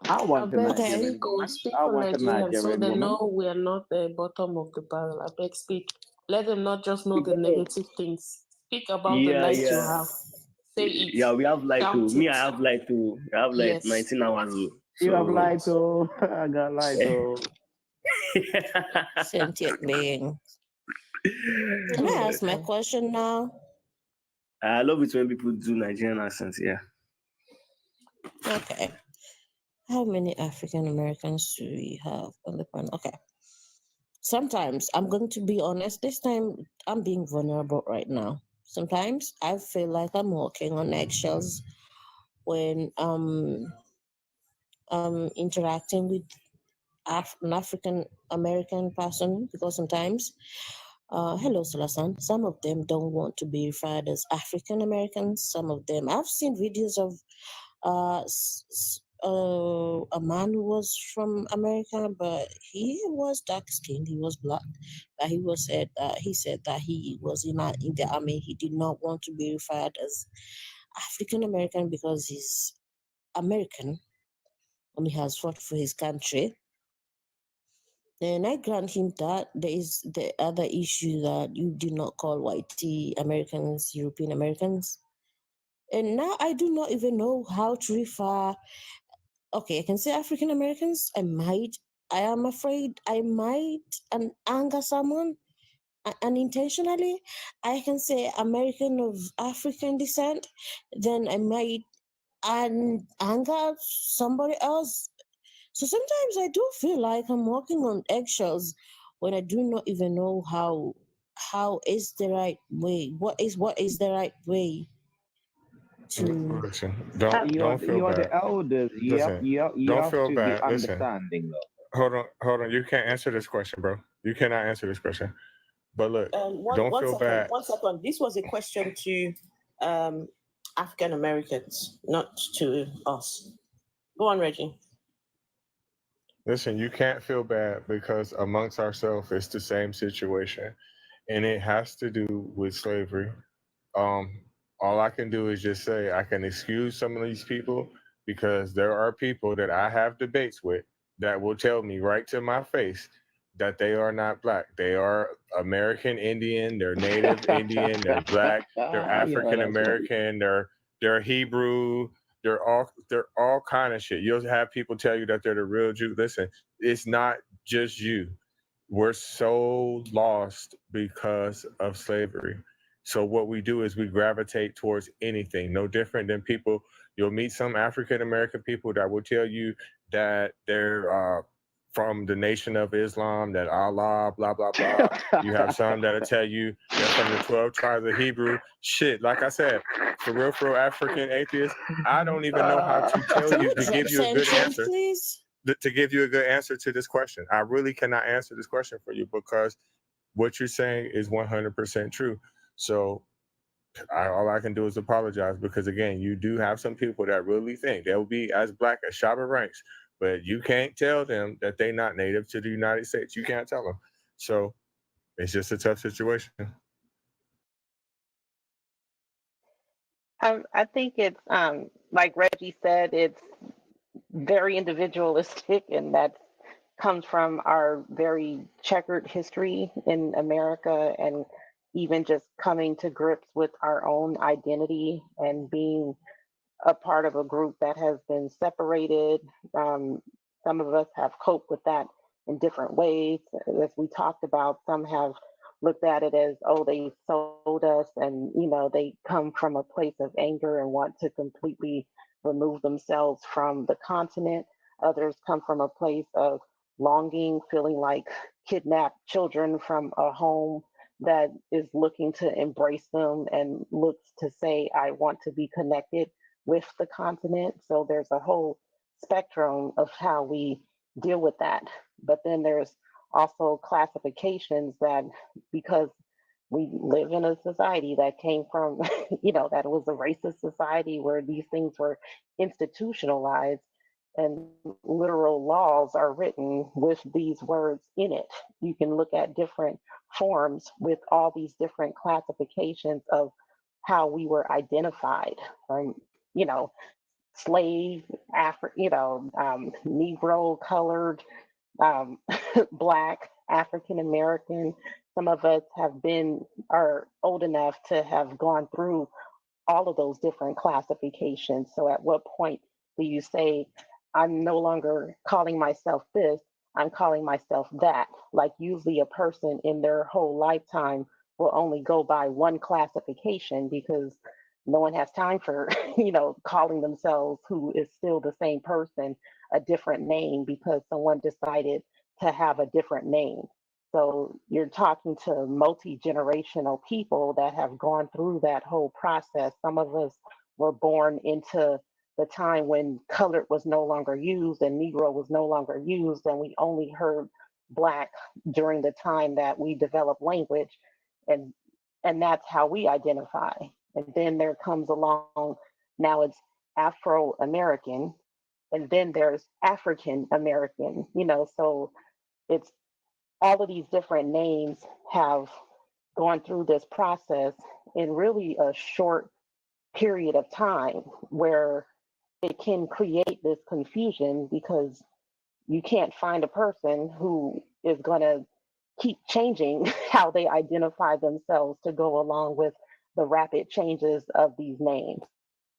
I want the Abeg, Nigerian speak, woman. speak I for want the Nigerians so Nigerian they woman. know we are not the bottom of the barrel. Abeg, speak. Let them not just know the negative things. Speak about the light you have. Say it. Yeah, we have light too. Shout Me, it. I have light too. I have like Yes. 19 hours too. You have So light, oh. I got light, oh. Sentient being. Can I ask my question now? I love it when people do Nigerian accents. Yeah. Okay. How many African Americans do we have on the panel? Okay. Sometimes I'm going to be honest. This time I'm being vulnerable right now. Sometimes I feel like I'm walking on eggshells when interacting with an African American person, because sometimes hello Salasan, some of them don't want to be referred as African Americans. Some of them, I've seen videos of a man who was from America, but he was dark skinned, he was black, but he said that he was in the army. He did not want to be referred as African American because he's American and he has fought for his country. And I grant him that. There is the other issue that you do not call white Americans European Americans. And now I do not even know how to refer. Okay, I can say African Americans. I am afraid I might anger someone unintentionally. I can say American of African descent, then I might anger somebody else. So sometimes I do feel like I'm walking on eggshells when I do not even know how is the right way. What is the right way to? Listen, don't feel You are bad. the elders. Listen, You don't have feel to be bad. Listen, understanding, though. hold on. You can't answer this question, bro. You cannot answer this question. But look, don't feel bad. 1 second. This was a question to African Americans, not to us. Go on, Reggie. Listen, you can't feel bad because amongst ourselves, it's the same situation, and it has to do with slavery. All I can do is just say I can excuse some of these people because there are people that I have debates with that will tell me right to my face that they are not black. They are American Indian, they're Native Indian, they're black, they're African American, they're Hebrew, they're all kind of shit. You'll have people tell you that they're the real Jew. Listen, it's not just you. We're so lost because of slavery. So what we do is we gravitate towards anything, no different than people. You'll meet some African American people that will tell you that they're from the Nation of Islam, that Allah, blah, blah, blah. You have some that'll tell you they're from the 12 tribes of Hebrew. Shit, like I said, for real African atheists, I don't even know how to tell you to give you a good answer. Please? To give you a good answer to this question. I really cannot answer this question for you because what you're saying is 100% true. So all I can do is apologize because, again, you do have some people that really think they'll be as black as Shabba Ranks, but you can't tell them that they're not native to the United States. You can't tell them. So it's just a tough situation. I think it's like Reggie said, it's very individualistic, and that comes from our very checkered history in America and even just coming to grips with our own identity and being a part of a group that has been separated. Some of us have coped with that in different ways. As we talked about, some have looked at it as, oh, they sold us, and they come from a place of anger and want to completely remove themselves from the continent. Others come from a place of longing, feeling like kidnapped children from a home that is looking to embrace them and looks to say, I want to be connected with the continent. So there's a whole spectrum of how we deal with that. But then there's also classifications that, because we live in a society that came from, that it was a racist society where these things were institutionalized, and literal laws are written with these words in it. You can look at different forms with all these different classifications of how we were identified. Slave, Negro, colored, Black, African American. Some of us are old enough to have gone through all of those different classifications. So at what point do you say, I'm no longer calling myself this, I'm calling myself that? Like usually a person in their whole lifetime will only go by one classification because no one has time for, calling themselves, who is still the same person, a different name because someone decided to have a different name. So you're talking to multi-generational people that have gone through that whole process. Some of us were born into the time when colored was no longer used and Negro was no longer used, and we only heard Black during the time that we developed language, and that's how we identify. And then there comes along, now it's Afro-American, and then there's African American, so it's all of these different names have gone through this process in really a short period of time, where it can create this confusion because you can't find a person who is going to keep changing how they identify themselves to go along with the rapid changes of these names.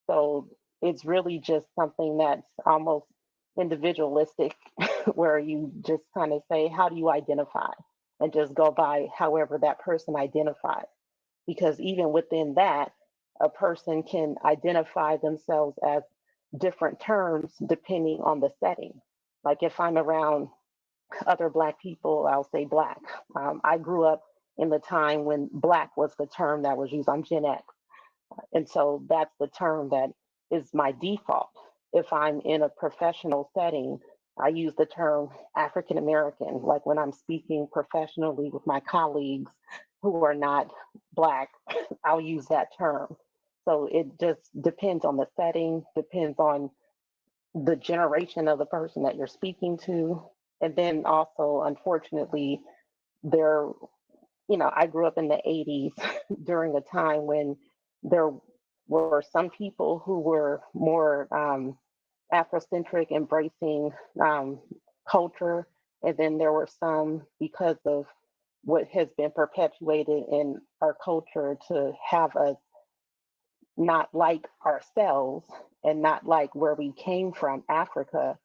So it's really just something that's almost individualistic, where you just kind of say, how do you identify? And just go by however that person identifies. Because even within that, a person can identify themselves as different terms depending on the setting. Like if I'm around other Black people, I'll say Black. I grew up in the time when Black was the term that was used. I'm Gen X. And so that's the term that is my default. If I'm in a professional setting, I use the term African American, like when I'm speaking professionally with my colleagues who are not Black, I'll use that term. So it just depends on the setting, depends on the generation of the person that you're speaking to. And then also, unfortunately, I grew up in the 80s during a time when there were some people who were more Afrocentric, embracing culture. And then there were some, because of what has been perpetuated in our culture, to have us not like ourselves and not like where we came from, Africa.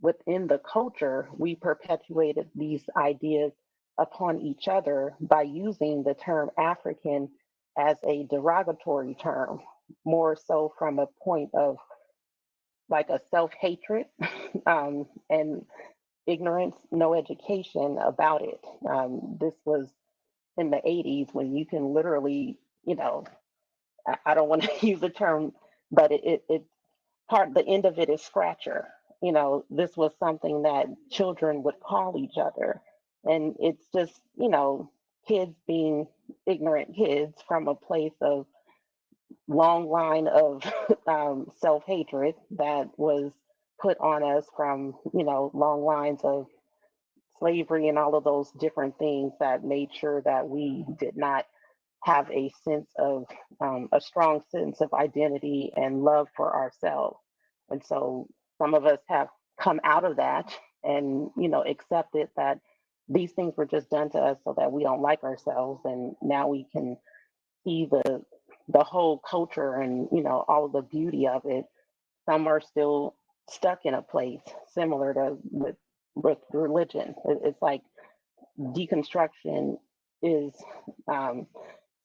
Within the culture, we perpetuated these ideas upon each other by using the term African as a derogatory term, more so from a point of like a self-hatred and ignorance, no education about it. This was in the 80s when you can literally, I don't want to use the term, but the end of it is scratcher. This was something that children would call each other. And it's just, kids being ignorant kids from a place of long line of self-hatred that was put on us from, long lines of slavery and all of those different things that made sure that we did not have a strong sense of identity and love for ourselves. And so some of us have come out of that and, accepted that these things were just done to us so that we don't like ourselves, and now we can see the whole culture and all the beauty of it. Some are still stuck in a place similar to with religion. It's like deconstruction is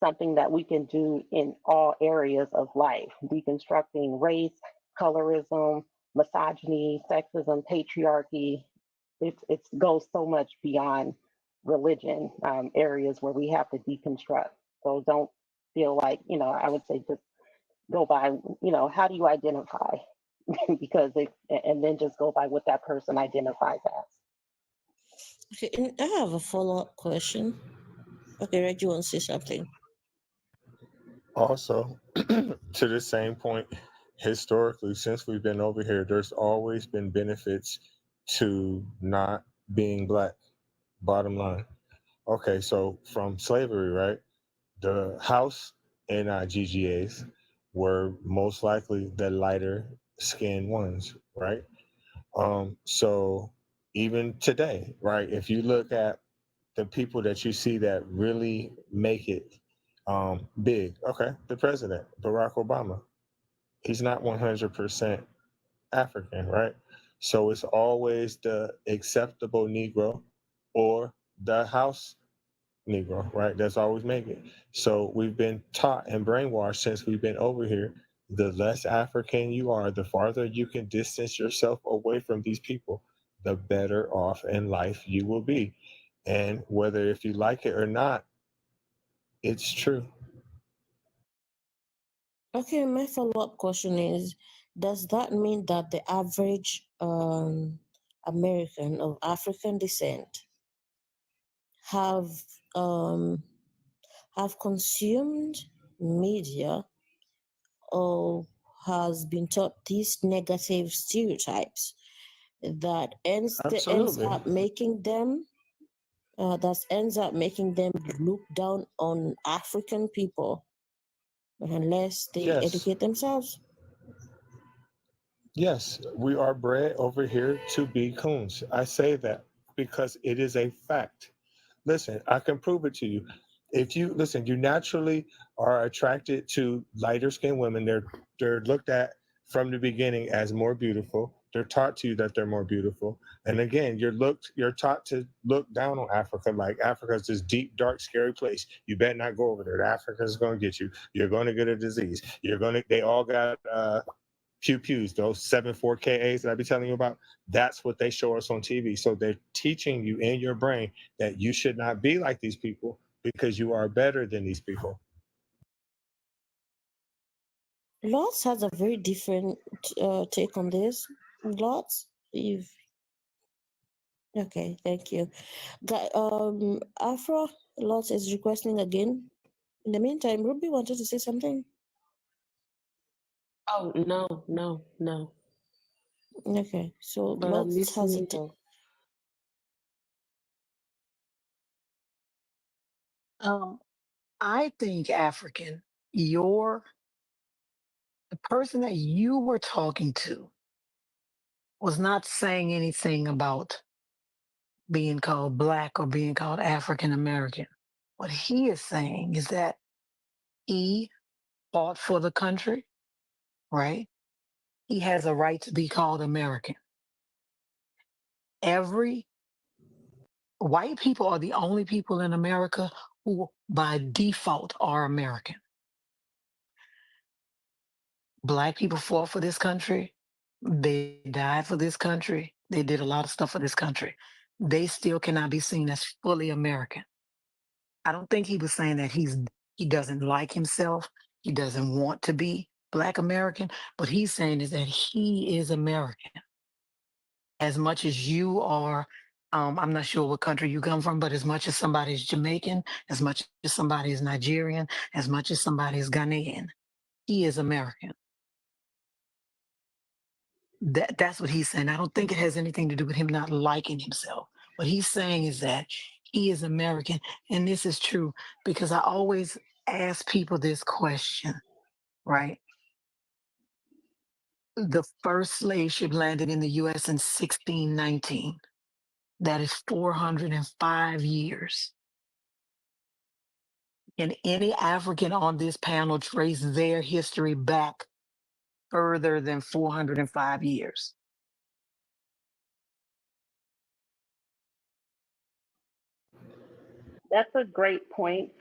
something that we can do in all areas of life. Deconstructing race, colorism, misogyny, sexism, patriarchy. It goes so much beyond religion, areas where we have to deconstruct. So don't feel like, I would say just go by, how do you identify? Because and then just go by what that person identifies as. Okay, and I have a follow-up question. Okay, Reggie, you want to say something? Also, to the same point, historically, since we've been over here, there's always been benefits to not being Black. Bottom line. Okay, so from slavery, right? The house NIGGAs were most likely the lighter skinned ones, right? So even today, right? If you look at the people that you see that really make it big, okay, the president, Barack Obama, he's not 100% African, right? So it's always the acceptable Negro or the house Negro, right? That's always make it. So we've been taught and brainwashed since we've been over here. The less African you are, the farther you can distance yourself away from these people, the better off in life you will be. And whether if you like it or not, it's true. Okay, my follow-up question is, does that mean that the average American of African descent have consumed media or has been taught these negative stereotypes that ends Absolutely. up making them look down on African people unless they Yes. educate themselves? Yes, we are bred over here to be coons. I say that because it is a fact. Listen, I can prove it to you. If you listen, you naturally are attracted to lighter skinned women. They're looked at from the beginning as more beautiful. They're taught to you that they're more beautiful. And again, you're taught to look down on Africa like Africa's this deep, dark, scary place. You better not go over there. Africa's gonna get you. You're gonna get a disease. They all got pews, those 7.4 KAs that I be telling you about. That's what they show us on TV. So they're teaching you in your brain that you should not be like these people because you are better than these people. Lots has a very different take on this. Lots, okay, thank you. Afro, Lots is requesting again. In the meantime, Ruby wanted to say something. Oh no. Okay, so But I'm Lots has a listening though. I think African, the person that you were talking to was not saying anything about being called Black or being called African American. What he is saying is that he fought for the country, right? He has a right to be called American. White people are the only people in America who by default are American. Black people fought for this country. They died for this country. They did a lot of stuff for this country. They still cannot be seen as fully American. I don't think he was saying that he doesn't like himself. He doesn't want to be Black American. What he's saying is that he is American. As much as you are, I'm not sure what country you come from, but as much as somebody is Jamaican, as much as somebody is Nigerian, as much as somebody is Ghanaian, he is American. That's what he's saying. I don't think it has anything to do with him not liking himself. What he's saying is that he is American. And this is true because I always ask people this question, right? The first slave ship landed in the US in 1619. That is 405 years. Can any African on this panel trace their history back further than 405 years? That's a great point.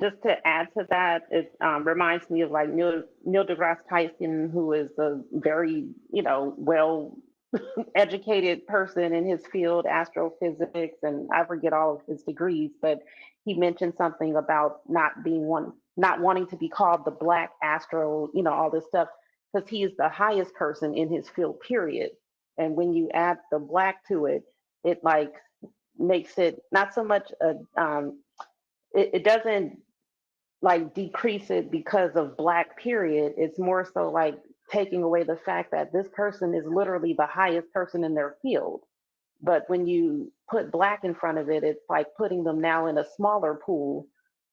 Just to add to that, it reminds me of like Neil deGrasse Tyson, who is a very, well educated person in his field, astrophysics, and I forget all of his degrees, but he mentioned something about not wanting to be called the black astro, all this stuff, because he is the highest person in his field, period. And when you add the black to it, it like makes it not so much it doesn't like decrease it because of black period. It's more so like taking away the fact that this person is literally the highest person in their field. But when you put black in front of it, it's like putting them now in a smaller pool,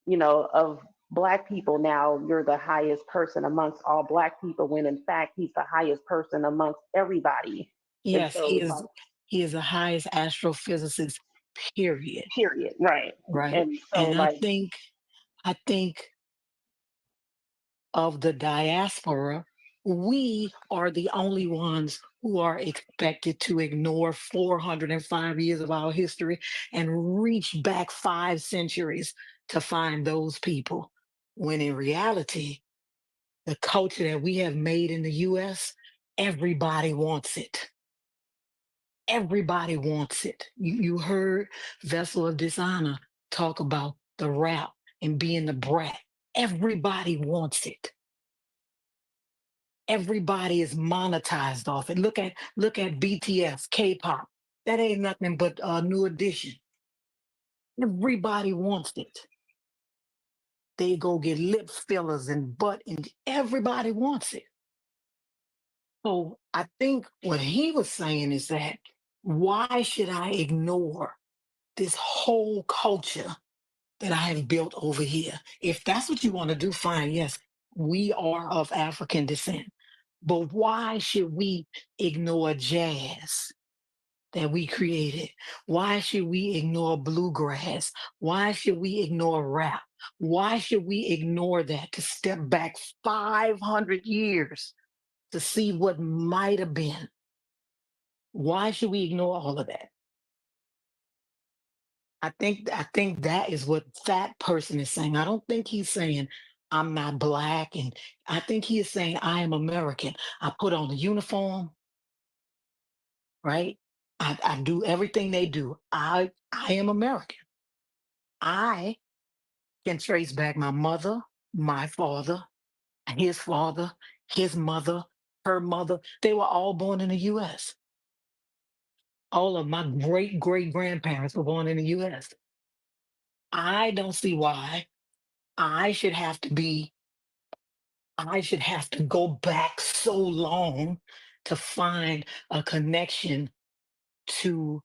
of black people. Now you're the highest person amongst all black people, when in fact he's the highest person amongst everybody. Yes, he is the highest astrophysicist, period. Period. Right. Right. And so And I think of the diaspora, we are the only ones who are expected to ignore 405 years of our history and reach back 5 centuries to find those people. When in reality, the culture that we have made in the US, everybody wants it. Everybody wants it. You heard Vessel of Dishonor talk about the rap and being the brat. Everybody wants it. Everybody is monetized off it. Look at BTS, K-pop. That ain't nothing but a New Edition. Everybody wants it. They go get lip fillers and butt, and everybody wants it. So I think what he was saying is that, why should I ignore this whole culture that I have built over here? If that's what you want to do, fine. Yes, we are of African descent. But why should we ignore jazz that we created? Why should we ignore bluegrass? Why should we ignore rap? Why should we ignore that to step back 500 years to see what might have been? Why should we ignore all of that? I think that is what that person is saying. I don't think he's saying I'm not black, and I think he is saying I am American. I put on the uniform, right? I do everything they do. I am American. I can trace back my mother, my father, his father, his mother, her mother. They were all born in the US. All of my great grandparents were born in the US. I don't see why I should have to go back so long to find a connection to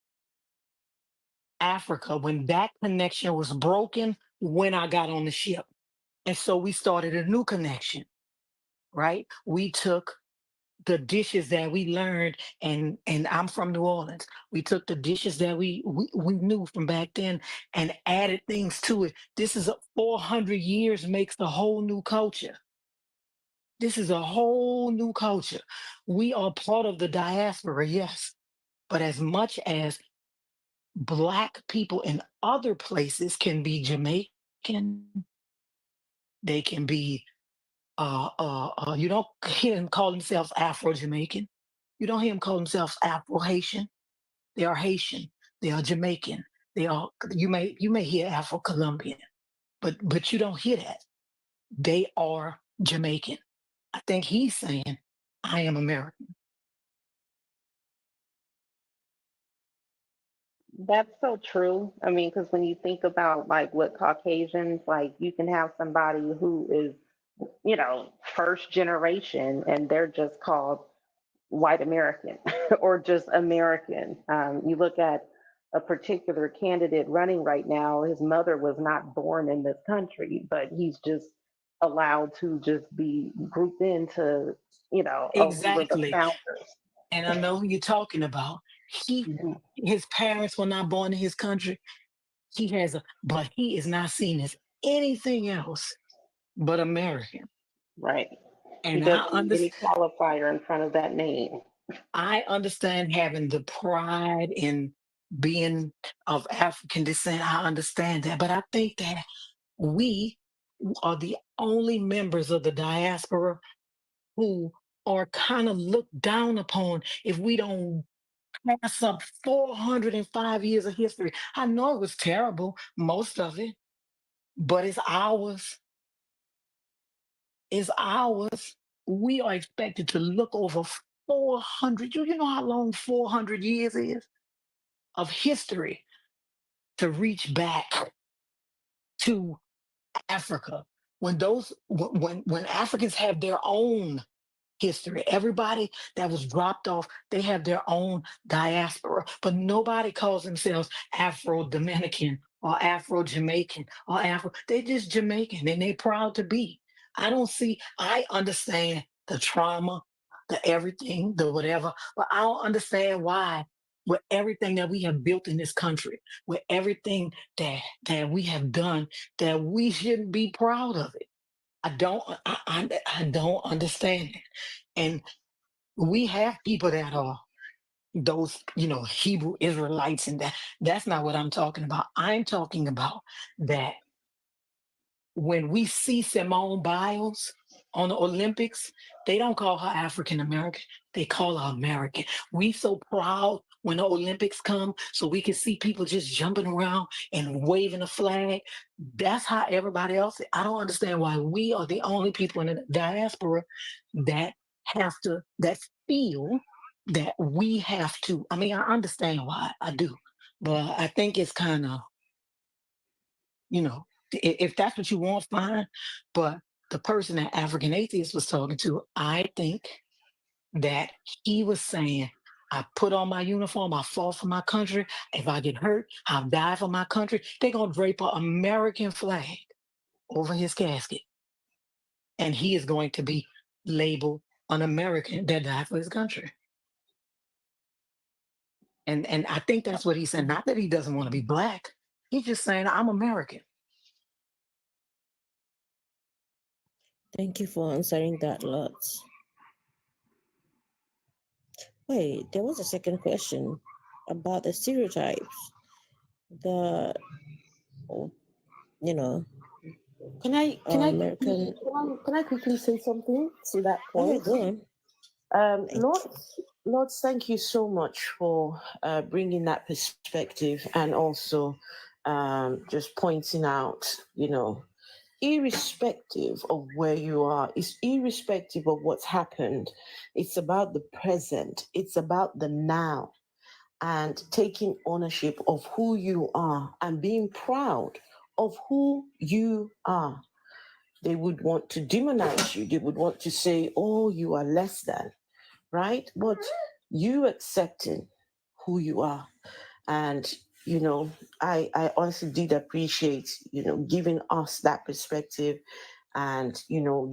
Africa when that connection was broken when I got on the ship. And so we started a new connection, right? We took the dishes that we learned, and I'm from New Orleans. We took the dishes that we knew from back then and added things to it. This is 400 years makes the whole new culture. This is a whole new culture. We are part of the diaspora, yes. But as much as Black people in other places can be Jamaican, they can be, you don't hear them call themselves Afro-Jamaican. You don't hear them call themselves Afro-Haitian. They are Haitian. They are Jamaican. You may hear Afro-Colombian, but you don't hear that. They are Jamaican. I think he's saying, I am American. That's so true. I mean, because when you think about like what Caucasians, like you can have somebody who is, first generation and they're just called white American or just American. You look at a particular candidate running right now, his mother was not born in this country, but he's just allowed to just be grouped into, oh, we were the Exactly. founders. And I know who you're talking about. His parents were not born in his country. But he is not seen as anything else but American. Right. He And doesn't need any qualifier in front of that name. I understand having the pride in being of African descent. I understand that. But I think that we are the only members of the diaspora who are kind of looked down upon if we don't pass up 405 years of history. I know it was terrible, most of it, but it's ours. It's ours. We are expected to look over 400. You know how long 400 years is of history to reach back to Africa. When Africans have their own history, everybody that was dropped off, they have their own diaspora, but nobody calls themselves Afro-Dominican or Afro-Jamaican or Afro. They're just Jamaican and they're proud to be. I understand the trauma, the everything, the whatever, but I don't understand why with everything that we have built in this country, with everything that we have done, that we shouldn't be proud of it. I don't understand it. And we have people that are those, Hebrew Israelites, and that's not what I'm talking about. I'm talking about that when we see Simone Biles on the Olympics, they don't call her African American, they call her American. We so proud when the Olympics come, so we can see people just jumping around and waving a flag. That's how everybody else. I don't understand why we are the only people in the diaspora that feel that we have to. I mean, I understand why, I do, but I think it's kind of, if that's what you want, fine. But the person that African Atheist was talking to, I think that he was saying, I put on my uniform, I fought for my country. If I get hurt, I'll die for my country. They're going to drape an American flag over his casket. And he is going to be labeled an American that died for his country. And I think that's what he's saying. Not that he doesn't want to be Black. He's just saying, I'm American. Thank you for answering that, Lutz. Wait, there was a second question about the stereotypes. Can I quickly say something to that point? go on. Lord, thank you so much for bringing that perspective and also just pointing out, irrespective of where you are, it's irrespective of what's happened. It's about the present. It's about the now and taking ownership of who you are and being proud of who you are. They would want to demonize you. They would want to say, oh, you are less than, right? But you accepting who you are. And, I honestly did appreciate, giving us that perspective. And,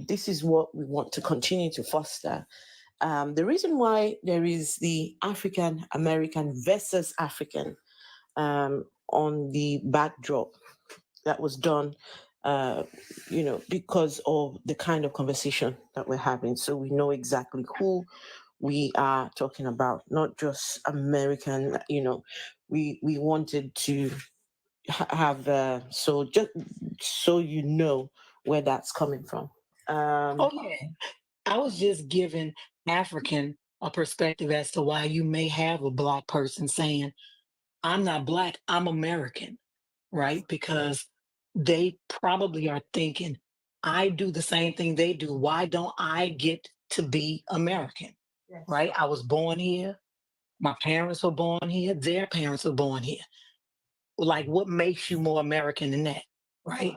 this is what we want to continue to foster. The reason why there is the African American versus African on the backdrop that was done, because of the kind of conversation that we're having. So we know exactly who we are talking about, not just American, we wanted to have, just so you know where that's coming from. Okay. I was just giving African a perspective as to why you may have a Black person saying, I'm not Black, I'm American, right? Because they probably are thinking, I do the same thing they do. Why don't I get to be American, right? I was born here. My parents were born here. Their parents were born here. Like, what makes you more American than that, right?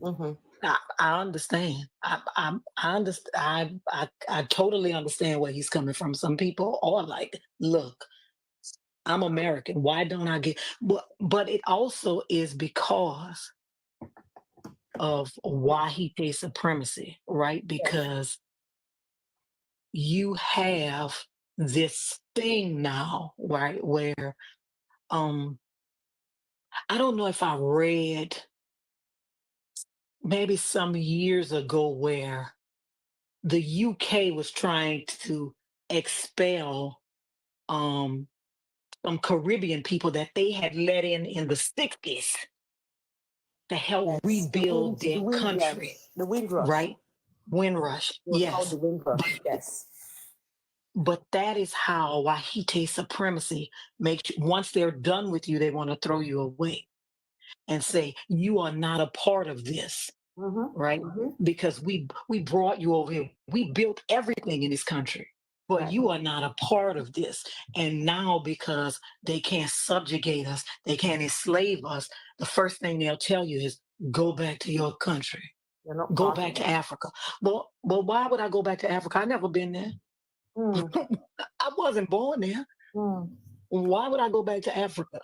Mm-hmm. I understand. I understand. I totally understand where he's coming from. Some people are like, look, I'm American. Why don't I get? But it also is because of white supremacy, right? Because you have this thing now, right? Where I don't know if I read maybe some years ago where the UK was trying to expel some Caribbean people that they had let in the 60s to help Yes, rebuild the their wind country, rush, the wind rush. right? Windrush, It was called yes. the wind rush. Yes. But that is how Wahite supremacy makes you, once they're done with you, they want to throw you away and say, you are not a part of this, right? Because we brought you over here. We built everything in this country, but Right. you are not a part of this. And now because they can't subjugate us, they can't enslave us, the first thing they'll tell you is go back to your country. You're not Go part back of to it. Africa. Well, why would I go back to Africa? I never been there. I wasn't born there. Why would I go back to Africa?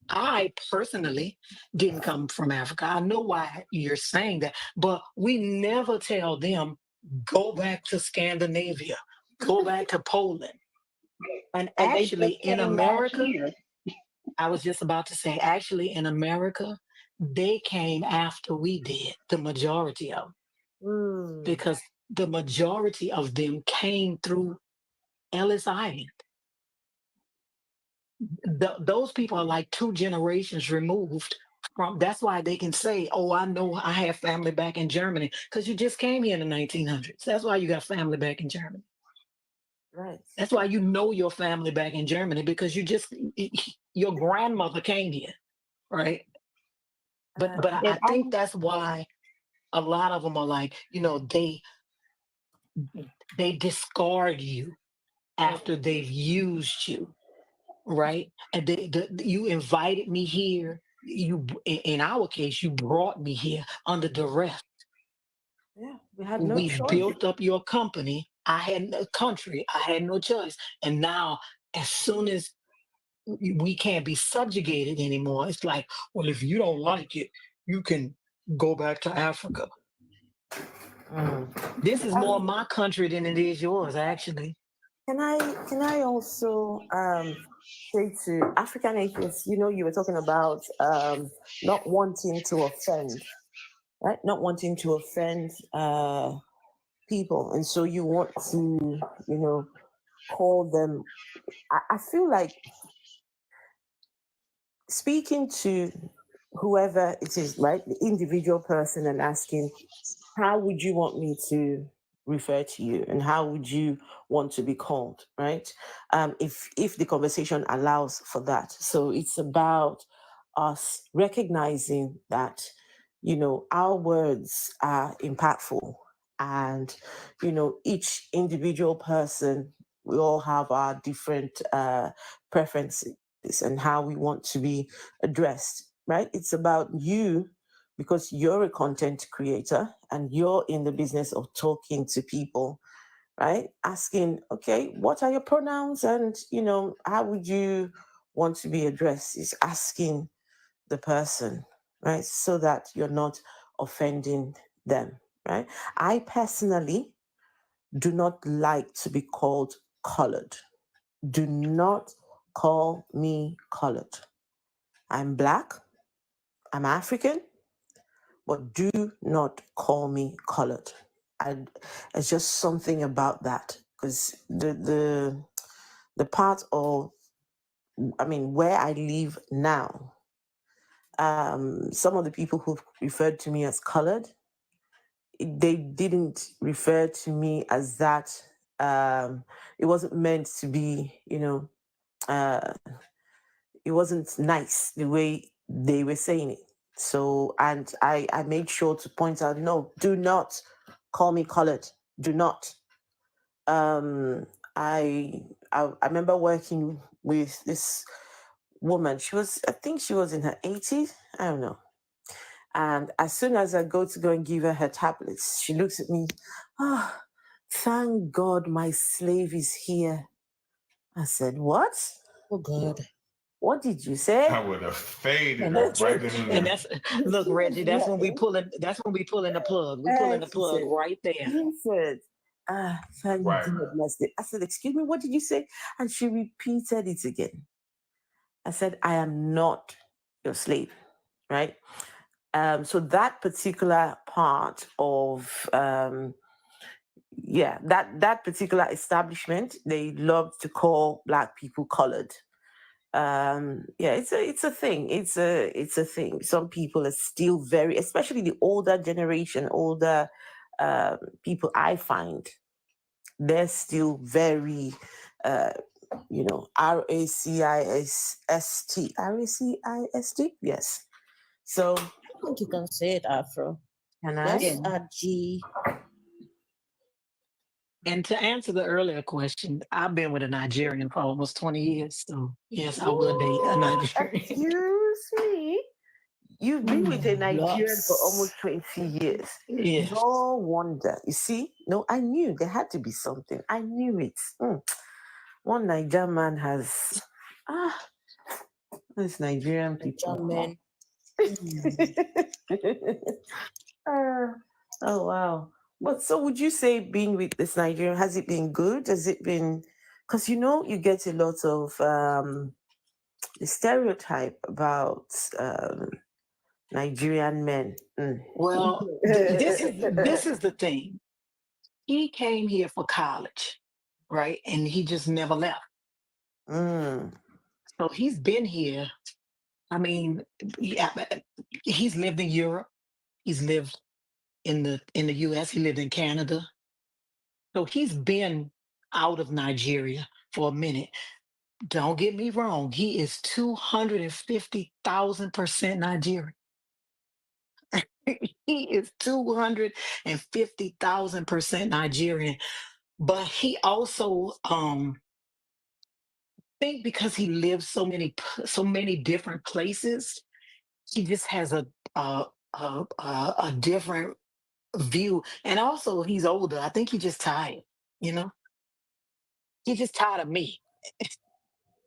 I personally didn't come from Africa. I know why you're saying that, but we never tell them, go back to Scandinavia, go back to Poland. And And they actually just in came back America, here. I was just about to say, actually in America, they came after we did, the majority of them, because the majority of them came through Ellis Island. Those people are like 2 generations removed from. That's why they can say, oh, I know I have family back in Germany, because you just came here in the 1900s. That's why you got family back in Germany. Right. That's why you know your family back in Germany, because your grandmother came here, right? But I think that's why a lot of them are like, they discard you after they've used you, right? And you invited me here. In our case, you brought me here under duress. Yeah, we had no We choice. built up your company. I had no country. I had no choice. And now, as soon as we can't be subjugated anymore, it's like, well, if you don't like it, you can go back to Africa. This is more my country than it is yours, actually. Can I also say to African atheists, you were talking about not wanting to offend, right? Not wanting to offend people, and so you want to, call them. I feel like speaking to whoever it is, right, the individual person, and asking, how would you want me to refer to you, and how would you want to be called, right? If the conversation allows for that. So it's about us recognizing that, our words are impactful, and, each individual person, we all have our different preferences and how we want to be addressed, right? It's about you, because you're a content creator and you're in the business of talking to people, right? Asking, okay, what are your pronouns, and how would you want to be addressed? Is asking the person, right? So that you're not offending them, right? I personally do not like to be called colored. Do not call me colored. I'm Black, I'm African, but do not call me colored. It's just something about that, because the part of, where I live now, some of the people who've referred to me as colored, they didn't refer to me as that. It wasn't meant to be, it wasn't nice the way they were saying it. So, and I made sure to point out, no, do not call me colored. Do not. I remember working with this woman. I think she was in her 80s. I don't know. And as soon as I go and give her tablets, she looks at me, thank God my slave is here. I said, what? Oh God. What did you say? I would have faded And her that's right in and the. that's look, Reggie. That's when we pulling the plug. We pulling the plug She right there. said, Thank Right. goodness. I said, excuse me, what did you say? And she repeated it again. I said, I am not your slave, right? So that particular part of that particular establishment, they love to call Black people colored. It's a thing. It's a thing. Some people are still very, especially the older generation, older people I find, they're still very RACIST. Yes. So I think you can say it, Afro. can I? Let's add G. And to answer the earlier question, I've been with a Nigerian for almost 20 years. So yes, I will date a Nigerian. Excuse me. You've been with a Nigerian for almost 20 years. Yes. No wonder. You see? No, I knew there had to be something. I knew it. One Nigerian man has this Nigerian people. Man. Oh wow. But so would you say being with this Nigerian, has it been good? Has it been, because you get a lot of the stereotype about Nigerian men. Well, this is the thing. He came here for college, right? And he just never left. So he's been here. I mean, he's lived in Europe. He's lived in the US. He lived in Canada. So he's been out of Nigeria for a minute. Don't get me wrong. He is 250,000% Nigerian. He is 250,000% Nigerian. But he also think because he lives so many different places, he just has a different view. And also he's older. I think he's just tired, He's just tired of me.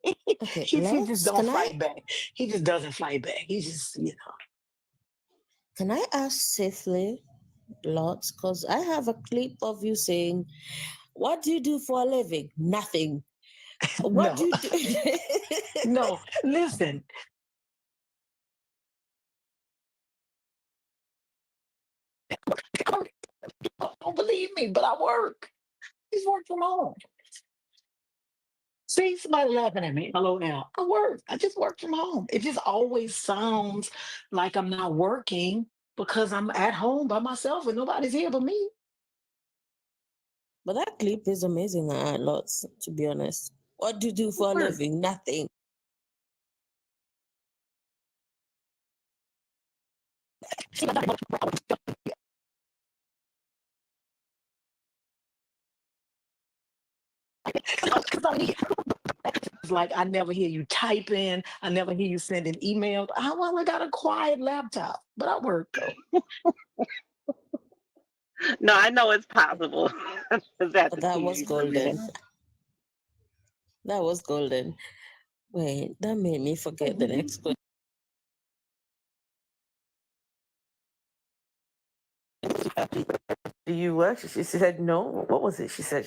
Okay, he just don't can fight I back. He just doesn't fight back. He just, can I ask safely, Lots? Because I have a clip of you saying, "What do you do for a living?" Nothing. What do you do? No, listen. Don't believe me, but I work. He's work from home. See, somebody laughing at me. LOL. I work. I just work from home. It just always sounds like I'm not working because I'm at home by myself and nobody's here but me. But that clip is amazing, Lots, to be honest. What do you do for a living? Nothing. It's like I never hear you typing. I never hear you sending emails. Well, I got a quiet laptop, but I work though. No, I know it's possible. That was golden. That was golden. Wait, that made me forget the next question. Do you work? She said no. What was it? She said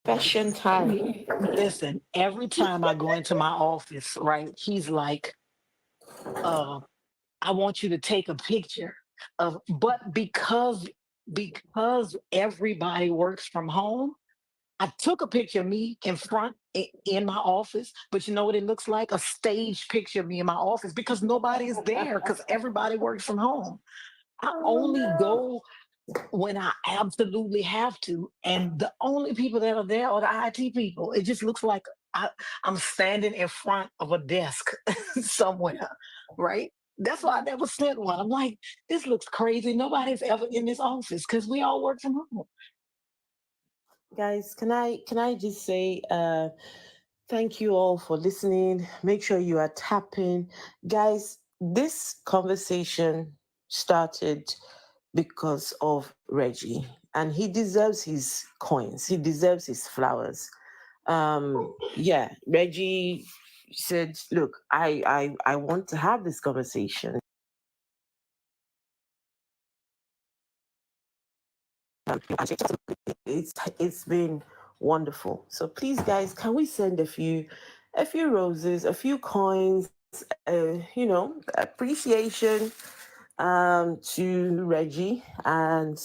fashion time. Listen, every time I go into my office, right, he's like, I want you to take a picture of, but because everybody works from home, I took a picture of me in front in my office, but you know what it looks like? A staged picture of me in my office because nobody is there because everybody works from home. I only go when I absolutely have to. And the only people that are there are the IT people. It just looks like I'm standing in front of a desk somewhere, right? That's why I never sent one. I'm like, this looks crazy. Nobody's ever in this office because we all work from home. Guys, can I just say thank you all for listening. Make sure you are tapping. Guys, this conversation started because of Reggie. and he deserves his coins. He deserves his flowers. Yeah, Reggie said, "Look, I want to have this conversation." It's been wonderful. So please, guys, can we send a few roses, a few coins, appreciation to Reggie. And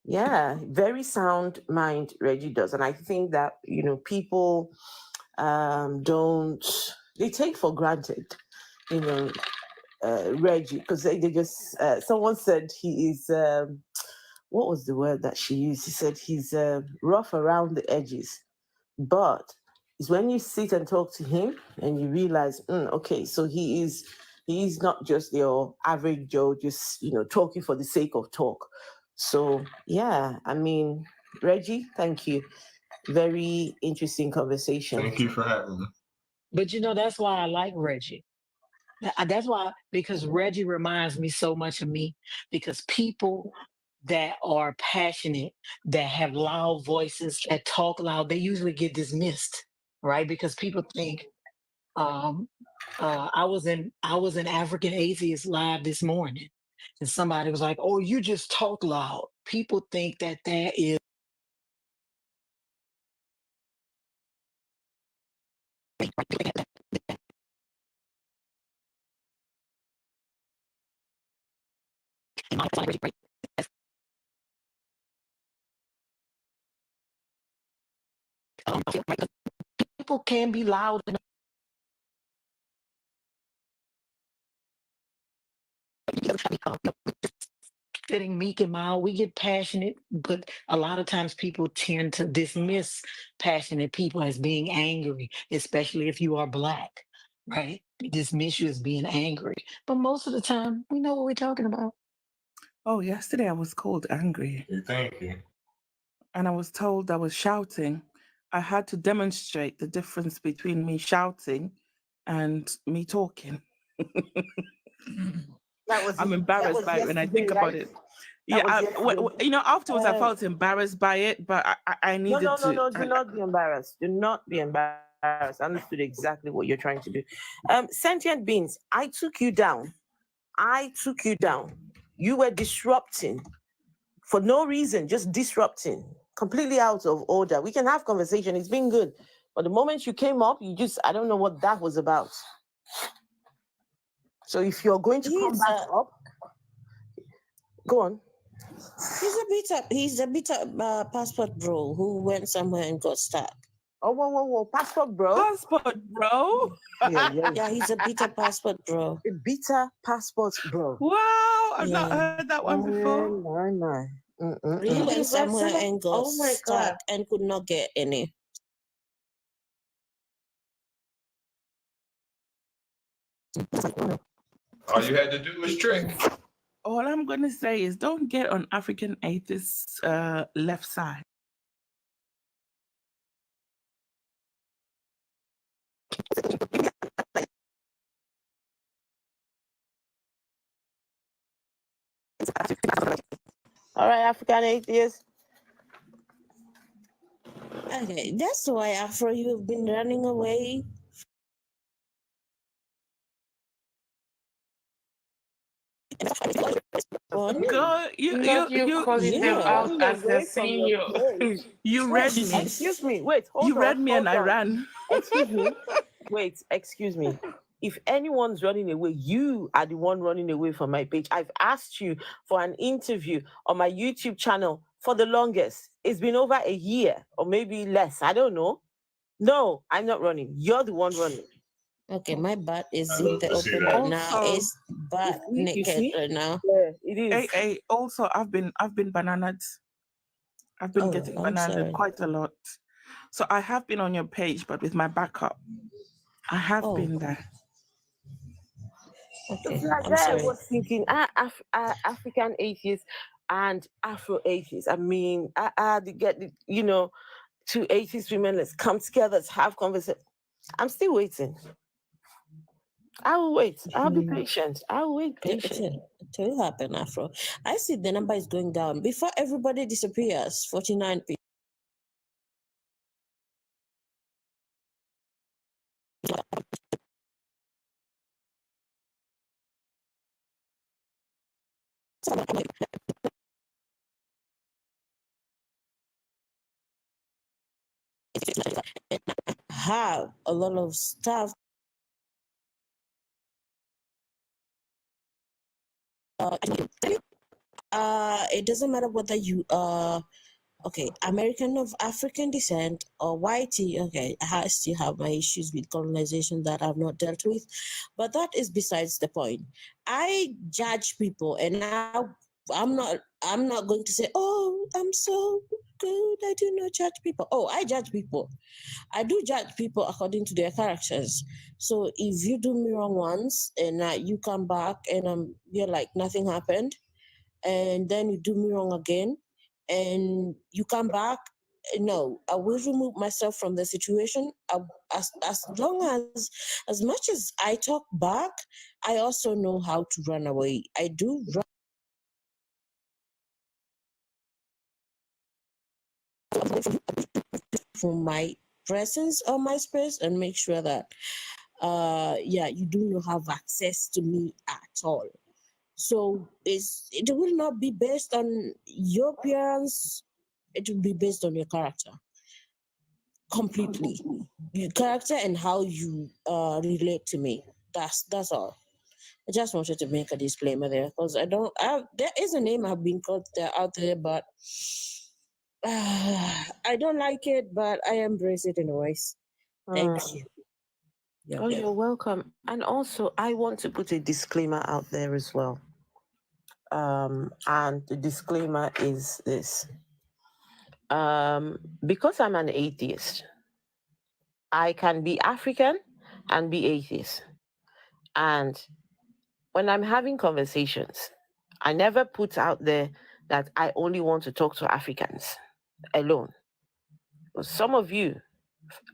yeah, very sound mind Reggie does. And I think that, people they take for granted, Reggie, because they just, someone said he is, what was the word that she used? He said he's rough around the edges, but it's when you sit and talk to him and you realize, okay, so he's not just your average Joe, just talking for the sake of talk. So yeah, I mean, Reggie, thank you. Very interesting conversation. Thank you for having me. But that's why I like Reggie. That's why, because Reggie reminds me so much of me, because people that are passionate, that have loud voices, that talk loud, they usually get dismissed, right? Because people think, I was in African Atheist Live this morning, and somebody was like, "Oh, you just talk loud." People think that is people can be loud enough. Sitting meek and mild, we get passionate, but a lot of times people tend to dismiss passionate people as being angry, especially if you are Black, right? They dismiss you as being angry. But most of the time, we know what we're talking about. Oh, yesterday I was called angry. Thank you. And I was told I was shouting. I had to demonstrate the difference between me shouting and me talking. I'm embarrassed by it when I think about it. Yeah, afterwards I felt embarrassed by it, but I needed to. No, do not be embarrassed. Do not be embarrassed. I understood exactly what you're trying to do. Sentient beings, I took you down. You were disrupting for no reason, just disrupting, completely out of order. We can have conversation. It's been good. But the moment you came up, I don't know what that was about. So if you're going to come back up, go on. He's a beta passport bro who went somewhere and got stuck. Oh, whoa, passport bro. Passport bro. Yeah, he's a beta passport bro. A beta passport bro. Wow, I've not heard that one before. My. He went somewhere and got stuck and could not get any. All you had to do was drink. All I'm going to say is don't get on African Atheists' left side. All right, African Atheists. Okay, that's why Afro, you've been running away. Girl, you calling them out as the senior. You read me. Excuse me. Wait, hold on. You read me and I ran. Excuse me. Wait, excuse me. If anyone's running away, you are the one running away from my page. I've asked you for an interview on my YouTube channel for the longest. It's been over a year or maybe less. I don't know. No, I'm not running. You're the one running. Okay, my butt is in the open right now. It's butt naked right now. Yeah, it is. Hey, also, I've been bananaed. I've been getting bananaed quite a lot. So I have been on your page, but with my backup. I have been there. Okay, I was thinking African atheists and Afro atheists. I mean, two atheist women, let's come together, let's have conversation. I'm still waiting. I will wait. I'll be patient. I'll wait patiently. It will happen, Afro. I see the number is going down. Before everybody disappears, 49 people. Have a lot of stuff. It doesn't matter whether you are American of African descent or whitey. Okay, I still have my issues with colonization that I've not dealt with, but that is besides the point. I judge people, and I'm not going to say, oh, I'm so good, I do not judge people. Oh, I judge people. I do judge people according to their characters. So if you do me wrong once and you come back and you're like nothing happened, and then you do me wrong again, and you come back, no, I will remove myself from the situation. As long as much as I talk back, I also know how to run away. I do run from my presence on my space and make sure that you do not have access to me at all. So it will not be based on your appearance, it will be based on your character. Completely. Your character and how you relate to me. That's all. I just wanted to make a disclaimer there because there is a name I've been called out there, but I don't like it, but I embrace it anyways. Thank you. Oh, you're welcome. And also, I want to put a disclaimer out there as well. And the disclaimer is this. Because I'm an atheist, I can be African and be atheist. And when I'm having conversations, I never put out there that I only want to talk to Africans alone. Some of you,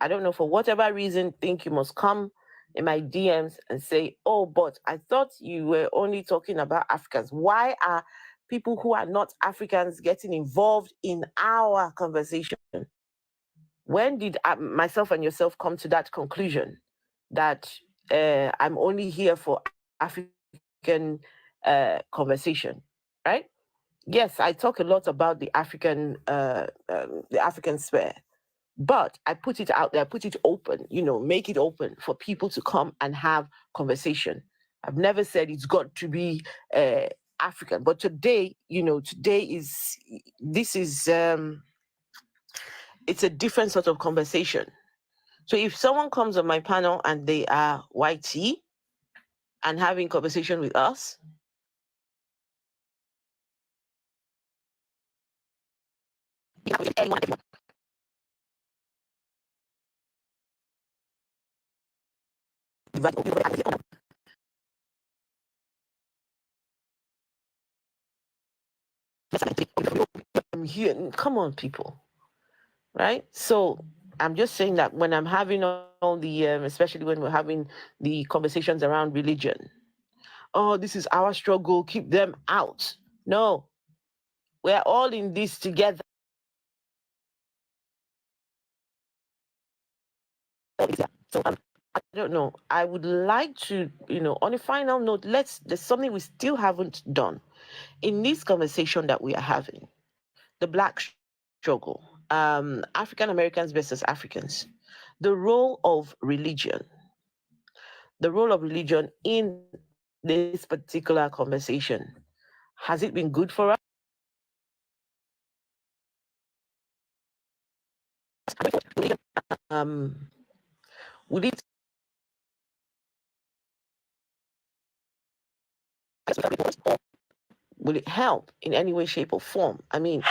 I don't know, for whatever reason, think you must come in my DMs and say, oh, but I thought you were only talking about Africans. Why are people who are not Africans getting involved in our conversation? When did myself and yourself come to that conclusion that I'm only here for African conversation, right? Yes, I talk a lot about the African sphere, but I put it out there, put it open, make it open for people to come and have conversation. I've never said it's got to be African, but today, it's a different sort of conversation. So if someone comes on my panel and they are whitey and having conversation with us, I'm here. Come on, people. Right? So I'm just saying that when I'm having all the, especially when we're having the conversations around religion, oh, this is our struggle, keep them out. No, we're all in this together. So I don't know. I would like to, on a final note, there's something we still haven't done in this conversation that we are having. The Black struggle, African Americans versus Africans, the role of religion in this particular conversation. Has it been good for us? Will it help in any way, shape, or form? I mean,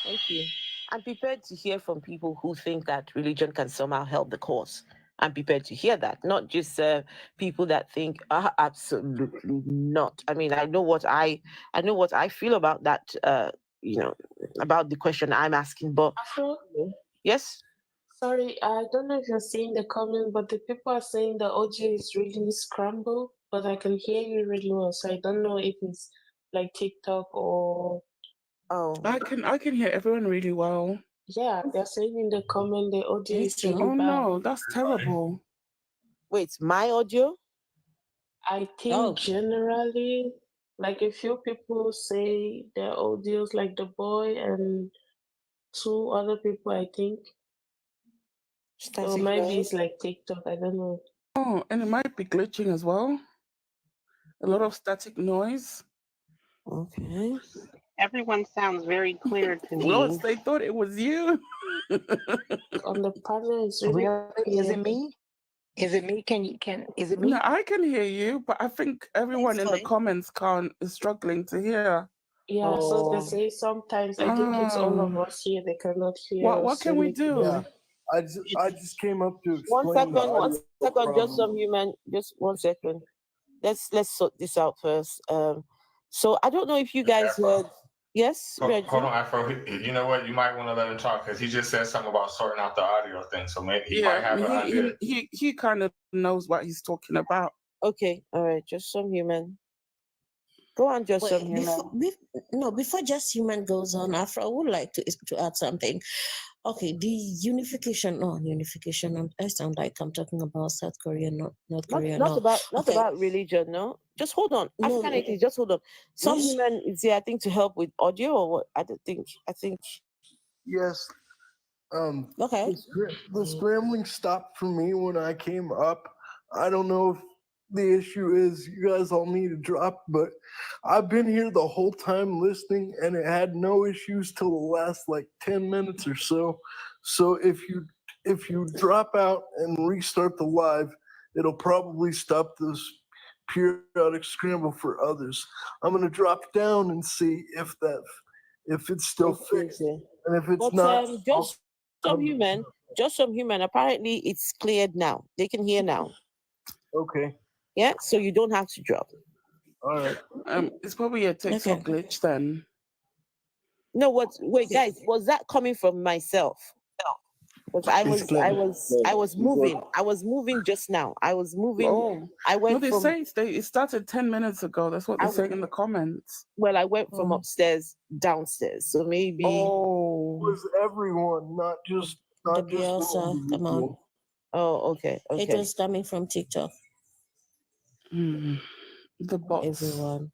thank you. I'm prepared to hear from people who think that religion can somehow help the cause. I'm prepared to hear that, not just people that think, absolutely not. I mean, I know what I feel about that. About the question I'm asking, but yes. Sorry, I don't know if you're seeing the comment, but the people are saying the audio is really scrambled, but I can hear you really well. So I don't know if it's like TikTok or Oh, I can hear everyone really well. yeah, they're saying in the comment the audio is really Oh bad. no, that's terrible. wait, my audio? I think Oh. generally, like a few people say their audios, like the boy and two other people, I think. Or Static maybe noise? it's like TikTok, I don't know. Oh, and it might be glitching as well. A lot of static noise. Okay. Everyone sounds very clear to me. Lois, they thought it was you. On the panel, it's really Really? Is clear. it me? Is it me? Is it me? No, I can hear you, but I think everyone in the fine. comments is struggling to hear. Yeah, so they Oh. say sometimes I think it's all of Oh. us here, they cannot hear What us. can we do? Yeah, I just came up to One explain second, the one audio second, just some problem. human, just 1 second. Let's sort this out first. So I don't know if you guys heard. Yes, Reggie? Hold on, Afro. You know what? You might want to let him talk because he just said something about sorting out the audio thing. So maybe he might have an idea. he kind of knows what he's talking about. Okay, all right, just some human. Go on, just some Wait, human. before Just Human goes on, Afro, I would like to add something. Okay, the unification. I sound like I'm talking about South Korea, not North Not, Korea. not No. about not Okay. about religion, no. Just hold on. No, African atheist, just hold on. Some yes. human is here, I think, to help with audio or what? I think. Yes. Okay. The scrambling stopped for me when I came up. I don't know if the issue is you guys all need to drop, but I've been here the whole time listening and it had no issues till the last like 10 minutes or so. So if you drop out and restart the live, it'll probably stop this periodic scramble for others. I'm gonna drop down and see if it's still fixed. And if it's But not, just some human. Apparently, it's cleared now. They can hear now. Okay. Yeah, so you don't have to drop. All right. It's probably a TikTok glitch then. No, wait, guys, was that coming from myself? Because I was moving. I was moving just now. I was moving. Oh, I went no, from. it started 10 minutes ago. That's what they're saying in the comments. Well, I went from upstairs downstairs, so maybe. Oh, it was everyone, not just The Bielsa, come on. Oh, okay. It was coming from TikTok. The bots. Everyone.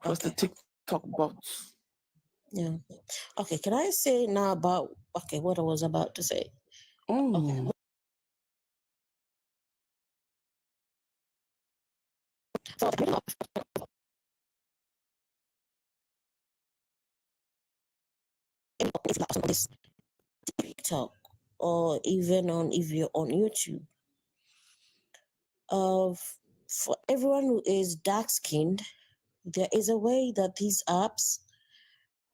Was the TikTok bots. Yeah. Okay, can I say now about what I was about to say? Oh. This TikTok or even if you're on YouTube. For everyone who is dark skinned, there is a way that these apps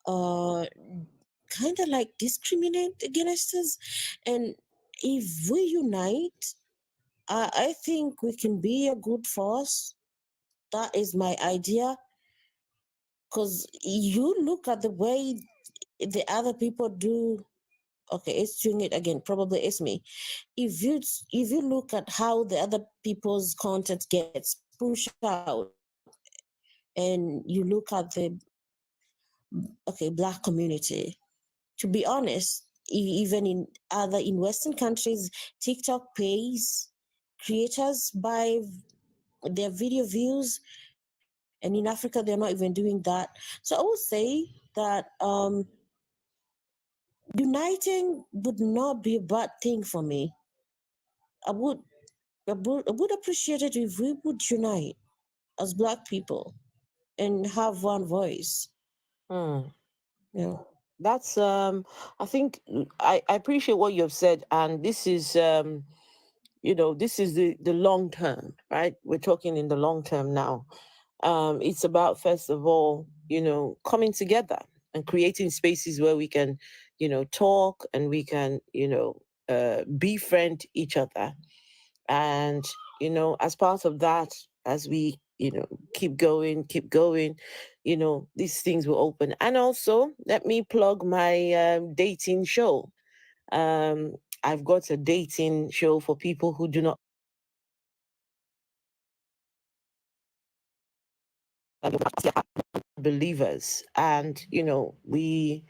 kind of like discriminate against us. And if we unite, I think we can be a good force. That is my idea. Because you look at the way the other people do. Okay, it's doing it again. Probably it's me. If you look at how the other people's content gets pushed out, and you look at the Black community, to be honest, even in Western countries, TikTok pays creators by their video views, and in Africa they're not even doing that. So I would say that uniting would not be a bad thing for me. I would appreciate it if we would unite as Black people and have one voice. Yeah. That's I think I appreciate what you've said, and this is this is the long term, right? We're talking in the long term now. It's about, first of all, coming together and creating spaces where we can, talk and we can, befriend each other. And, as part of that, as we, keep going, these things will open. And also, let me plug my dating show. I've got a dating show for people who do not believers, and we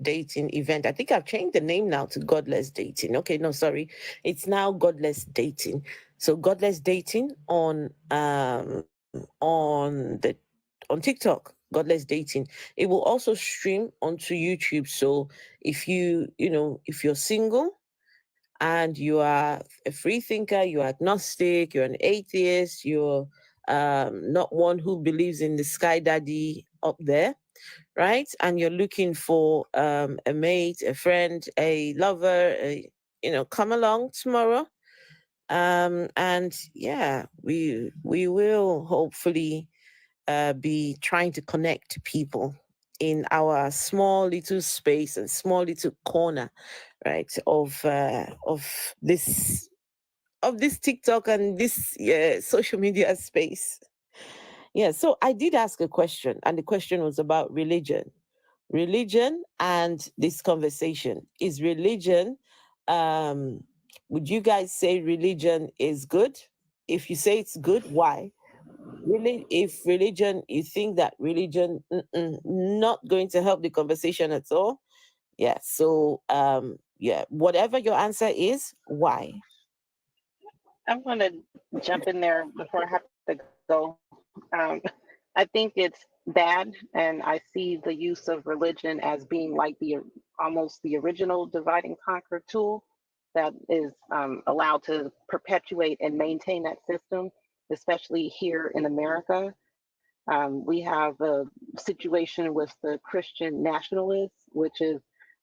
dating event. I think I've changed the name now to Godless Dating. Okay, no, sorry. It's now Godless Dating. So Godless Dating on TikTok, Godless Dating. It will also stream onto YouTube. So if if you're single and you are a free thinker, you're agnostic, you're an atheist, you're not one who believes in the sky daddy up there, right? And you're looking for a mate, a friend, a lover, come along tomorrow. And yeah, we will hopefully be trying to connect people in our small little space and small little corner, right, of this TikTok and this social media space. Yeah, so I did ask a question, and the question was about religion. Religion and this conversation. Is religion, would you guys say religion is good? If you say it's good, why? Really, if religion, you think that religion not going to help the conversation at all? Yeah, so yeah, whatever your answer is, why? I want to jump in there before I have to go. I think it's bad, and I see the use of religion as being like almost the original divide and conquer tool that is allowed to perpetuate and maintain that system, especially here in America. We have a situation with the Christian nationalists, which is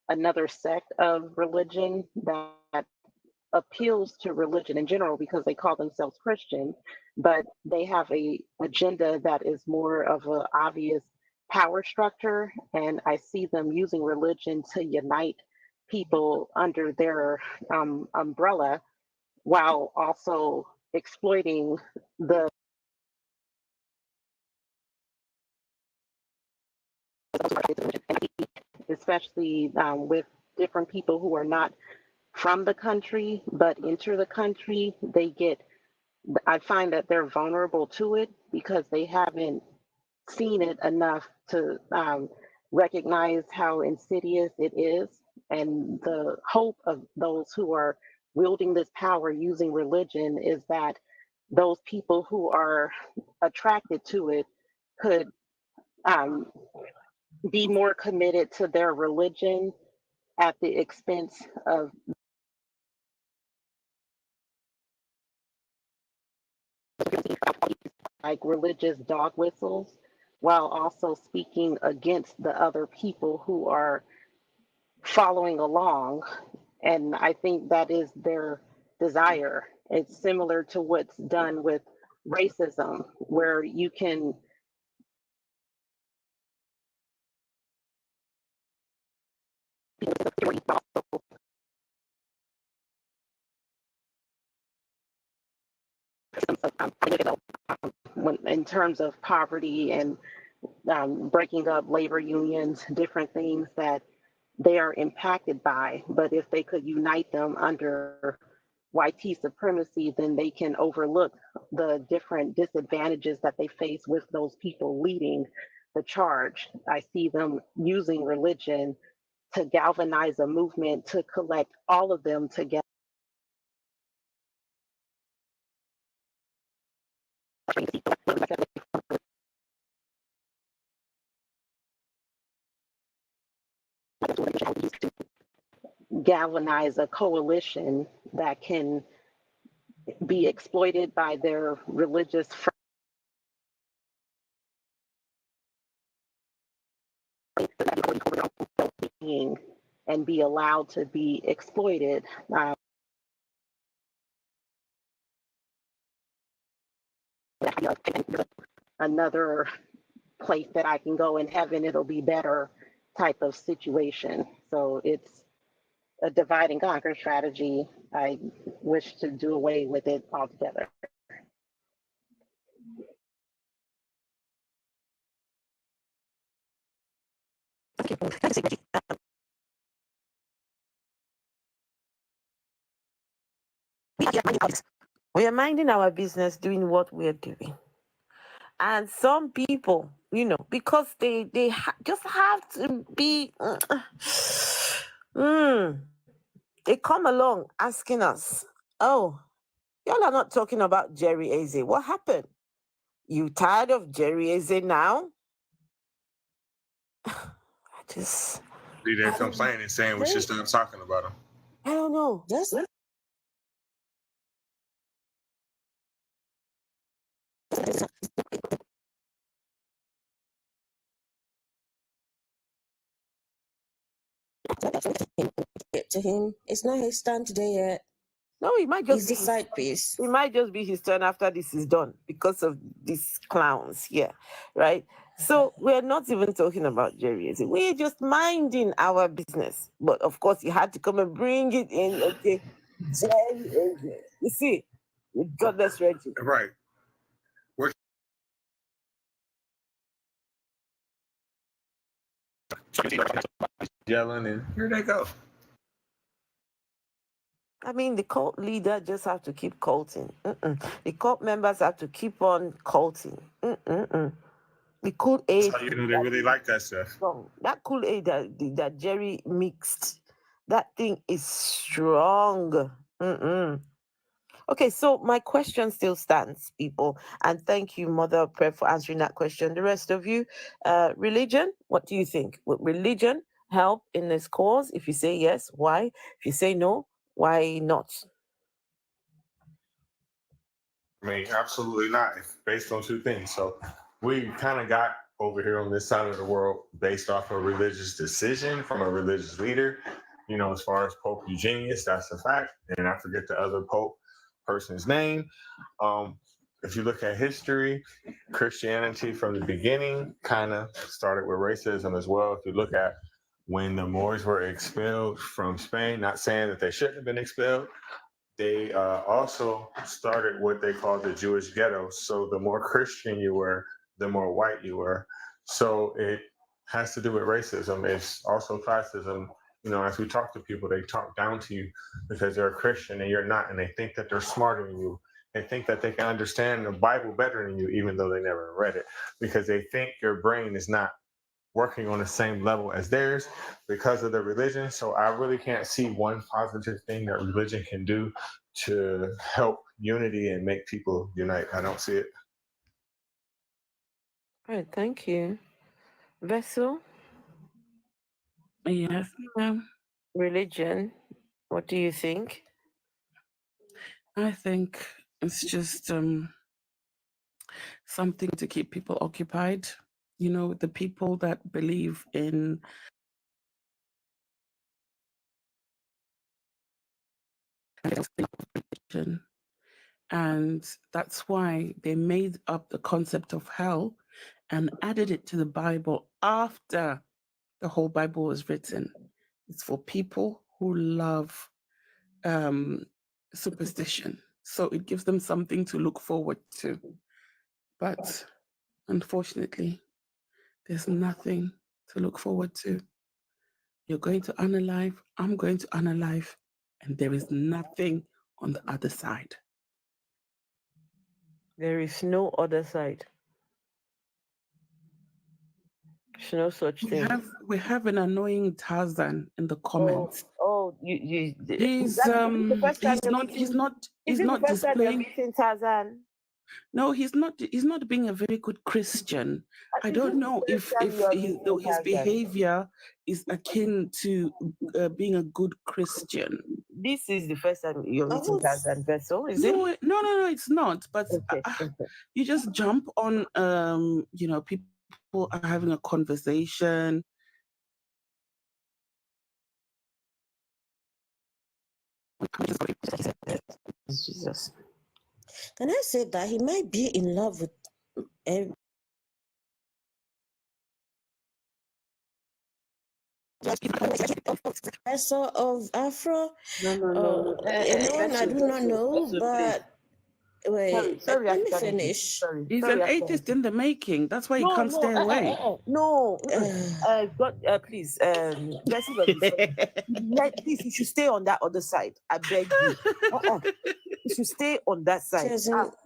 another sect of religion that appeals to religion in general because they call themselves Christian, but they have a agenda that is more of an obvious power structure. And I see them using religion to unite people under their umbrella while also exploiting the especially with different people who are not from the country but enter the country. I find that they're vulnerable to it because they haven't seen it enough to recognize how insidious it is. And the hope of those who are wielding this power using religion is that those people who are attracted to it could be more committed to their religion at the expense of like religious dog whistles, while also speaking against the other people who are following along. And I think that is their desire. It's similar to what's done with racism, where you can in terms of poverty and breaking up labor unions, different things that they are impacted by. But if they could unite them under YT supremacy, then they can overlook the different disadvantages that they face with those people leading the charge. I see them using religion to galvanize a movement to collect all of them together. Galvanize a coalition that can be exploited by their religious and be allowed to be exploited. Another place that I can go in heaven, it'll be better type of situation. So it's a divide and conquer strategy. I wish to do away with it altogether. We are minding our business, doing what we are doing. And some people, because they just have to be, they come along asking us, oh, y'all are not talking about Jerry Eze. What happened? You tired of Jerry Eze now? They're complaining, saying we should stop talking about him. I don't know. Get to him. It's not his turn today yet. No, it might just He's be the side piece. It might just be his turn after this is done because of these clowns here, right? So we're not even talking about Jerry Eze. We're just minding our business. But of course, you had to come and bring it in. Okay, Jerry Eze. You see, with Godless Reggie. Right. Yelling, and here they go. I mean, the cult leader just have to keep culting. The cult members have to keep on culting. The Kool-Aid. So you know they really like that stuff. That Kool-Aid that Jerry mixed, that thing is strong. Okay, so my question still stands, people. And thank you, Mother of Prayer, for answering that question. The rest of you, religion, what do you think? Would religion help in this cause? If you say yes, why? If you say no, why not? I mean, absolutely not. It's based on two things. So we kind of got over here on this side of the world based off a religious decision from a religious leader. As far as Pope Eugenius, that's a fact. And I forget the other Pope person's name. If you look at history, Christianity from the beginning kind of started with racism as well. If you look at when the Moors were expelled from Spain, not saying that they shouldn't have been expelled, they also started what they called the Jewish ghetto. So the more Christian you were, the more white you were. So it has to do with racism. It's also classism. As we talk to people, they talk down to you because they're a Christian and you're not, and they think that they're smarter than you. They think that they can understand the Bible better than you, even though they never read it, because they think your brain is not working on the same level as theirs because of their religion. So I really can't see one positive thing that religion can do to help unity and make people unite. I don't see it. All right, thank you. Vessel? Yes, ma'am. Religion, what do you think? I think it's just something to keep people occupied. The people that believe in religion, and that's why they made up the concept of hell and added it to the Bible after the whole Bible was written. It's for people who love superstition. So it gives them something to look forward to. But unfortunately, there's nothing to look forward to. You're going to honor life, I'm going to honor life, and there is nothing on the other side. There is no other side. There's no such thing. We have an annoying Tarzan in the comments. He's He's not displaying Tarzan. No, he's not being a very good Christian. I don't know if his behavior is akin to being a good Christian. This is the first time you're meeting Tarzan Vessel, is it? No, it's not. But you just jump on, people are having a conversation. Jesus. Can I say that he might be in love with Professor of Afro. No. I do not know, but wait, Sorry, let me African atheist. finish. Sorry, He's sorry, an African atheist atheist. in the making. That's why he can't stay away. No. God, please, Bessie, please, you should stay on that other side. I beg you. You should stay on that side.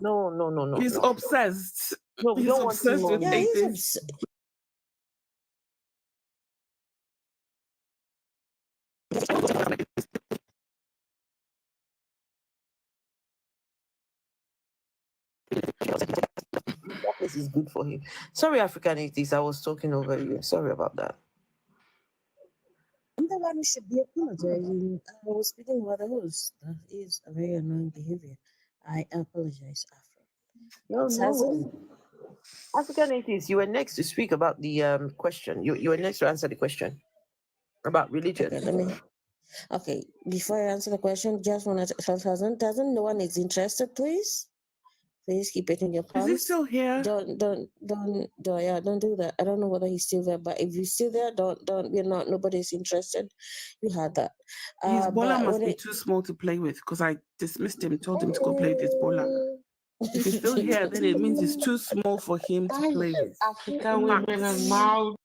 No. He's obsessed. No, we He's don't want him obsessed with on. Yeah, he's atheists. That place is good for him. Sorry, African atheist, I was talking over you. Sorry about that. I'm the one who should be apologizing. I was speaking about the host. That is a very annoying behavior. I apologize, Afro. No. African atheist, you were next to speak about the question. You were next to answer the question about religion. Okay, before I answer the question, just want to tell doesn't no one is interested, please? Please keep it in your palms. Is he still here? Don't do that. I don't know whether he's still there, but if you're still there, nobody's interested. You had that. His bowler but must when be too small to play with because I dismissed him, told him to go play with his bowler. If he's still here, then it means it's too small for him to play with. African women are mild.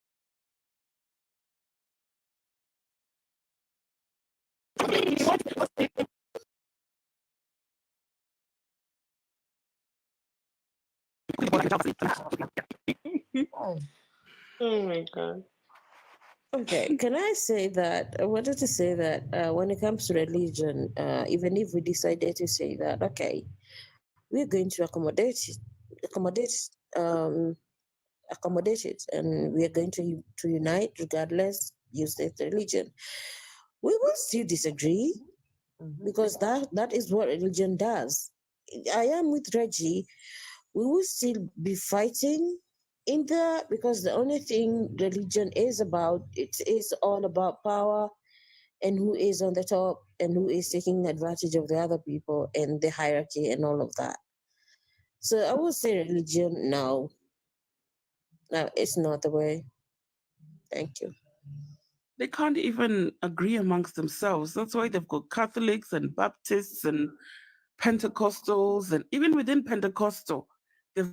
Oh my God. Okay, can I say that? I wanted to say that when it comes to religion, even if we decided to say that, okay, we're going to accommodate it, and we are going to unite regardless you state religion. We will still disagree because that is what religion does. I am with Reggie. We will still be fighting in there because the only thing religion is about, it is all about power and who is on the top and who is taking advantage of the other people and the hierarchy and all of that. So I would say religion, no, it's not the way. Thank you. They can't even agree amongst themselves. That's why they've got Catholics and Baptists and Pentecostals, and even within Pentecostal, they've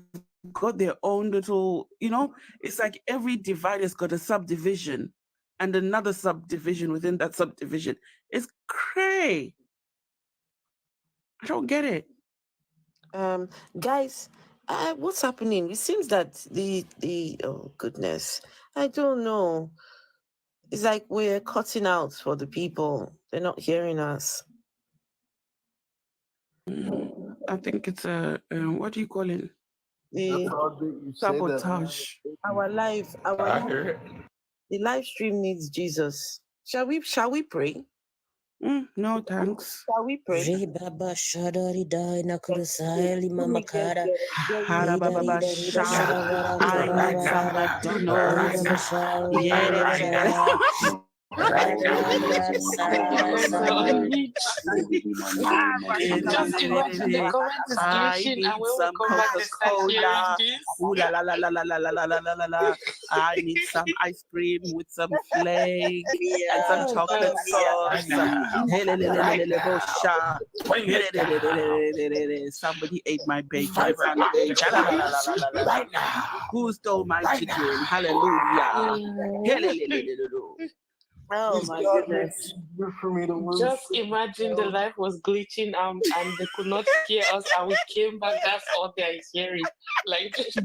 got their own little, it's like every divide has got a subdivision and another subdivision within that subdivision. It's cray. I don't get it. Guys, what's happening? It seems that the oh goodness, I don't know. It's like we're cutting out for the people. They're not hearing us. I think it's what do you call it? Sabotage. The live stream needs Jesus. Shall we pray? No, thanks. Shall we pray? Just imagine the comment is glitching and when we come back to start hearing this. Ooh la la la la la la la la la la la. I need some ice cream with some flakes and some chocolate sauce. Somebody ate my bacon sandwich. Who stole my chicken? Hallelujah. Oh my goodness. Just imagine the life was glitching and they could not hear us and we came back, that's all they're hearing. Like just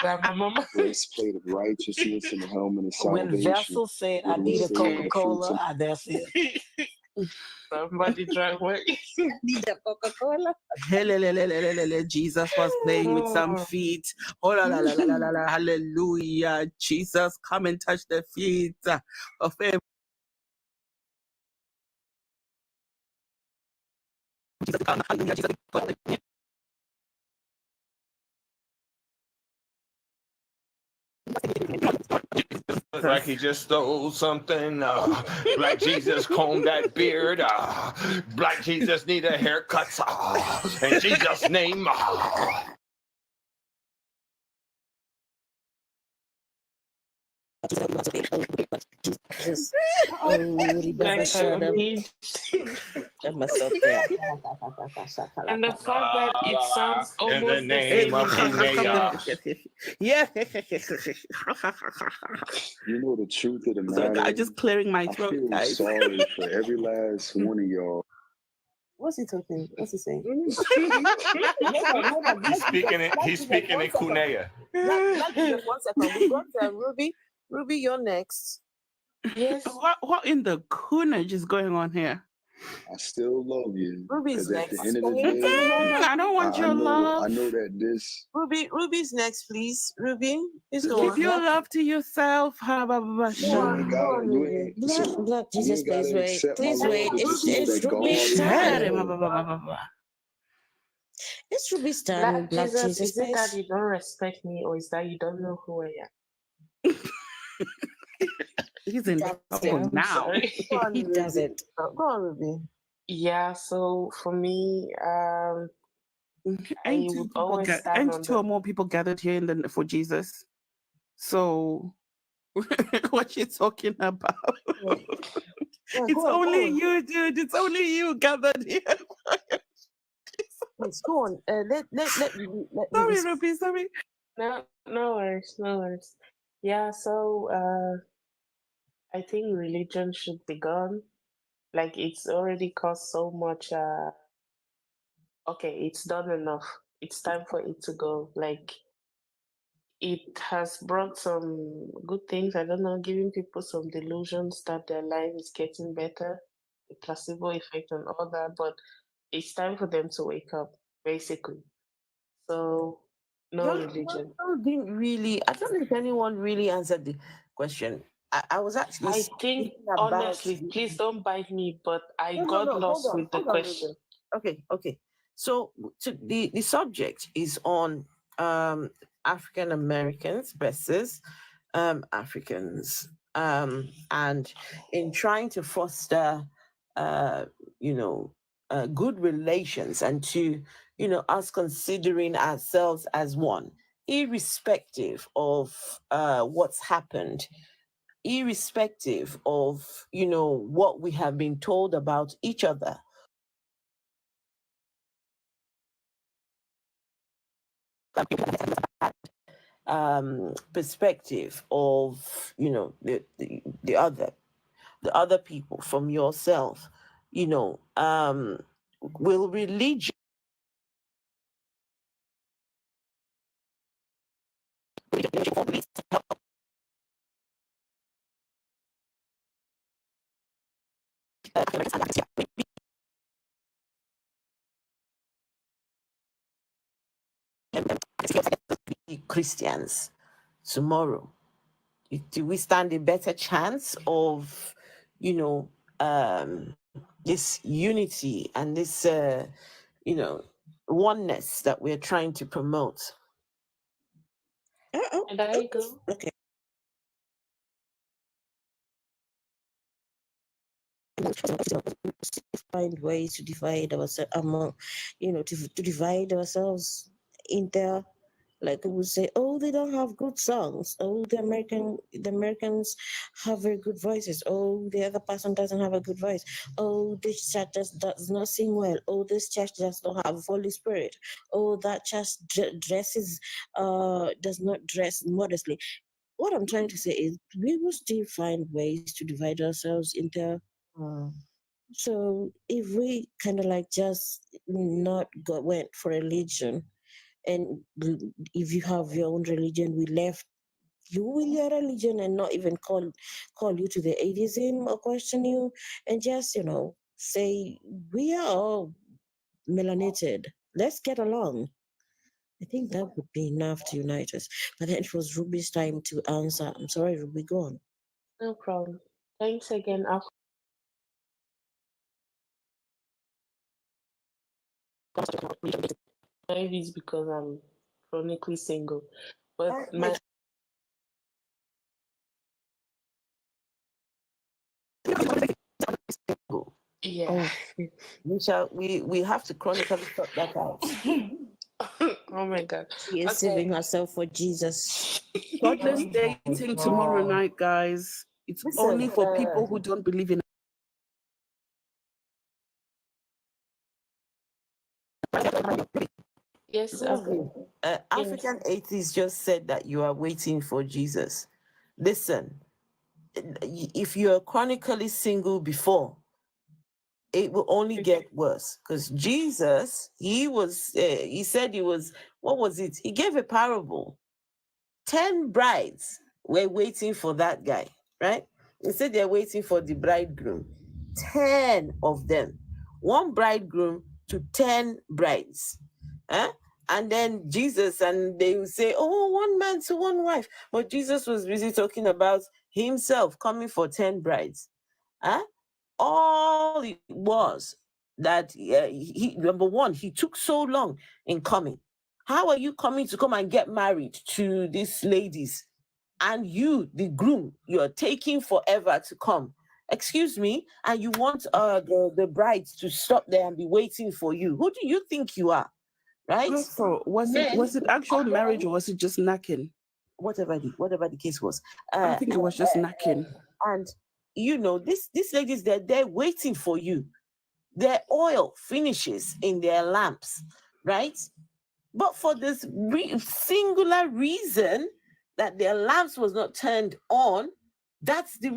my mama. Breastplate of righteousness and the helmet of salvation. When Vessel said, I need a Coca-Cola, that's it. Somebody drank what? Need a Coca-Cola? Jesus was playing with some feet. Oh, la, la, la, la, la, la, hallelujah. Jesus, come and touch the feet of every. Like he just stole something. Black Jesus combed that beard. Black Jesus need a haircut. In Jesus' name. Jesus. Oh, Ribaba Shada. Get myself there. And the fact that it sounds In the almost the name same of as Hunea. Yeah. You know the truth of the So matter. I'm just clearing my I throat, feel guys. sorry for every last one of y'all. What's he talking? What's he saying? He's speaking in Kunea. Black Jesus, 1 second. We got Ruby. Ruby, you're next. Yes. What in the coonage is going on here? I still love you. Ruby's Because at the next. end of the Can you day, I don't want your love. I know that this. Ruby's next, please. Ruby, please go Keep on. your love to yourself. You ain't got you ain't listen, Black you Jesus, ain't gotta please wait. accept my Please love, wait. but just know It's that God Ruby's is turn. love. It's Ruby's turn. Black Black Jesus, Jesus, is it that please. you don't respect me, or is that you don't know who I am? He's in trouble I'm now. sorry. He doesn't. Go on, Ruby. Yeah, so for me, I would always stand Ain't on two or more people gathered here for Jesus. So what you talking about? It's only you, dude. It's only you gathered here. Let's go on. Let Sorry, Ruby. Sorry. No worries, no worries. Yeah, so I think religion should be gone. Like it's already caused so much. Okay, it's done enough. It's time for it to go. Like it has brought some good things. I don't know, giving people some delusions that their life is getting better, the placebo effect and all that. But it's time for them to wake up, basically. So no religion. I don't know if anyone really answered the question. I was actually I think thinking about honestly, please don't bite me, but I got lost with the question. Okay. So the subject is on African Americans versus Africans, and in trying to foster good relations, and to us considering ourselves as one, irrespective of what's happened, irrespective of what we have been told about each other. Perspective of the other people from yourself, will religion Christians tomorrow? Do we stand a better chance of this unity and this oneness that we're trying to promote? And I go. Okay. Find ways to divide ourselves among, to divide ourselves in there. Like we would say, oh, they don't have good songs. Oh, the Americans have very good voices. Oh, the other person doesn't have a good voice. Oh, this church does not sing well. Oh, this church does not have Holy Spirit. Oh, that church does not dress modestly. What I'm trying to say is we will still find ways to divide ourselves into. So if we kind of like just went for religion, and if you have your own religion, we left you with your religion and not even call you to the atheism or question you, and just say we are all melanated. Let's get along. I think that would be enough to unite us. But then it was Ruby's time to answer. I'm sorry, Ruby, go on. No problem. Thanks again. Maybe it's because I'm chronically single, but my yeah. We have to chronically sort that out. Oh my God. She is saving herself for Jesus. Godless dating tomorrow night, guys. It's Listen, only for people who don't believe in. Yes, Ruby, African atheists just said that you are waiting for Jesus. Listen, if you're chronically single before, it will only get worse, because Jesus, he said he was, what was it? He gave a parable. 10 brides were waiting for that guy, right? He said they're waiting for the bridegroom. 10 of them. One bridegroom to 10 brides. Huh? And then Jesus, and they will say, oh, one man to one wife. But Jesus was busy talking about himself coming for 10 brides. Huh? All it was that he, number one, he took so long in coming. How are you coming to come and get married to these ladies? And you, the groom, you're taking forever to come. Excuse me, and you want the brides to stop there and be waiting for you. Who do you think you are? Right? So was it actual marriage, or was it just knacking? Whatever the case was. I think it was just knacking. And you know, these ladies, they're waiting for you. Their oil finishes in their lamps, right? But for this singular reason that their lamps was not turned on, that's the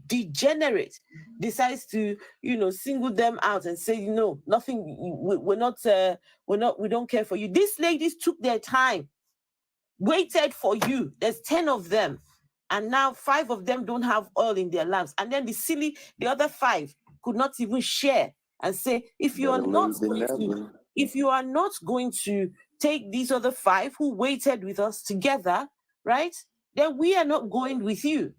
degenerate decides to, you know, single them out and say, you know, nothing, we don't care for you. These ladies took their time, waited for you. There's 10 of them. And now 5 of them don't have oil in their lamps. And then the other 5 could not even share and say, if you are not going to take these other 5 who waited with us together, right, then we are not going with you.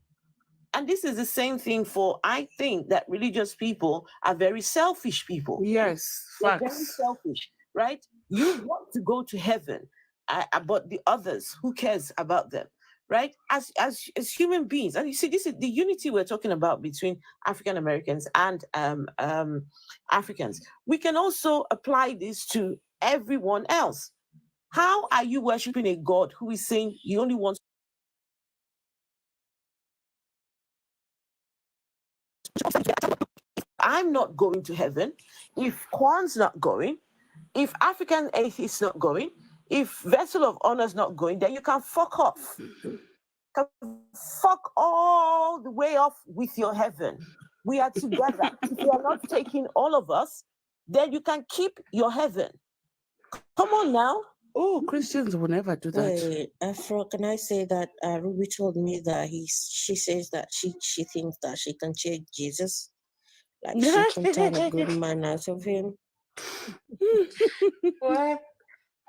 And this is the same thing for, I think that religious people are very selfish people. Yes, they're very selfish, right? You want to go to heaven, but the others, who cares about them? Right? As human beings. And you see, this is the unity we're talking about between African Americans and Africans. We can also apply this to everyone else. How are you worshiping a God who is saying he only wants? I'm not going to heaven, if Kwan's not going, if African atheist's not going, if Vessel of Honor's not going, then you can fuck off. Fuck all the way off with your heaven. We are together. If you are not taking all of us, then you can keep your heaven. Come on now. Oh, Christians will never do that. Wait, Afro, can I say that Ruby told me that she says that she thinks that she can change Jesus, like she can turn a good man out of him. What?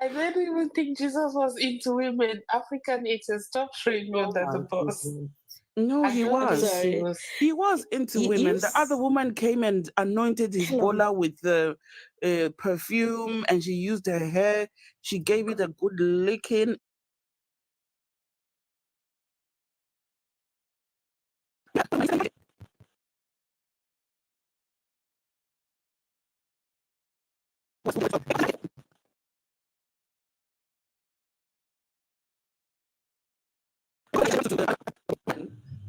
I didn't even think Jesus was into women. African atheists, stop showing me under the bus. No, he was. Sorry. He was into women. The other woman came and anointed his bola with the perfume, and she used her hair. She gave it a good licking.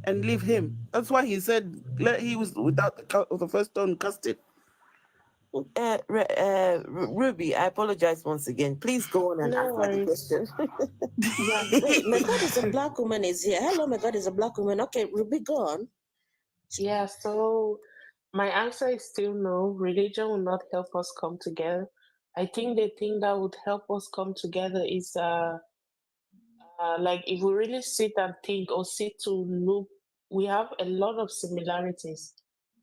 And leave him. That's why he said he was without the first stone cast it. Ruby, I apologize once again. Please go on and answer the question. Wait, my God is a black woman is here. Hello, my God is a black woman. Okay, Ruby, go on. Yeah, so my answer is still no. Religion will not help us come together. I think the thing that would help us come together is like if we really sit and think or sit to look, we have a lot of similarities.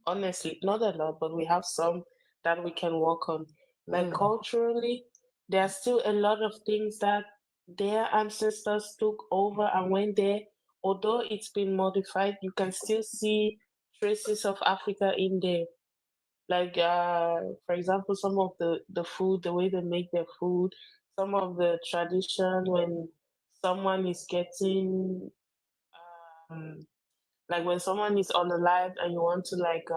Honestly, not a lot, but we have some that we can work on. Like culturally, there are still a lot of things that their ancestors took over and went there. Although it's been modified, you can still see traces of Africa in there. Like for example, some of the food, the way they make their food, some of the tradition when someone is getting like when someone is unalive and you want to like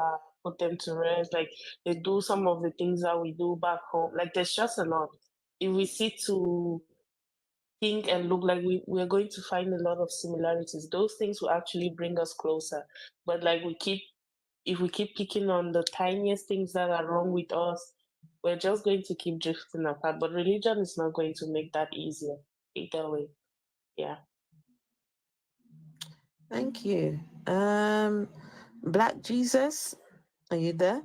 put them to rest, like they do some of the things that we do back home. Like there's just a lot. If we sit to think and look like we're going to find a lot of similarities. Those things will actually bring us closer. But like if we keep picking on the tiniest things that are wrong with us, we're just going to keep drifting apart. But religion is not going to make that easier either way. Yeah. Thank you. Black Jesus, are you there?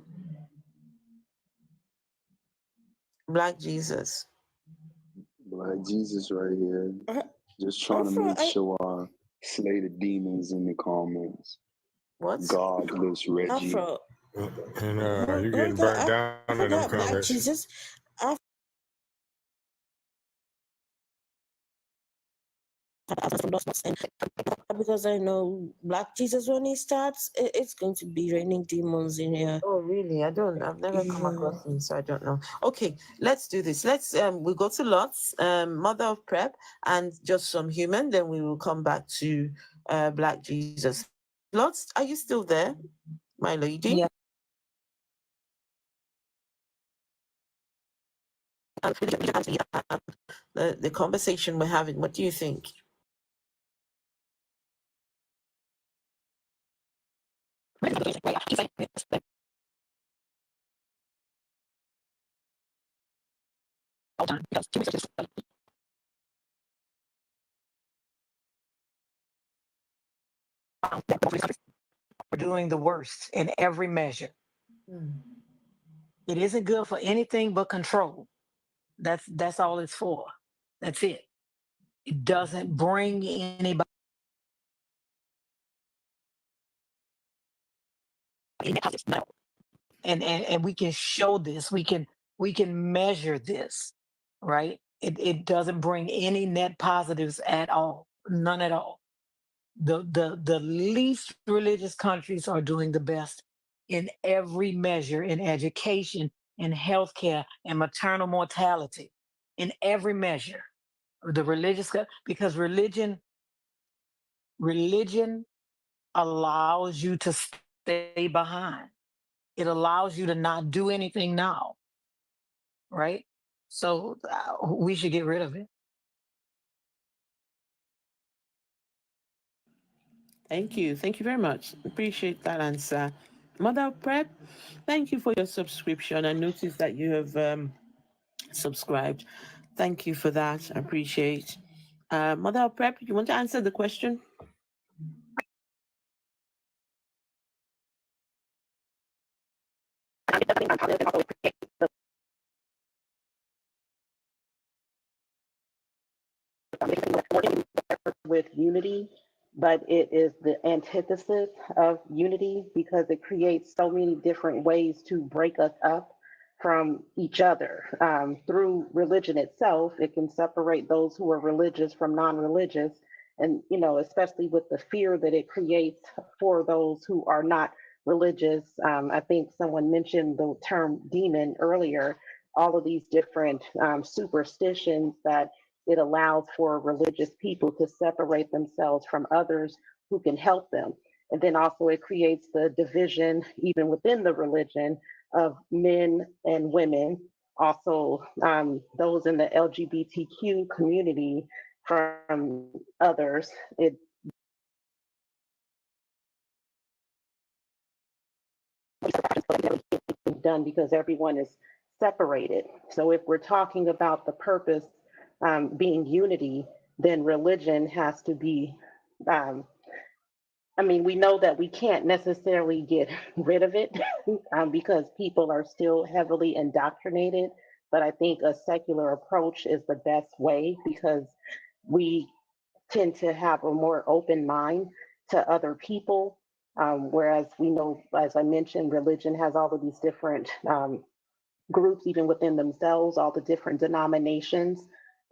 Black Jesus. Black Jesus right here. Just trying to Afro, make sure I slay the demons in the comments. What? Godless Reggie. Afro. And you getting Hold on, burnt down I in them forgot Black comments. Jesus. Because I know Black Jesus, when he starts, it's going to be raining demons in here. Oh, really? I've never come across him, so I don't know. Okay, let's do this. We go to Lots, Mother of Prep, and just some human, then we will come back to Black Jesus. Lots, are you still there, my lady? Yeah. The conversation we're having, what do you think? We're doing the worst in every measure. It isn't good for anything but control. That's all it's for. That's it. It doesn't bring anybody. And we can show this. We can measure this, right? It doesn't bring any net positives at all. None at all. The least religious countries are doing the best in every measure, in education, in healthcare, and maternal mortality, in every measure. The religious, because religion allows you to stay behind. It allows you to not do anything now, right? So we should get rid of it. Thank you. Thank you very much. Appreciate that answer. Mother of Prep, thank you for your subscription. I noticed that you have subscribed. Thank you for that. I appreciate. Mother of Prep, you want to answer the question? With unity, but it is the antithesis of unity because it creates so many different ways to break us up from each other. Through religion itself, it can separate those who are religious from non-religious, and especially with the fear that it creates for those who are not religious. I think someone mentioned the term demon earlier. All of these different superstitions that it allows for religious people to separate themselves from others who can help them. And then also it creates the division, even within the religion, of men and women. Also, those in the LGBTQ community from others. It done because everyone is separated. So if we're talking about the purpose being unity, then religion has to be, we know that we can't necessarily get rid of it because people are still heavily indoctrinated, but I think a secular approach is the best way because we tend to have a more open mind to other people. Whereas we know, as I mentioned, religion has all of these different groups, even within themselves, all the different denominations.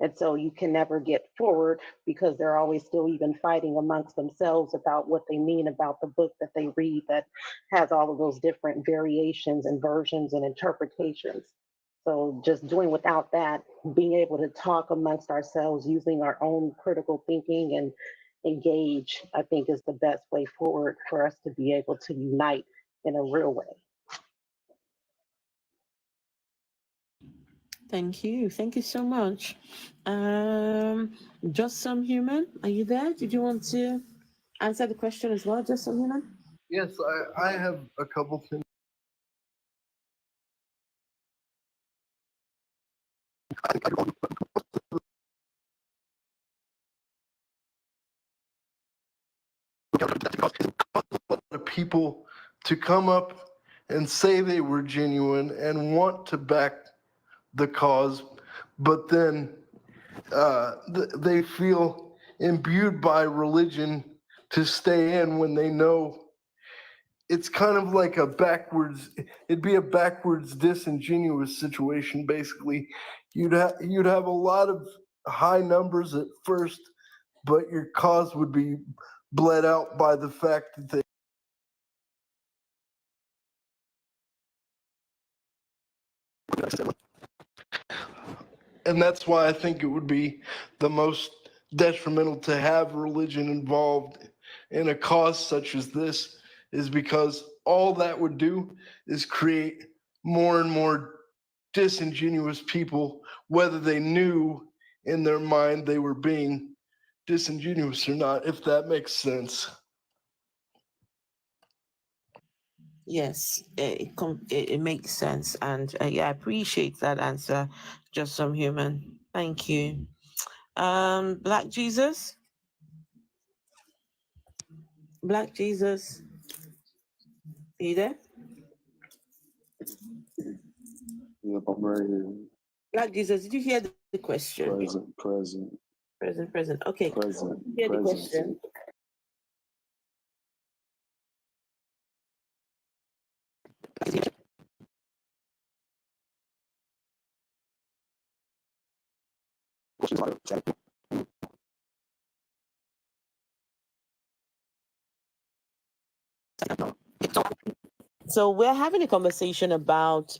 And so you can never get forward because they're always still even fighting amongst themselves about what they mean about the book that they read that has all of those different variations and versions and interpretations. So just doing without that, being able to talk amongst ourselves using our own critical thinking and engage, I think is the best way forward for us to be able to unite in a real way. Thank you. Thank you so much. Just Some Human, are you there? Did you want to answer the question as well, Just Some Human? Yes, I have a couple things. People to come up and say they were genuine and want to back the cause, but then they feel imbued by religion to stay in when they know it's kind of like it'd be a backwards disingenuous situation. Basically, you'd have a lot of high numbers at first, but your cause would be bled out by the fact that and that's why I think it would be the most detrimental to have religion involved in a cause such as this, is because all that would do is create more and more disingenuous people, whether they knew in their mind they were being disingenuous or not, if that makes sense. Yes, it makes sense. And yeah, I appreciate that answer, Just Some Human. Thank you. Black Jesus? Black Jesus? Are you there? Yep, I'm right here. Black Jesus, did you hear the question? Present. Okay. Present. Hear the question. So we're having a conversation about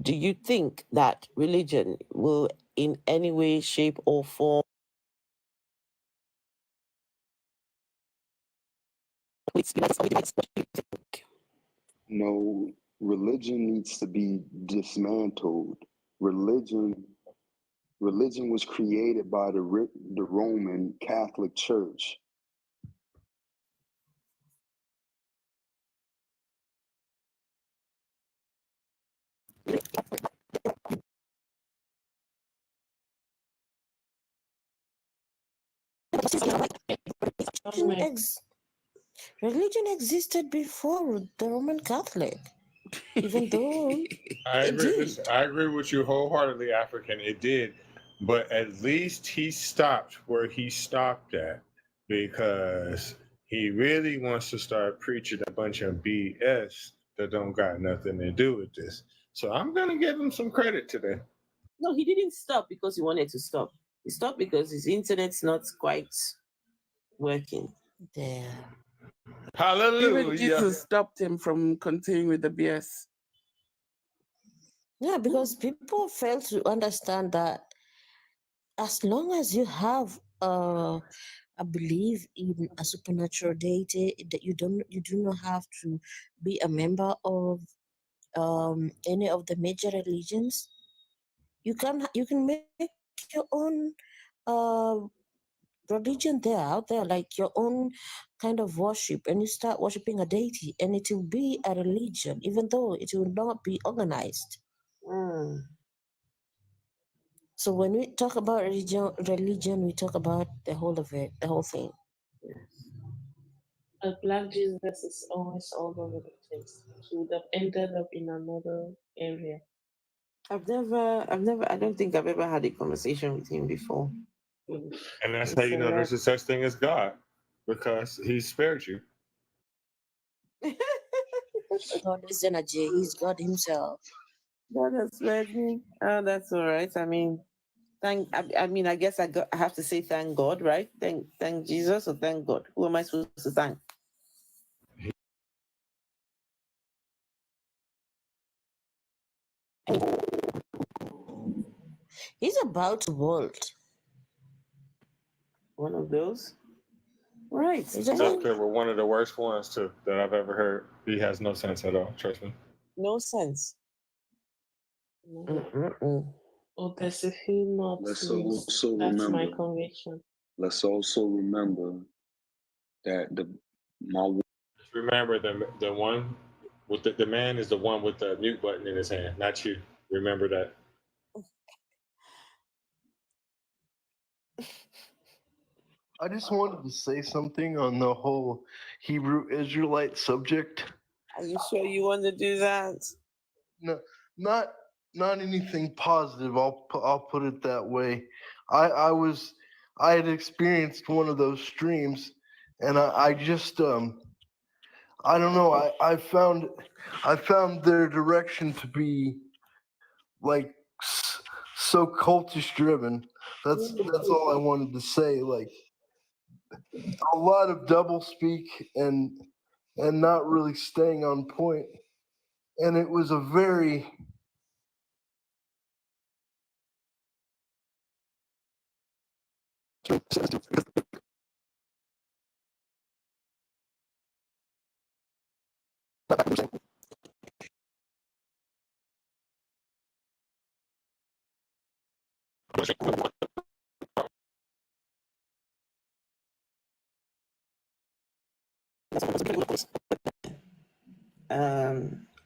do you think that religion will in any way, shape, or form No, religion needs to be dismantled. Religion was created by the Roman Catholic Church. Religion existed before the Roman Catholic, even though I it agree. did. Listen, I agree with you wholeheartedly, African. It did, but at least he stopped where he stopped at, because he really wants to start preaching a bunch of BS that don't got nothing to do with this. So I'm gonna give him some credit today. No, he didn't stop because he wanted to stop. He stopped because his internet's not quite working. There. Hallelujah. Even Jesus stopped him from continuing with the BS. Yeah, because people fail to understand that as long as you have a belief in a supernatural deity, that you do not have to be a member of any of the major religions. You can make your own religion there out there, like your own kind of worship, and you start worshiping a deity, and it will be a religion, even though it will not be organized. So when we talk about religion, we talk about the whole of it, the whole thing. A black Jesus is always all over the place. He would have ended up in another area. I don't think I've ever had a conversation with him before. And that's how you know there's a such thing as God, because he spared you. God is energy. He's God himself. God has spared me. Oh, that's all right. I mean, I guess I have to say thank God, right? Thank Jesus or thank God. Who am I supposed to thank? He's about to bolt. One of those. Right. He's It's about up there with one of the worst ones too that I've ever heard. He has no sense at all. Trust me. No sense. Oh, there's a few not. Let's Please. also That's my remember. conviction. Let's also remember that Just remember the one with the man is the one with the mute button in his hand, not you. Remember that. I just wanted to say something on the whole Hebrew Israelite subject. Are you sure you want to do that? No, not anything positive. I'll put it that way. I had experienced one of those streams, and I just I don't know. I found their direction to be like so cultish driven. That's all I wanted to say. Like a lot of double speak and not really staying on point. And it was a very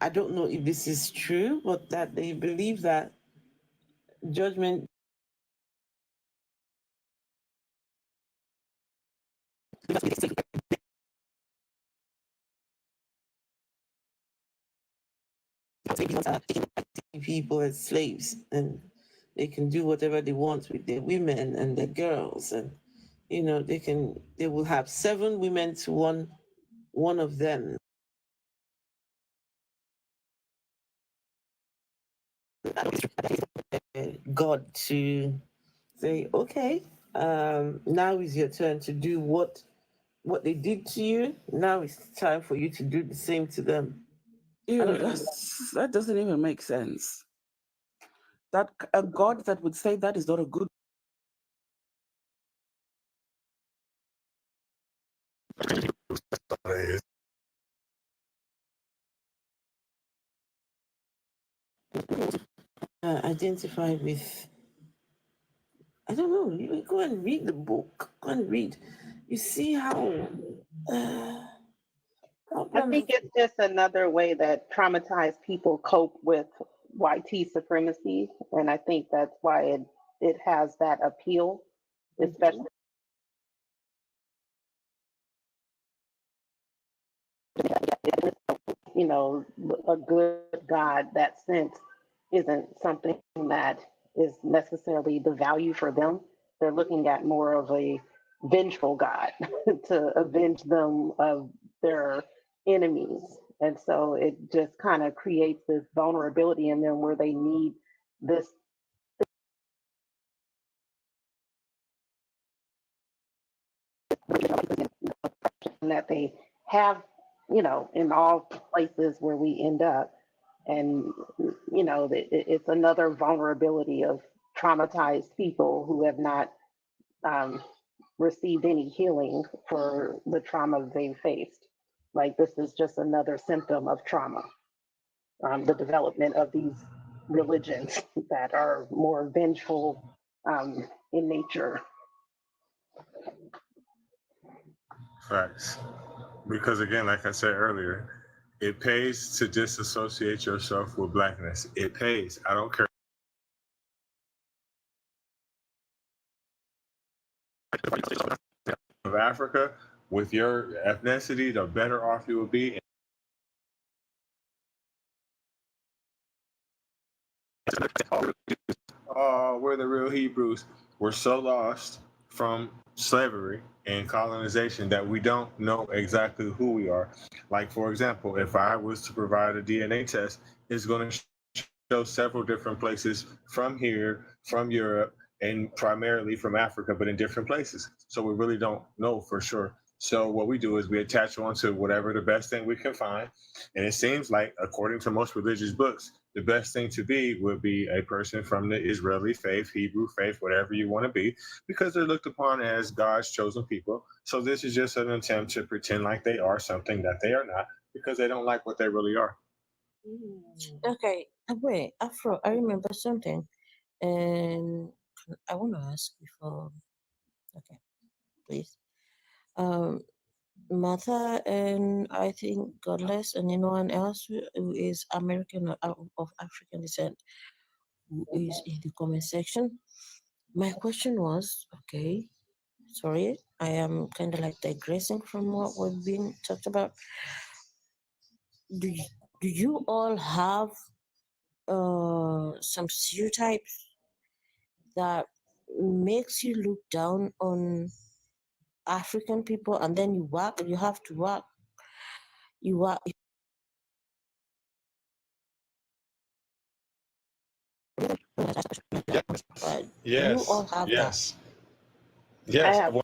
I don't know if this is true, but that they believe that judgment people as slaves, and they can do whatever they want with their women and their girls, and they will have 7 women to one of them. God to say, okay, now is your turn to do what they did to you. Now it's time for you to do the same to them. That doesn't even make sense. That a God that would say that is not a good. Identify with. I don't know. You go and read the book. Go and read. You see how. I think it's just another way that traumatized people cope with YT supremacy, and I think that's why it has that appeal, especially. A good God, that sense isn't something that is necessarily the value for them. They're looking at more of a vengeful God to avenge them of their enemies. And so it just kind of creates this vulnerability in them where they need this that they have, in all places where we end up. And, it's another vulnerability of traumatized people who have not received any healing for the trauma they faced. Like, this is just another symptom of trauma. The development of these religions that are more vengeful in nature. Facts. Because again, like I said earlier, it pays to disassociate yourself with blackness. It pays. I don't care. Of Africa, with your ethnicity, the better off you will be. Oh, we're the real Hebrews. We're so lost from slavery and colonization that we don't know exactly who we are. Like, for example, if I was to provide a DNA test, it's going to show several different places from here, from Europe, and primarily from Africa, but in different places. So we really don't know for sure. So what we do is we attach on to whatever the best thing we can find. And it seems like, according to most religious books, the best thing to be would be a person from the Israeli faith, Hebrew faith, whatever you want to be, because they're looked upon as God's chosen people. So this is just an attempt to pretend like they are something that they are not, because they don't like what they really are. Okay, wait, Afro, I remember something, and I want to ask before. Okay, please. Martha and I think Godless and anyone else who is American or of African descent who is in the comment section. My question was, okay, sorry, I am kind of like digressing from what we've been talked about. Do you all have some stereotypes that makes you look down on African people, and then you have to work, but you all have that. Yes. Yes. have-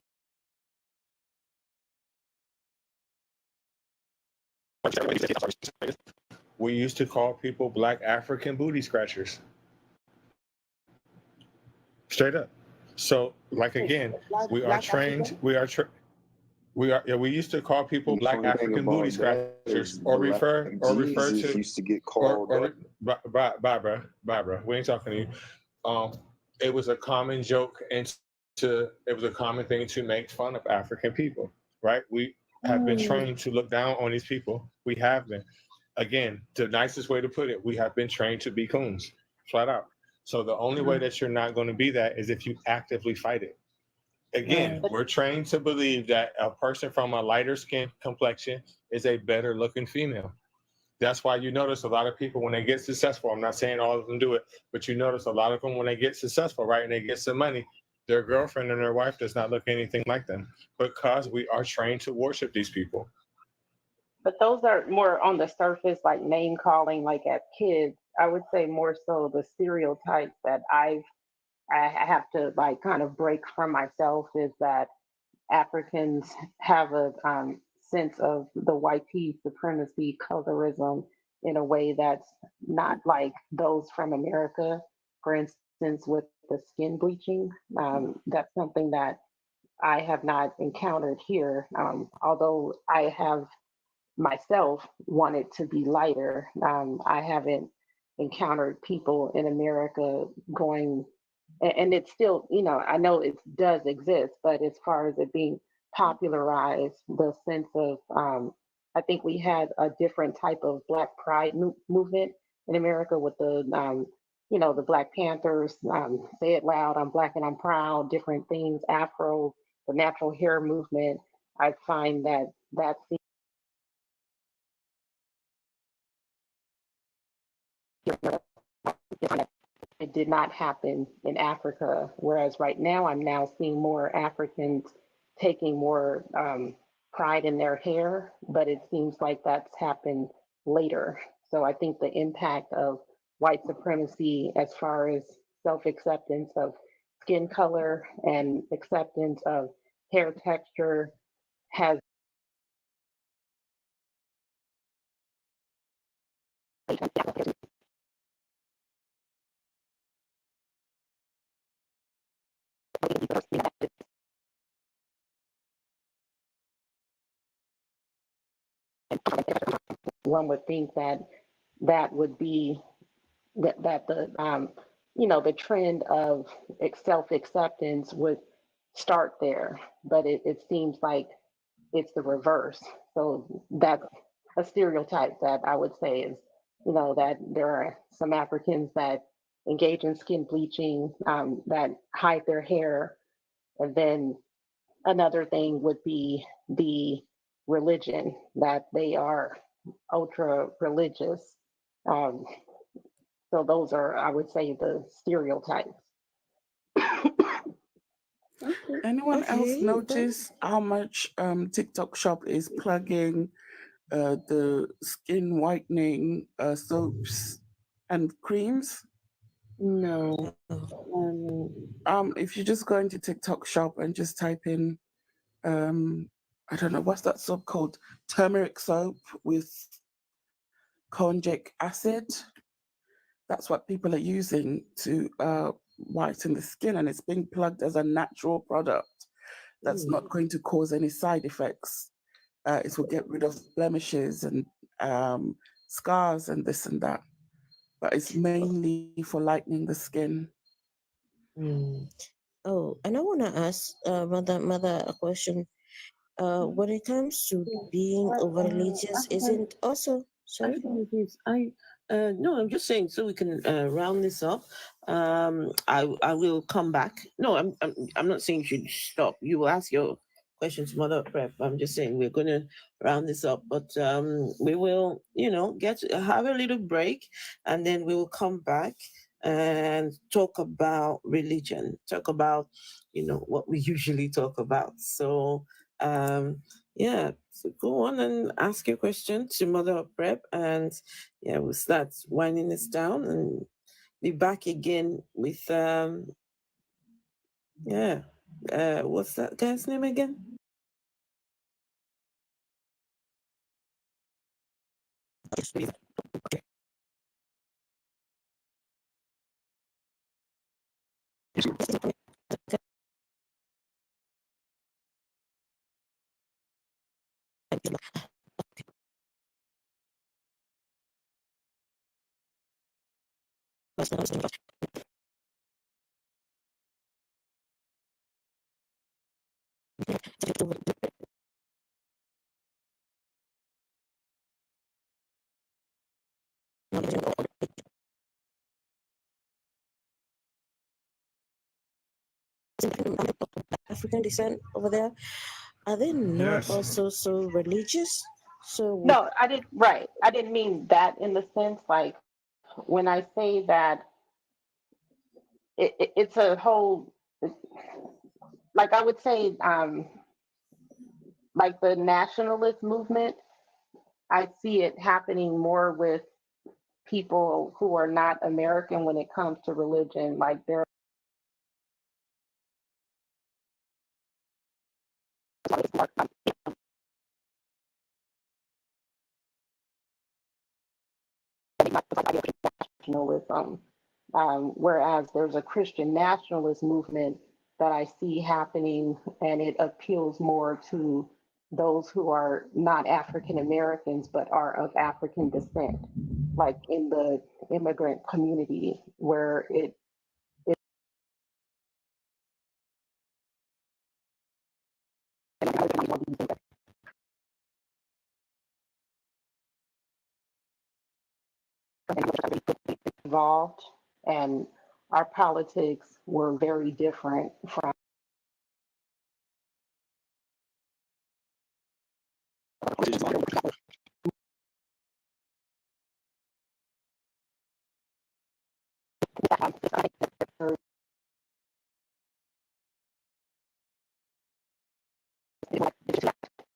We used to call people Black African booty scratchers. Straight up. So, like again, we are trained. We used to call people The Black funny thing African booty about that scratchers, is or Black refer Jesus to used to get called that. Barbara, we ain't talking to you. It was a common joke, and it was a common thing to make fun of African people, right? We have been trained to look down on these people. We have been. Again, the nicest way to put it, we have been trained to be coons, flat out. So the only way that you're not going to be that is if you actively fight it. Again, we're trained to believe that a person from a lighter skin complexion is a better looking female. That's why you notice a lot of people when they get successful, I'm not saying all of them do it, but you notice a lot of them when they get successful, right, and they get some money, their girlfriend and their wife does not look anything like them, because we are trained to worship these people. But those are more on the surface, like name calling, like as kids. I would say more so the stereotypes that I have to like kind of break from myself is that Africans have a sense of the white supremacy, colorism in a way that's not like those from America. For instance, with the skin bleaching, that's something that I have not encountered here. Although I have myself wanted to be lighter, I haven't encountered people in America going, and it's still, I know it does exist, but as far as it being popularized, the sense of, I think we had a different type of Black Pride movement in America with the, the Black Panthers, Say It Loud, I'm Black and I'm Proud, different things, Afro, the natural hair movement. I find that that's it did not happen in Africa, whereas right now I'm now seeing more Africans taking more pride in their hair, but it seems like that's happened later. So I think the impact of white supremacy as far as self-acceptance of skin color and acceptance of hair texture has one would think that that would be that the the trend of self-acceptance would start there, but it seems like it's the reverse. So that's a stereotype that I would say is, that there are some Africans that engage in skin bleaching, that hide their hair. And then another thing would be the religion, that they are ultra religious. Um, so those are, I would say, the stereotypes. Anyone else notice how much TikTok Shop is plugging the skin whitening soaps and creams? No. If you just go into TikTok Shop and just type in I don't know, what's that soap called? Turmeric soap with konjac acid. That's what people are using to whiten the skin, and it's being plugged as a natural product that's not going to cause any side effects. It will get rid of blemishes and scars and this and that. But it's mainly for lightening the skin. Oh, and I want to ask mother a question. When it comes to being over religious, isn't also sorry? No, I'm just saying so we can round this up. I will come back. No, I'm not saying you should stop. You will ask your questions, Mother Prep. I'm just saying we're going to round this up, but we will, have a little break, and then we will come back and talk about religion. Talk about, what we usually talk about. So. Yeah, so go on and ask your question to Mother of Prep, and yeah, we'll start winding this down and be back again with what's that guy's name again? African descent over there, are they not also so religious? So No, I didn't. Right, I didn't mean that in the sense like when I say that it's a whole. Like I would say, like the nationalist movement. I see it happening more with people who are not American when it comes to religion. Like there. Nationalism, whereas there's a Christian nationalist movement that I see happening, and it appeals more to those who are not African Americans but are of African descent, like in the immigrant community, where it evolved, and our politics were very different from.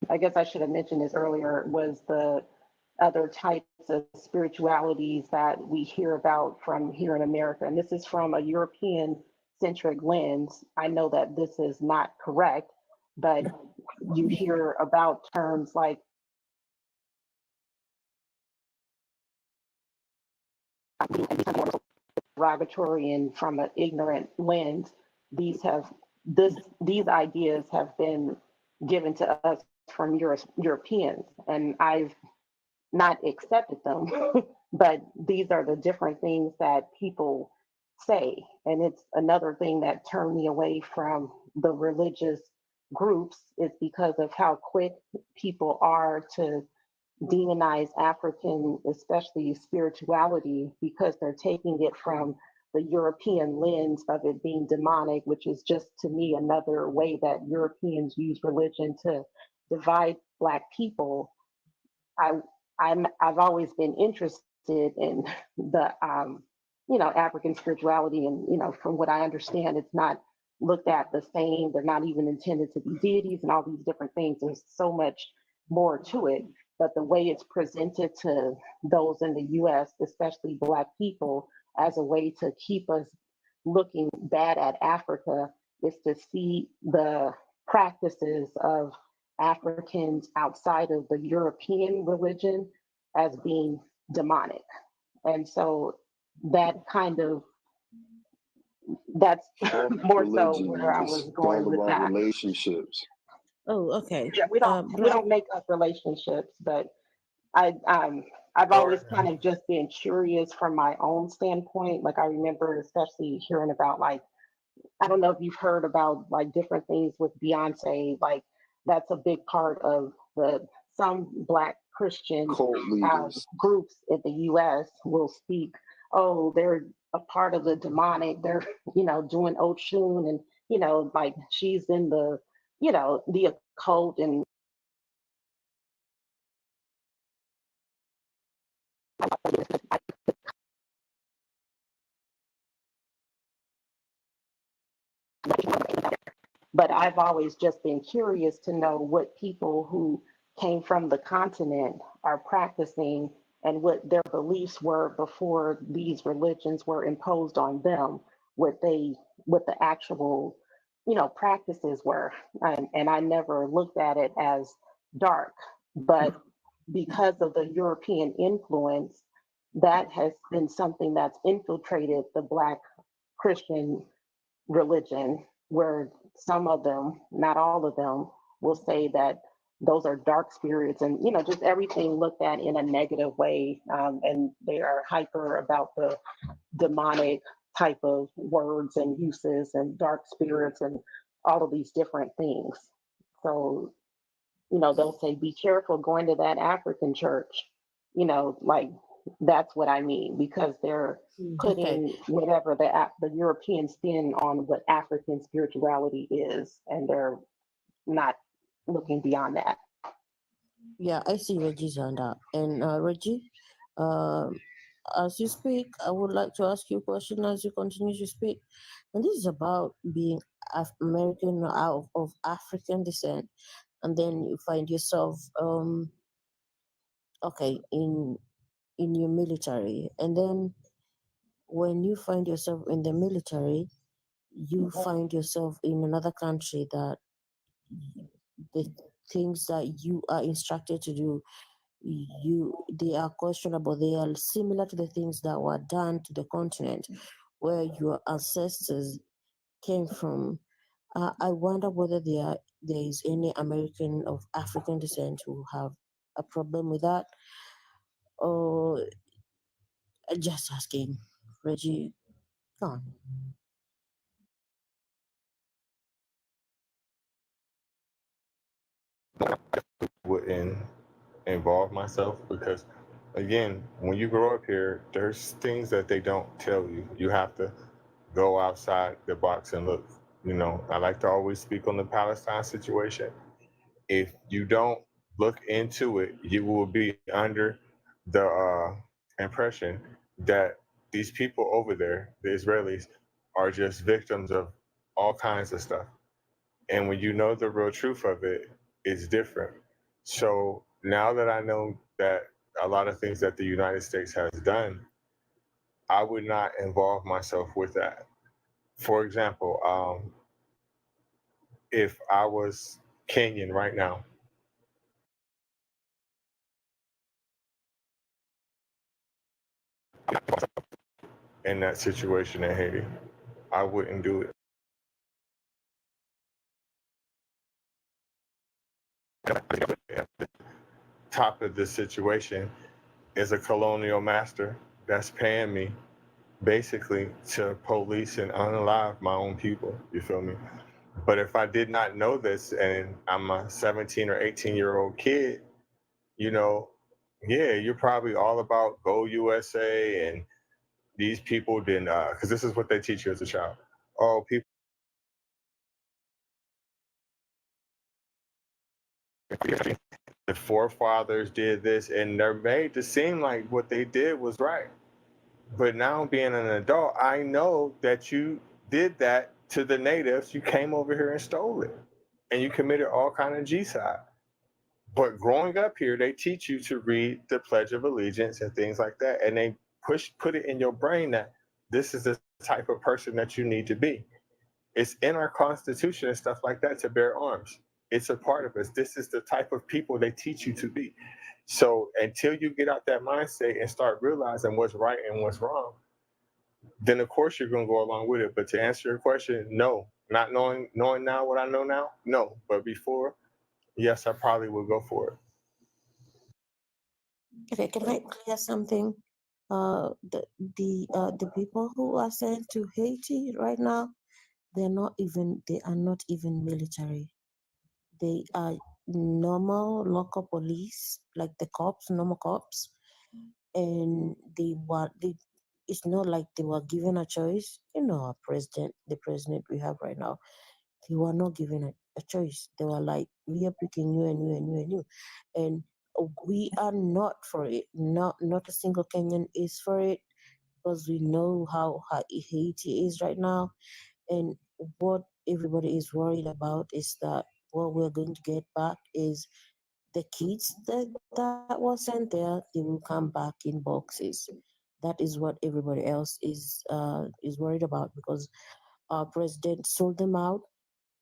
I guess I should have mentioned this earlier, was the other types of spiritualities that we hear about from here in America. And this is from a European centric lens. I know that this is not correct, but you hear about terms like derogatory and from an ignorant lens. These ideas have been given to us from Europeans, and I've not accepted them, but these are the different things that people say. And it's another thing that turned me away from the religious groups is because of how quick people are to demonize African, especially spirituality, because they're taking it from the European lens of it being demonic, which is just to me another way that Europeans use religion to divide Black people. I've always been interested in the African spirituality, and from what I understand, it's not looked at the same. They're not even intended to be deities and all these different things. There's so much more to it, but the way it's presented to those in the U.S., especially Black people, as a way to keep us looking bad at Africa, is to see the practices of Africans outside of the European religion as being demonic. And so that kind of, that's more so Religion, where I it's was all going with about that. relationships. Oh, okay. Yeah, we don't make up relationships, but I've always kind of just been curious from my own standpoint. Like I remember especially hearing about like, I don't know if you've heard about like different things with Beyonce, like that's a big part of some Black Christian Cult leaders. groups in the US will speak, oh, they're a part of the demonic, they're, doing Oshun and, like she's in the, the occult and but I've always just been curious to know what people who came from the continent are practicing and what their beliefs were before these religions were imposed on them, what the actual, practices were. And I never looked at it as dark, but because of the European influence, that has been something that's infiltrated the Black Christian religion, where some of them, not all of them, will say that those are dark spirits and just everything looked at in a negative way, and they are hyper about the demonic type of words and uses and dark spirits and all of these different things. So they'll say be careful going to that African church, like that's what I mean, because they're putting whatever the European spin on what African spirituality is, and they're not looking beyond that. Yeah, I see Reggie's hand up. And Reggie, as you speak, I would like to ask you a question as you continue to speak. And this is about being American of African descent, and then you find yourself in your military, and then when you find yourself in the military, you find yourself in another country that the things that you are instructed to do, they are questionable. They are similar to the things that were done to the continent where your ancestors came from. I wonder whether there is any American of African descent who have a problem with that, or just asking. Reggie, go on. Wouldn't involve myself because, again, when you grow up here, there's things that they don't tell you. You have to go outside the box and look. I like to always speak on the Palestine situation. If you don't look into it, you will be under the impression that these people over there, the Israelis, are just victims of all kinds of stuff. And when you know the real truth of it, it's different. So now that I know that a lot of things that the United States has done, I would not involve myself with that. For example, if I was Kenyan right now, in that situation in Haiti, I wouldn't do it. Top of the situation is a colonial master that's paying me basically to police and unalive my own people. You feel me? But if I did not know this and I'm a 17 or 18-year-old kid, yeah, you're probably all about Go USA and these people didn't, because this is what they teach you as a child. Oh, people. The forefathers did this, and they're made to seem like what they did was right. But now being an adult, I know that you did that to the natives. You came over here and stole it, and you committed all kind of genocide. But growing up here, they teach you to read the Pledge of Allegiance and things like that, and they put it in your brain that this is the type of person that you need to be. It's in our Constitution and stuff like that to bear arms. It's a part of us. This is the type of people they teach you to be. So until you get out that mindset and start realizing what's right and what's wrong, then of course you're going to go along with it. But to answer your question, no. Not knowing now what I know now, no. But before, yes, I probably would go for it. Okay, can I clear something? The people who are sent to Haiti right now, they are not even military. They are normal local police, like the cops, normal cops, and it's not like they were given a choice. Our president, the president we have right now, they were not given a choice. They were like, we are picking you and you and you and you. And we are not for it. Not a single Kenyan is for it, because we know how Haiti is right now. And what everybody is worried about is that what we're going to get back is the kids that were sent there, they will come back in boxes. That is what everybody else is worried about, because our president sold them out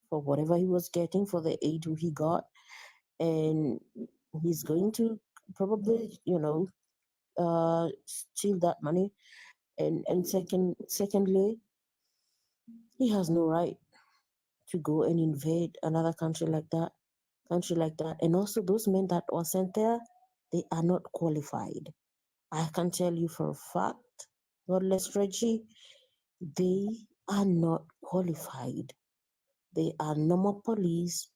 for whatever he was getting for the aid he got, and he's going to probably steal that money. And secondly, he has no right to go and invade another country like that. And also, those men that were sent there, they are not qualified. I can tell you for a fact, Godless Reggie, they are not qualified. They are normal police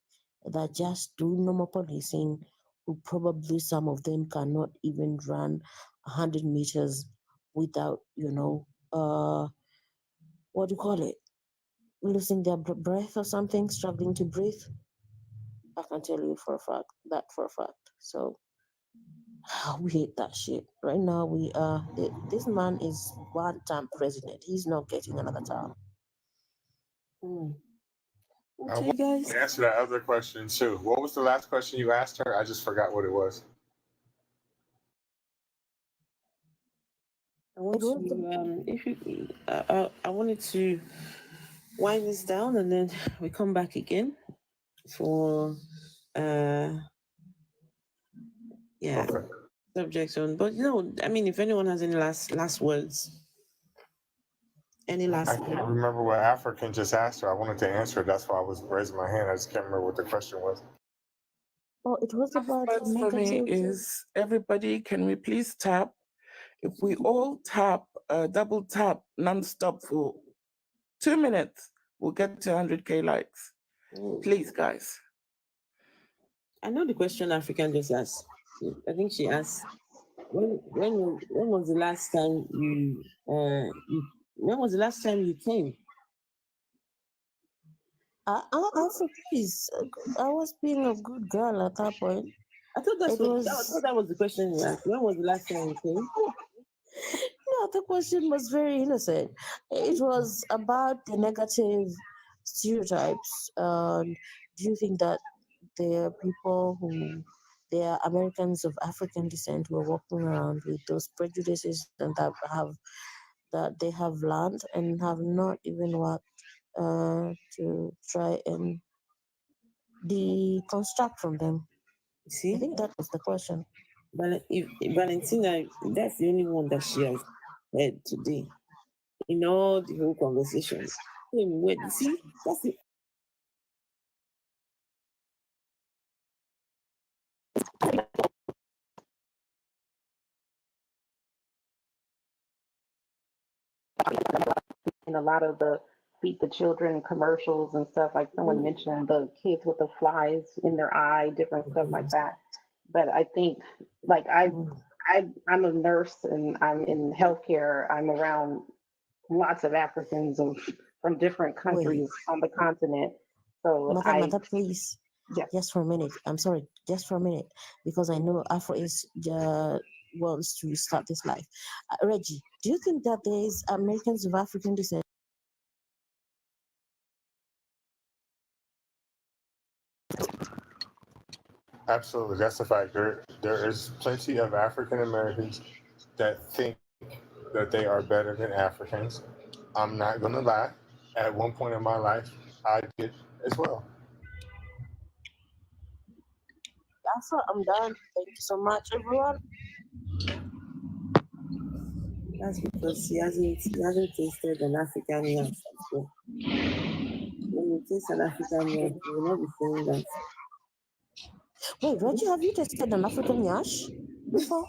that just do normal policing, who probably some of them cannot even run 100 meters without, what do you call it? Losing their breath or something, struggling to breathe. I can tell you for a fact. So we hate that shit. Right now, this man is one-time president. He's not getting another term. I Okay, want guys. to answer that other question too. What was the last question you asked her? I just forgot what it was. I want to, if you, I wanted to wind this down, and then we come back again for, subjects on. But if anyone has any last words, any last. I can't remember what African just asked her. I wanted to answer it. That's why I was raising my hand. I just can't remember what the question was. Oh, it was about the For me negative. is, everybody, can we please tap? If we all tap, double tap nonstop for 2 minutes, we'll get to 100K likes. Please, guys. I know the question African just asked. I think she asked, when was the last time when was the last time you came? Please, I was being a good girl at that point. I thought that was the question you asked. When was the last time you came? No, the question was very innocent. It was about the negative stereotypes. Do you think that there are people they are Americans of African descent who are walking around with those prejudices and that they have learned and have not even worked to try and deconstruct from them? See, I think that was the question. Valentina, that's the only one that she has heard today in all the whole conversation. See, that's it. In a lot of the Feed the Children commercials and stuff, like someone mentioned the kids with the flies in their eye, different stuff like that. But I think, like, I'm a nurse and I'm in healthcare. I'm around lots of Africans from different countries on the continent. So Mother, please. Just for a minute. I'm sorry, just for a minute, because I know Afro is wants to start this life. Reggie, do you think that there is Americans of African descent? Absolutely, that's a fact. There is plenty of African Americans that think that they are better than Africans. I'm not gonna lie. At one point in my life, I did as well. Afro, I'm done. Thank you so much, everyone. That's because he hasn't tasted an African yam. So when you taste an African yam, you will not be saying that. Wait, Reggie, have you tasted an African yash before?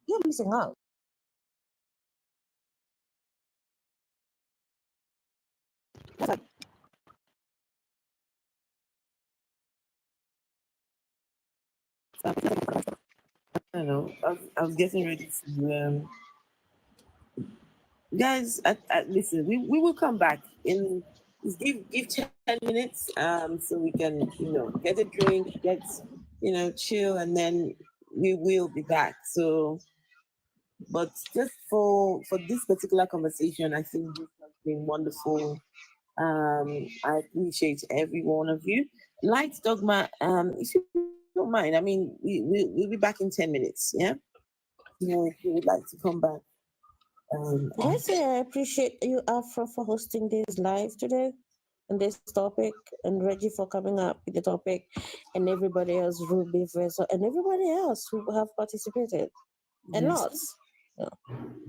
You're missing out. I don't know. I was getting ready to guys. Listen, we will come back in. Just give 10 minutes so we can get a drink, get chill, and then we will be back. So, but just for this particular conversation, I think this has been wonderful. I appreciate every one of you. Light Dogma, if you don't mind, I mean, we'll be back in 10 minutes. Yeah. If you would like to come back. Can I say I appreciate you, Afro, for hosting this live today and this topic, and Reggie for coming up with the topic, and everybody else, Ruby, Vesa, and everybody else who have participated, and Yes. lots. Yeah.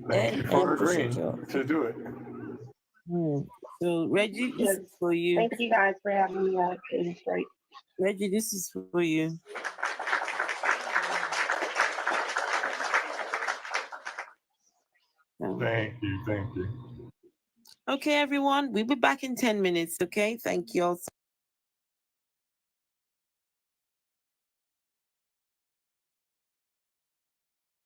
Thank you I for appreciate agreeing you. to do it. So Reggie, this is for you. Thank you guys for having me up. It was great. Reggie, this is for you. Thank you. Okay, everyone, we'll be back in 10 minutes. Okay, thank you all.